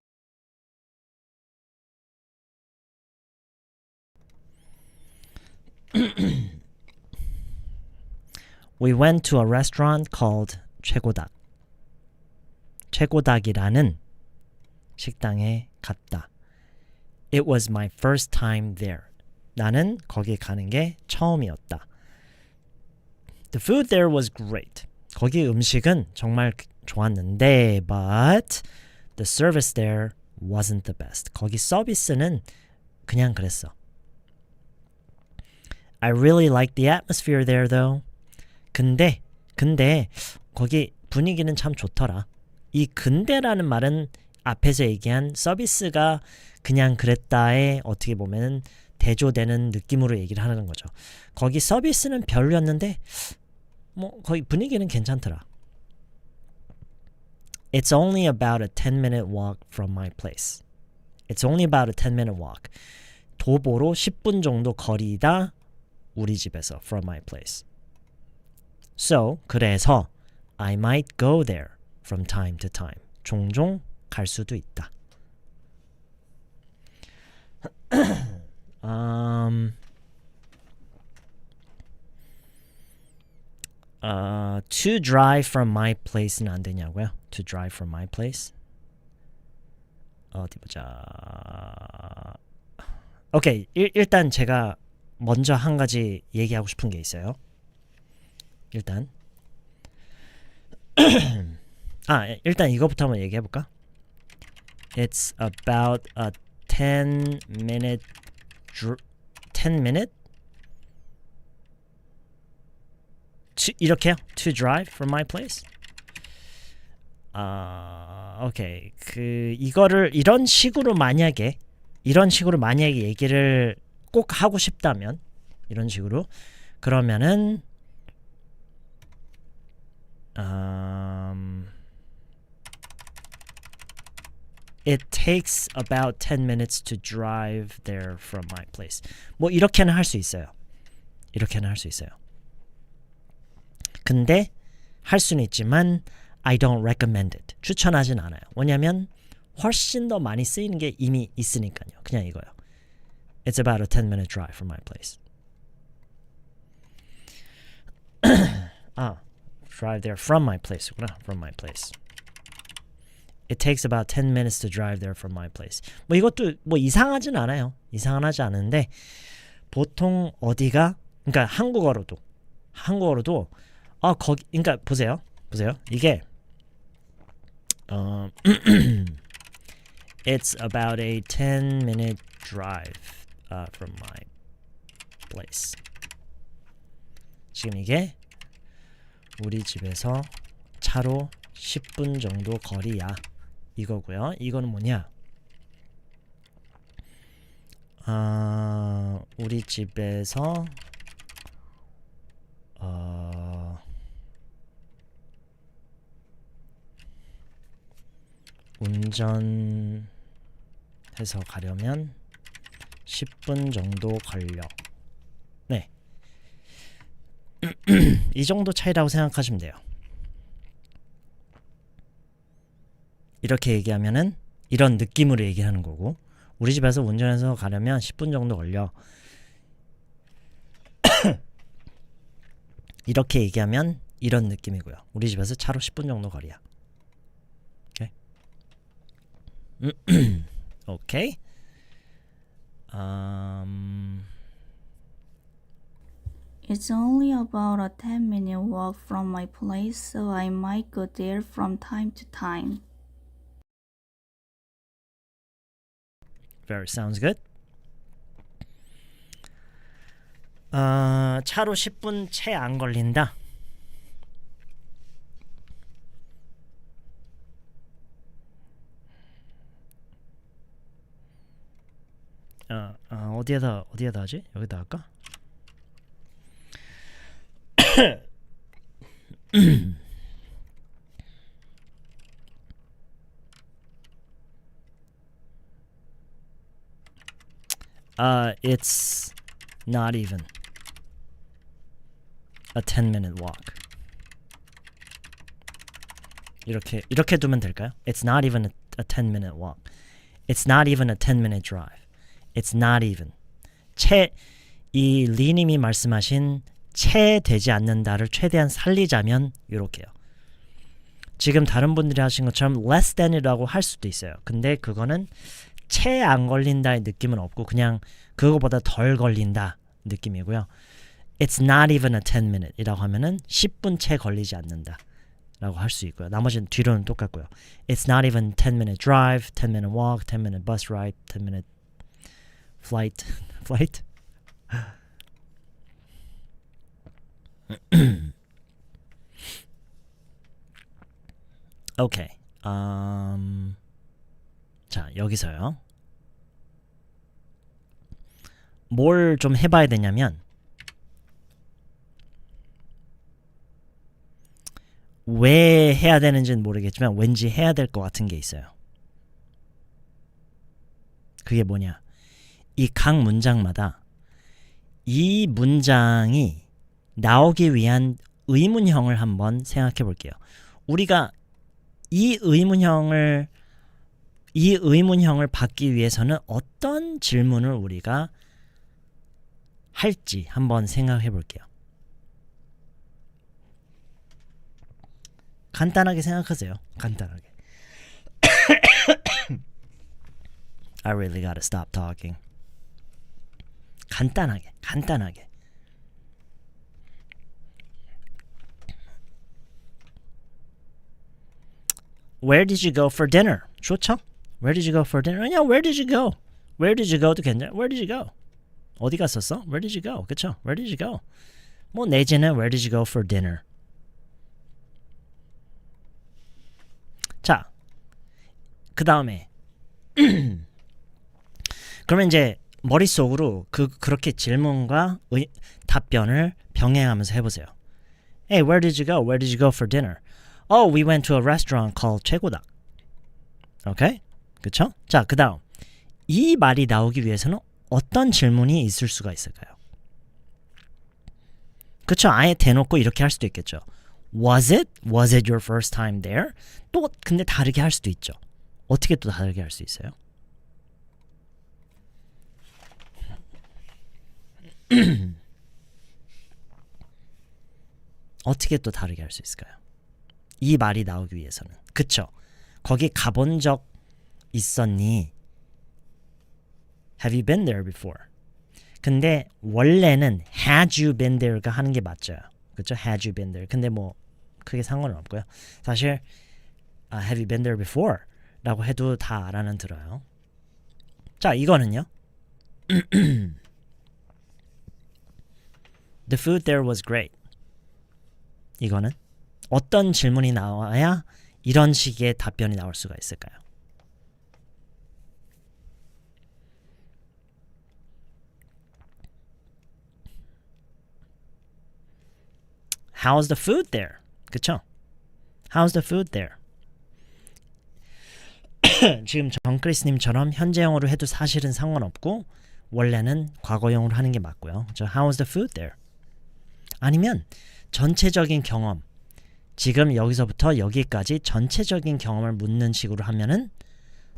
We went to a restaurant called 최고닭. 최고닭이라는 식당에 갔다. It was my first time there. 나는 거기 가는 게 처음이었다. The food there was great. 거기 음식은 정말 좋았는데 but the service there wasn't the best. 거기 서비스는 그냥 그랬어. I really liked the atmosphere there though. 근데 거기 분위기는 참 좋더라. 이 근데라는 말은 앞에서 얘기한 서비스가 그냥 그랬다에 어떻게 보면 대조되는 느낌으로 얘기를 하는 거죠. 거기 서비스는 별로였는데 뭐 거기 분위기는 괜찮더라. It's only about a 10-minute walk from my place. It's only about a 10-minute walk. 도보로 10분 정도 거리다 우리 집에서 from my place. So, 그래서 I might go there from time to time. 종종 갈 수도 있다. To drive from my place는 안 되냐고요? To drive from my place? 어디 보자. 오케이, 일단 제가 먼저 한 가지 얘기하고 싶은 게 있어요. 일단 일단 이거부터 한번 얘기해 볼까? It's about a 10-minute 10-minute? 이렇게요? To drive from my place? 오케이. 이거를 이런 식으로 만약에 얘기를 꼭 하고 싶다면 이런 식으로 그러면은 It takes about 10 minutes to drive there from my place. 뭐 이렇게는 할 수 있어요. 근데 할 수는 있지만 I don't recommend it. 추천하진 않아요. 왜냐면 훨씬 더 많이 쓰이는 게 이미 있으니까요. 그냥 이거요. It's about a 10-minute drive from my place. Drive there from my place구나. From my place. It takes about 10 minutes to drive there from my place. 뭐 이것도 뭐 이상하진 않아요. 이상하지 않은데 보통 어디가 그러니까 한국어로도 거기 그러니까 보세요. 이게 It's about a 10-minute drive from my place. 지금 이게 우리 집에서 차로 10분 정도 거리야. 이거고요. 이거는 뭐냐? 우리 집에서 운전해서 가려면 10분 정도 걸려. 네. 이 정도 차이라고 생각하시면 돼요. 이렇게 얘기하면은 이런 느낌으로 얘기하는 거고 우리 집에서 운전해서 가려면 10분 정도 걸려. 이렇게 얘기하면 이런 느낌이고요. 우리 집에서 차로 10분 정도 거리야. 오케이. It's only about a 10-minute walk from my place, so I might go there from time to time. Very sounds good. 차로 10분 채 안 걸린다. 어디에다 하지? 여기다 할까? It's not even a 10-minute walk. 이렇게 두면 될까요? It's not even a 10-minute walk. It's not even a 10-minute drive. It's not even. 이 리님이 말씀하신 채 되지 않는다를 최대한 살리자면 이렇게요. 지금 다른 분들이 하신 것처럼 less than이라고 할 수도 있어요. 근데 그거는 채 안 걸린다의 느낌은 없고 그냥 그거보다 덜 걸린다 느낌이고요. It's not even a 10-minute 이라고 하면은 10분 채 걸리지 않는다 라고 할 수 있고요. 나머지는 뒤로는 똑같고요. It's not even 10-minute drive, 10-minute walk, 10-minute bus ride, 10-minute flight. 오케이. 자, 여기서요. 뭘 좀 해봐야 되냐면 왜 해야 되는지는 모르겠지만 왠지 해야 될 것 같은 게 있어요. 그게 뭐냐? 이 각 문장마다 이 문장이 나오기 위한 의문형을 한번 생각해 볼게요. 우리가 이 의문형을 이 의문형을 받기 위해서는 어떤 질문을 우리가 할지 한번 생각해 볼게요. 간단하게 생각하세요. 간단하게. I really gotta stop talking. 간단하게. Where did you go for dinner? 좋죠? Where did you go for dinner? 아니야, where did you go? Where did you go도 괜찮아. Where did you go? 어디 갔었어? Where did you go? 그쵸? Where did you go? 뭐 내지는 Where did you go for dinner? 자, 그 다음에 그러면 이제 머릿속으로 그렇게 질문과 답변을 병행하면서 해보세요. Hey, where did you go? Where did you go for dinner? Oh, we went to a restaurant called 최고닭. 오케이? 그쵸? 자, 그 다음 이 말이 나오기 위해서는 어떤 질문이 있을 수가 있을까요? 그쵸? 아예 대놓고 이렇게 할 수도 있겠죠. Was it? Was it your first time there? 또 근데 다르게 할 수도 있죠. 어떻게 또 다르게 할 수 있어요? 어떻게 또 다르게 할 수 있을까요? 이 말이 나오기 위해서는. 그쵸? 거기 가본 적 있었니? Have you been there before? 근데 원래는 had you been there가 하는 게 맞죠. 그쵸? had you been there. 근데 뭐 크게 상관은 없고요. 사실 have you been there before? 라고 해도 다 알아는 들어요. 자, 이거는요. The food there was great. 이거는 어떤 질문이 나와야 이런 식의 답변이 나올 수가 있을까요? How's the food there? 그쵸? How's the food there? 지금 정크리스님처럼 현재형으로 해도 사실은 상관없고 원래는 과거형으로 하는 게 맞고요. How's the food there? 아니면 전체적인 경험, 지금 여기서부터 여기까지 전체적인 경험을 묻는 식으로 하면은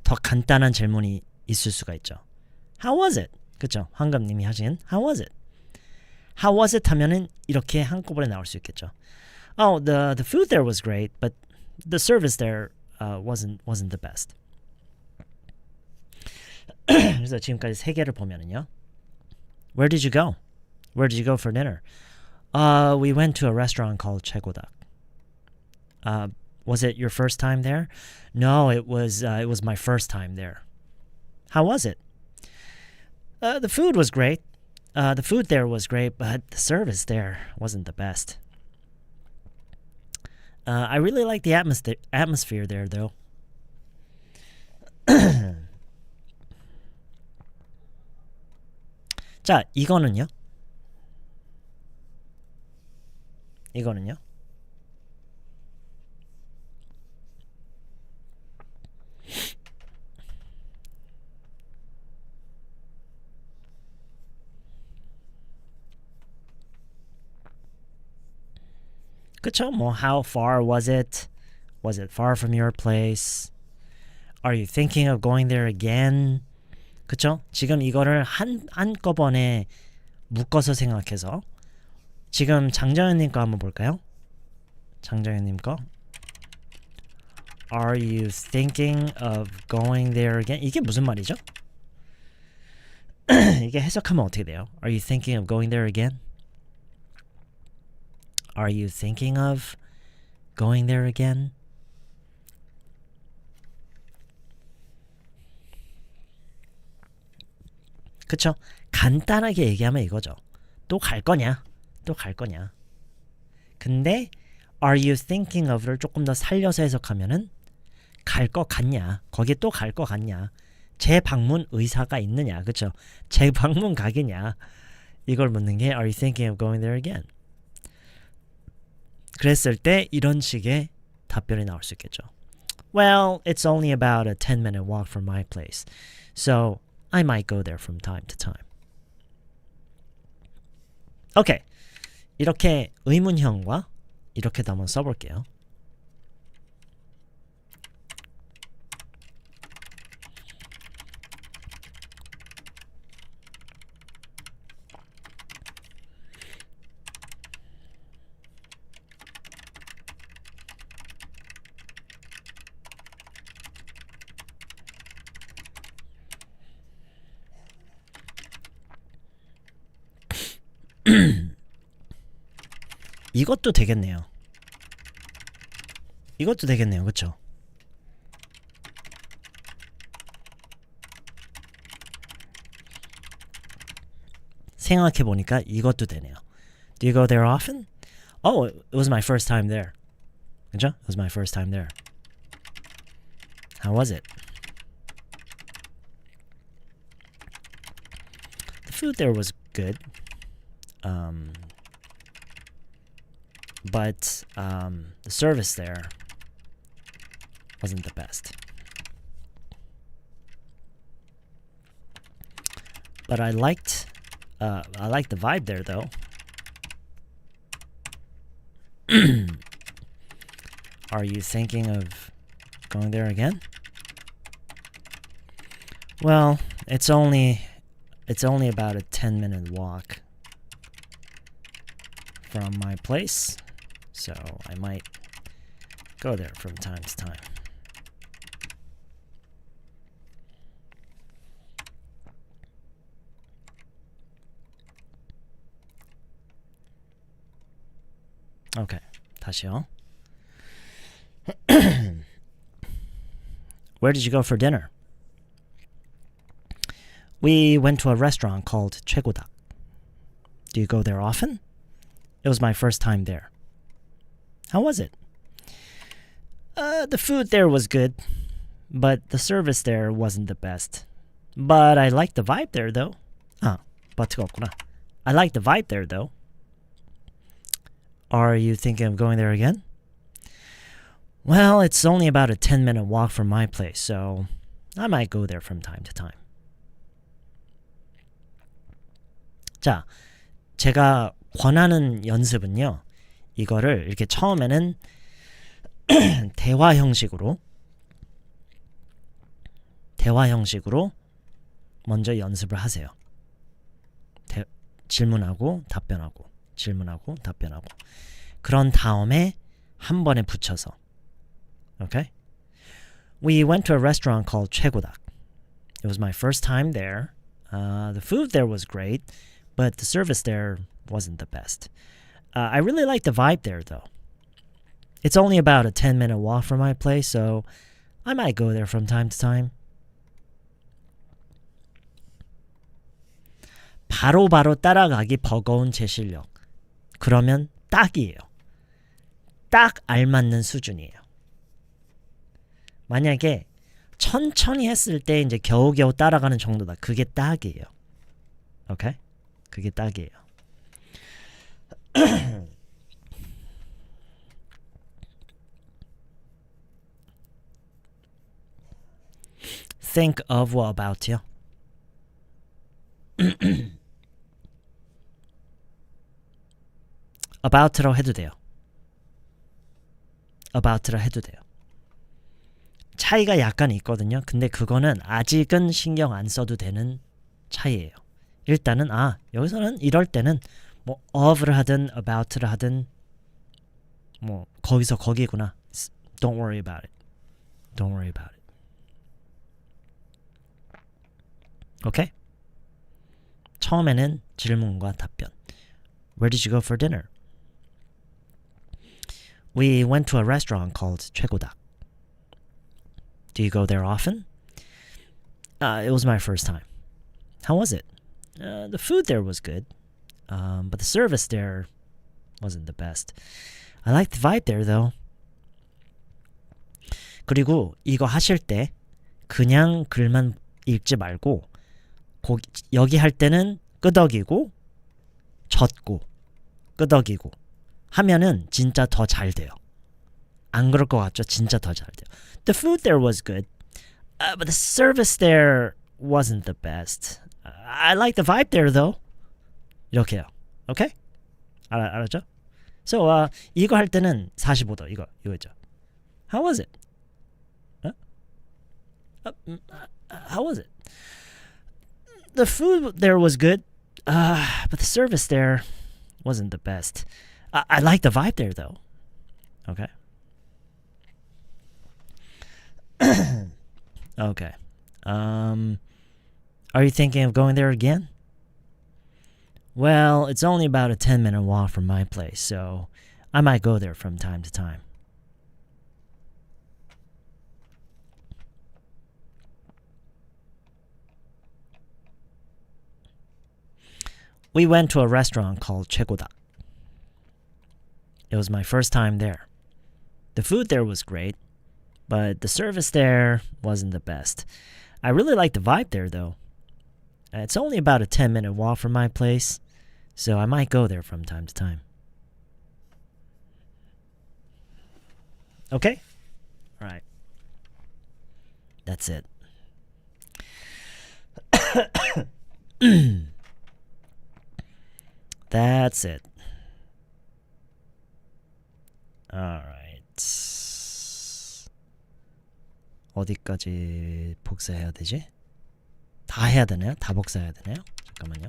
더 간단한 질문이 있을 수가 있죠. How was it? 그쵸? 황금님이 하신 How was it? How was it 하면은 이렇게 한꺼번에 나올 수 있겠죠. Oh, the food there was great, but the service there wasn't the best. 그래서 지금까지 세 개를 보면은요. Where did you go? Where did you go for dinner? We went to a restaurant called 최고닭. Was it your first time there? No, it was my first time there. How was it? The food was great. The food there was great, but the service there wasn't the best. I really like the atmosphere there, though. 자, 이거는요. 그쵸? 뭐 how far was it? Was it far from your place? Are you thinking of going there again? 그쵸? 지금 이거를 한꺼번에 묶어서 생각해서 지금 장정현님 거 한번 볼까요? 장정현님 거 Are you thinking of going there again? 이게 무슨 말이죠? 이게 해석하면 어떻게 돼요? Are you thinking of going there again? Are you thinking of going there again? 그쵸? 간단하게 얘기하면 이거죠. 또 갈 거냐? 또 갈 거냐? 근데 Are you thinking of를 조금 더 살려서 해석하면은 갈 거 같냐? 거기에 또 갈 거 같냐? 재방문 의사가 있느냐? 그쵸? 재방문 가겠냐? 이걸 묻는 게 Are you thinking of going there again? 그랬을 때 이런 식의 답변이 나올 수 있겠죠. Well, it's only about a 10-minute walk from my place. So I might go there from time to time. 오케이. 이렇게 의문형과 이렇게도 한번 써볼게요. 이것도 되겠네요. 이것도 되겠네요. 그쵸? 생각해보니까 이것도 되네요. Do you go there often? Oh, it was my first time there. 그죠? It was my first time there. How was it? The food there was good. But the service there wasn't the best. But I liked the vibe there though. Are you thinking of going there again? Well, it's only about a 10-minute walk from my place, so I might go there from time to time. Okay, 다시요. Where did you go for dinner? We went to a restaurant called 최고닭. Do you go there often? It was my first time there. How was it? The food there was good, but the service there wasn't the best. But I liked the vibe there though. but가 없구나. I liked the vibe there though. Are you thinking of going there again? Well, it's only about a 10-minute walk from my place, so I might go there from time to time. 자, 제가 권하는 연습은요. 이거를 이렇게 처음에는 대화 형식으로 먼저 연습을 하세요. 질문하고 답변하고 질문하고 답변하고 그런 다음에 한 번에 붙여서 Okay? We went to a restaurant called 최고닭. It was my first time there. The food there was great, but the service there wasn't the best. I really like the vibe there, though. It's only about a 10-minute walk from my place, so I might go there from time to time. 바로바로 따라가기 버거운 제 실력. 그러면 딱이에요. 딱 알맞는 수준이에요. 만약에 천천히 했을 때 이제 겨우겨우 따라가는 정도다. 그게 딱이에요. 오케이? 그게 딱이에요. Think of what about요? about로 해도 돼요. about로 해도 돼요. 차이가 약간 있거든요. 근데 그거는 아직은 신경 안 써도 되는 차이예요. 일단은 여기서는 이럴 때는 뭐 of를 하든 about를 하든 뭐 거기서 거기구나. Don't worry about it. Don't worry about it. 오케이? 처음에는 질문과 답변. Where did you go for dinner? We went to a restaurant called 최고닭. Do you go there often? It was my first time. How was it? The food there was good, but the service there wasn't the best. I liked the vibe there though. 그리고 이거 하실 때 그냥 글만 읽지 말고 여기 할 때는 끄덕이고 젖고 끄덕이고 하면은 진짜 더 잘 돼요. 안 그럴 것 같죠? 진짜 더 잘 돼요. The food there was good, but the service there wasn't the best. I like the vibe there though. 이렇게요. 오케이? 알았죠? So, 이거 할 때는 45도 이거 있죠. How was it? How was it? The food there was good, but the service there wasn't the best. I like the vibe there though. Okay. Okay. Are you thinking of going there again? Well, it's only about a 10-minute walk from my place, so I might go there from time to time. We went to a restaurant called Chegodak. It was my first time there. The food there was great, but the service there wasn't the best. I really like the vibe there, though. It's only about a 10-minute walk from my place, so I might go there from time to time. Okay? Alright. That's it. That's it. Alright. 어디까지 복사해야 되지? 다 해야 되나요? 다 복사해야 되나요? 잠깐만요.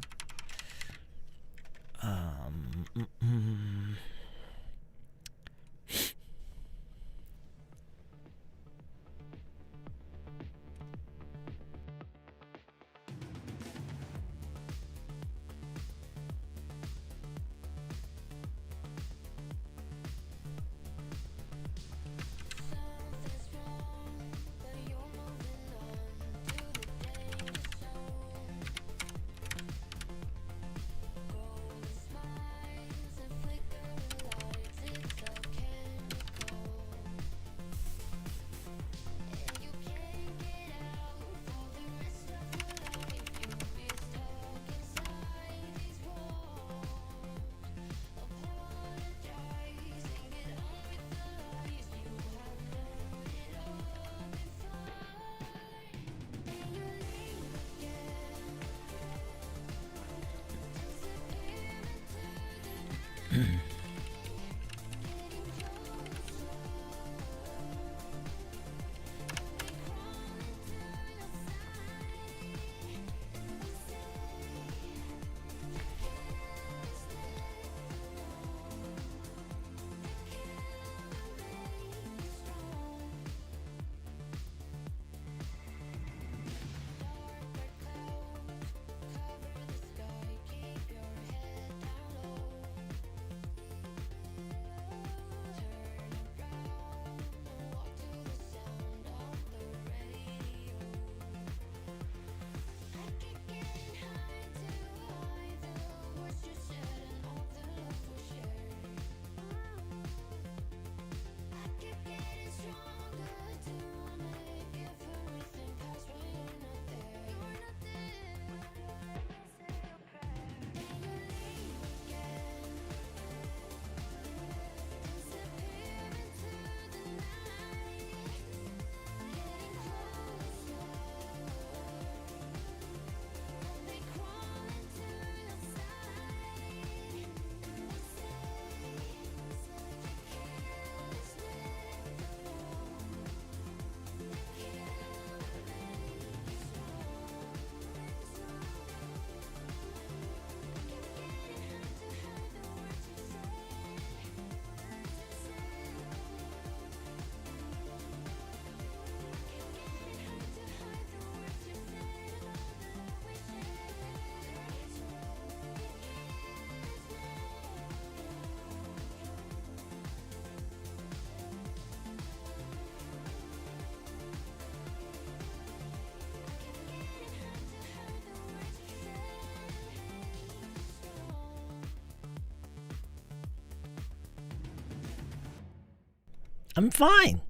I'm fine.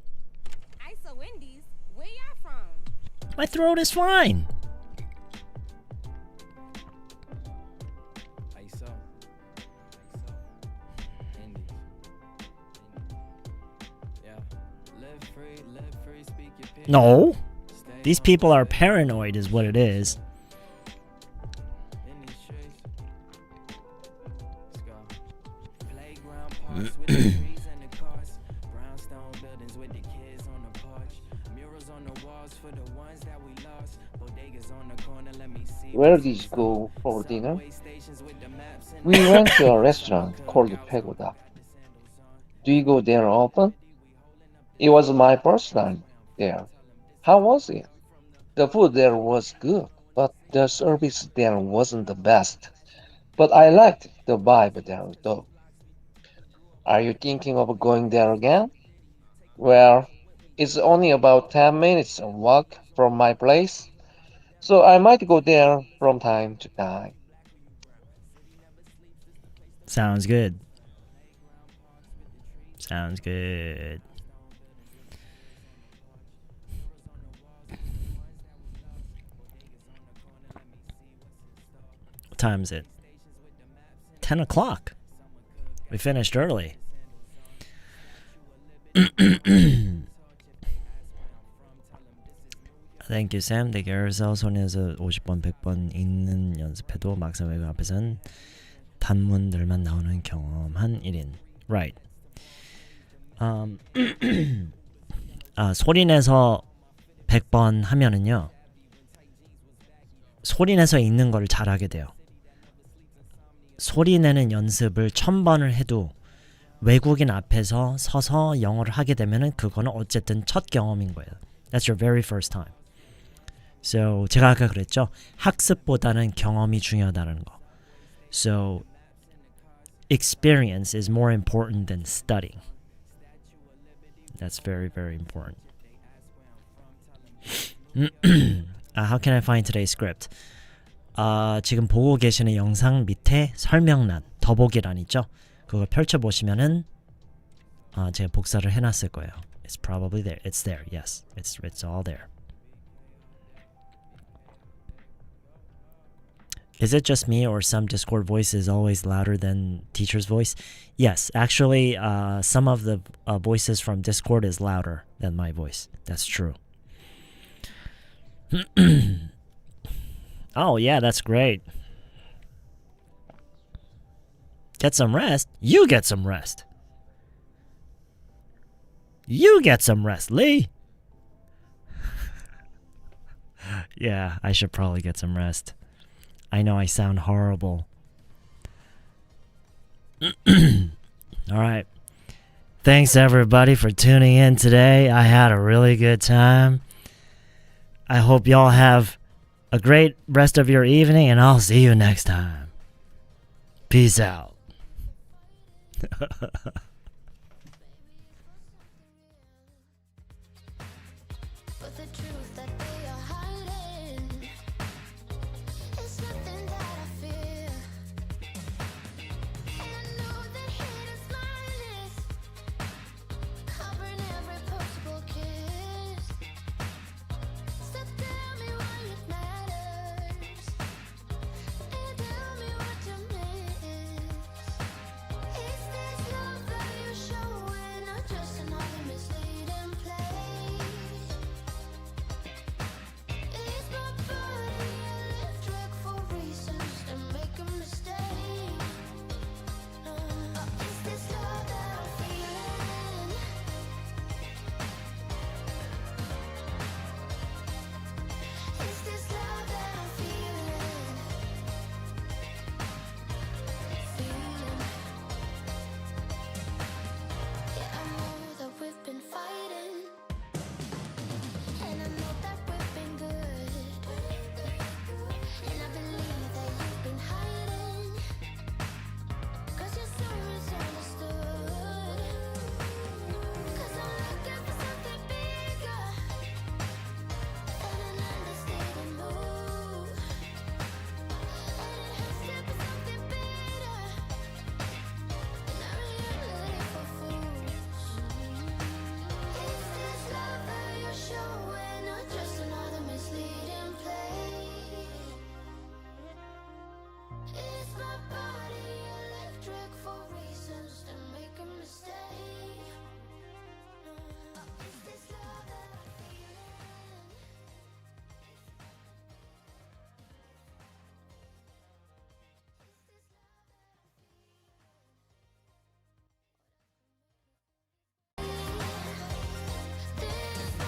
Hi, so Wendy's, where y'all from? My throat is fine. No. These people are paranoid is what it is. Where did you go for dinner? We went to a restaurant called Pagoda. Do you go there often? It was my first time there. How was it? The food there was good, but the service there wasn't the best. But I liked the vibe there, though. Are you thinking of going there again? Well, it's only about 10 minutes walk from my place, so I might go there from time to time. Sounds good. Sounds good. What time is it? 10 o'clock. We finished early. Thank you, Sam. 대결에서 손에서 50번, 100번 읽는 연습해도 막상 외국 앞에서는 단문들만 나오는 경험한 1인. Right. 소리내서 100번 하면은요. 소리내서 읽는 걸 잘하게 돼요. 소리내는 연습을 1000번을 해도 외국인 앞에서 서서 영어를 하게 되면은 그거는 어쨌든 첫 경험인 거예요. That's your very first time. So 제가 아까 그랬죠. 학습보다는 경험이 중요하다는 거. So experience is more important than studying. That's very, very important. How can I find today's script? 지금 보고 계시는 영상 밑에 설명란, 더보기란 있죠? 그걸 펼쳐보시면은 제가 복사를 해놨을 거예요. It's probably there. It's there. Yes. It's all there. Is it just me or some Discord voice is always louder than teacher's voice? Yes, actually, some of the voices from Discord is louder than my voice. That's true. Oh, yeah, that's great. Get some rest? You get some rest. You get some rest, Lee. Yeah, I should probably get some rest. I know I sound horrible. Alright. Thanks everybody for tuning in today. I had a really good time. I hope y'all have a great rest of your evening, and I'll see you next time. Peace out. But the truth that they are hiding is nothing that I fear. And I know that hate is mindless, covering every possible kiss. So tell me why it matters, and tell me what you miss. Is this love that you're showing, or just another misleading play? Is my body electric for reasons to make a mistake? Is this love that I'm feeling? Is this love that I'm feeling? Yeah, I know that we've been fighting, and I know that we've been good, and I believe that you've been hiding, 'cause you're so misunderstood. 'Cause I'm looking for something bigger than an understated mood, and it has to be something better, and I really ready for fools. Is this love that you're showing, or just another misleading play? Is my body electric for reasons to make a mistake?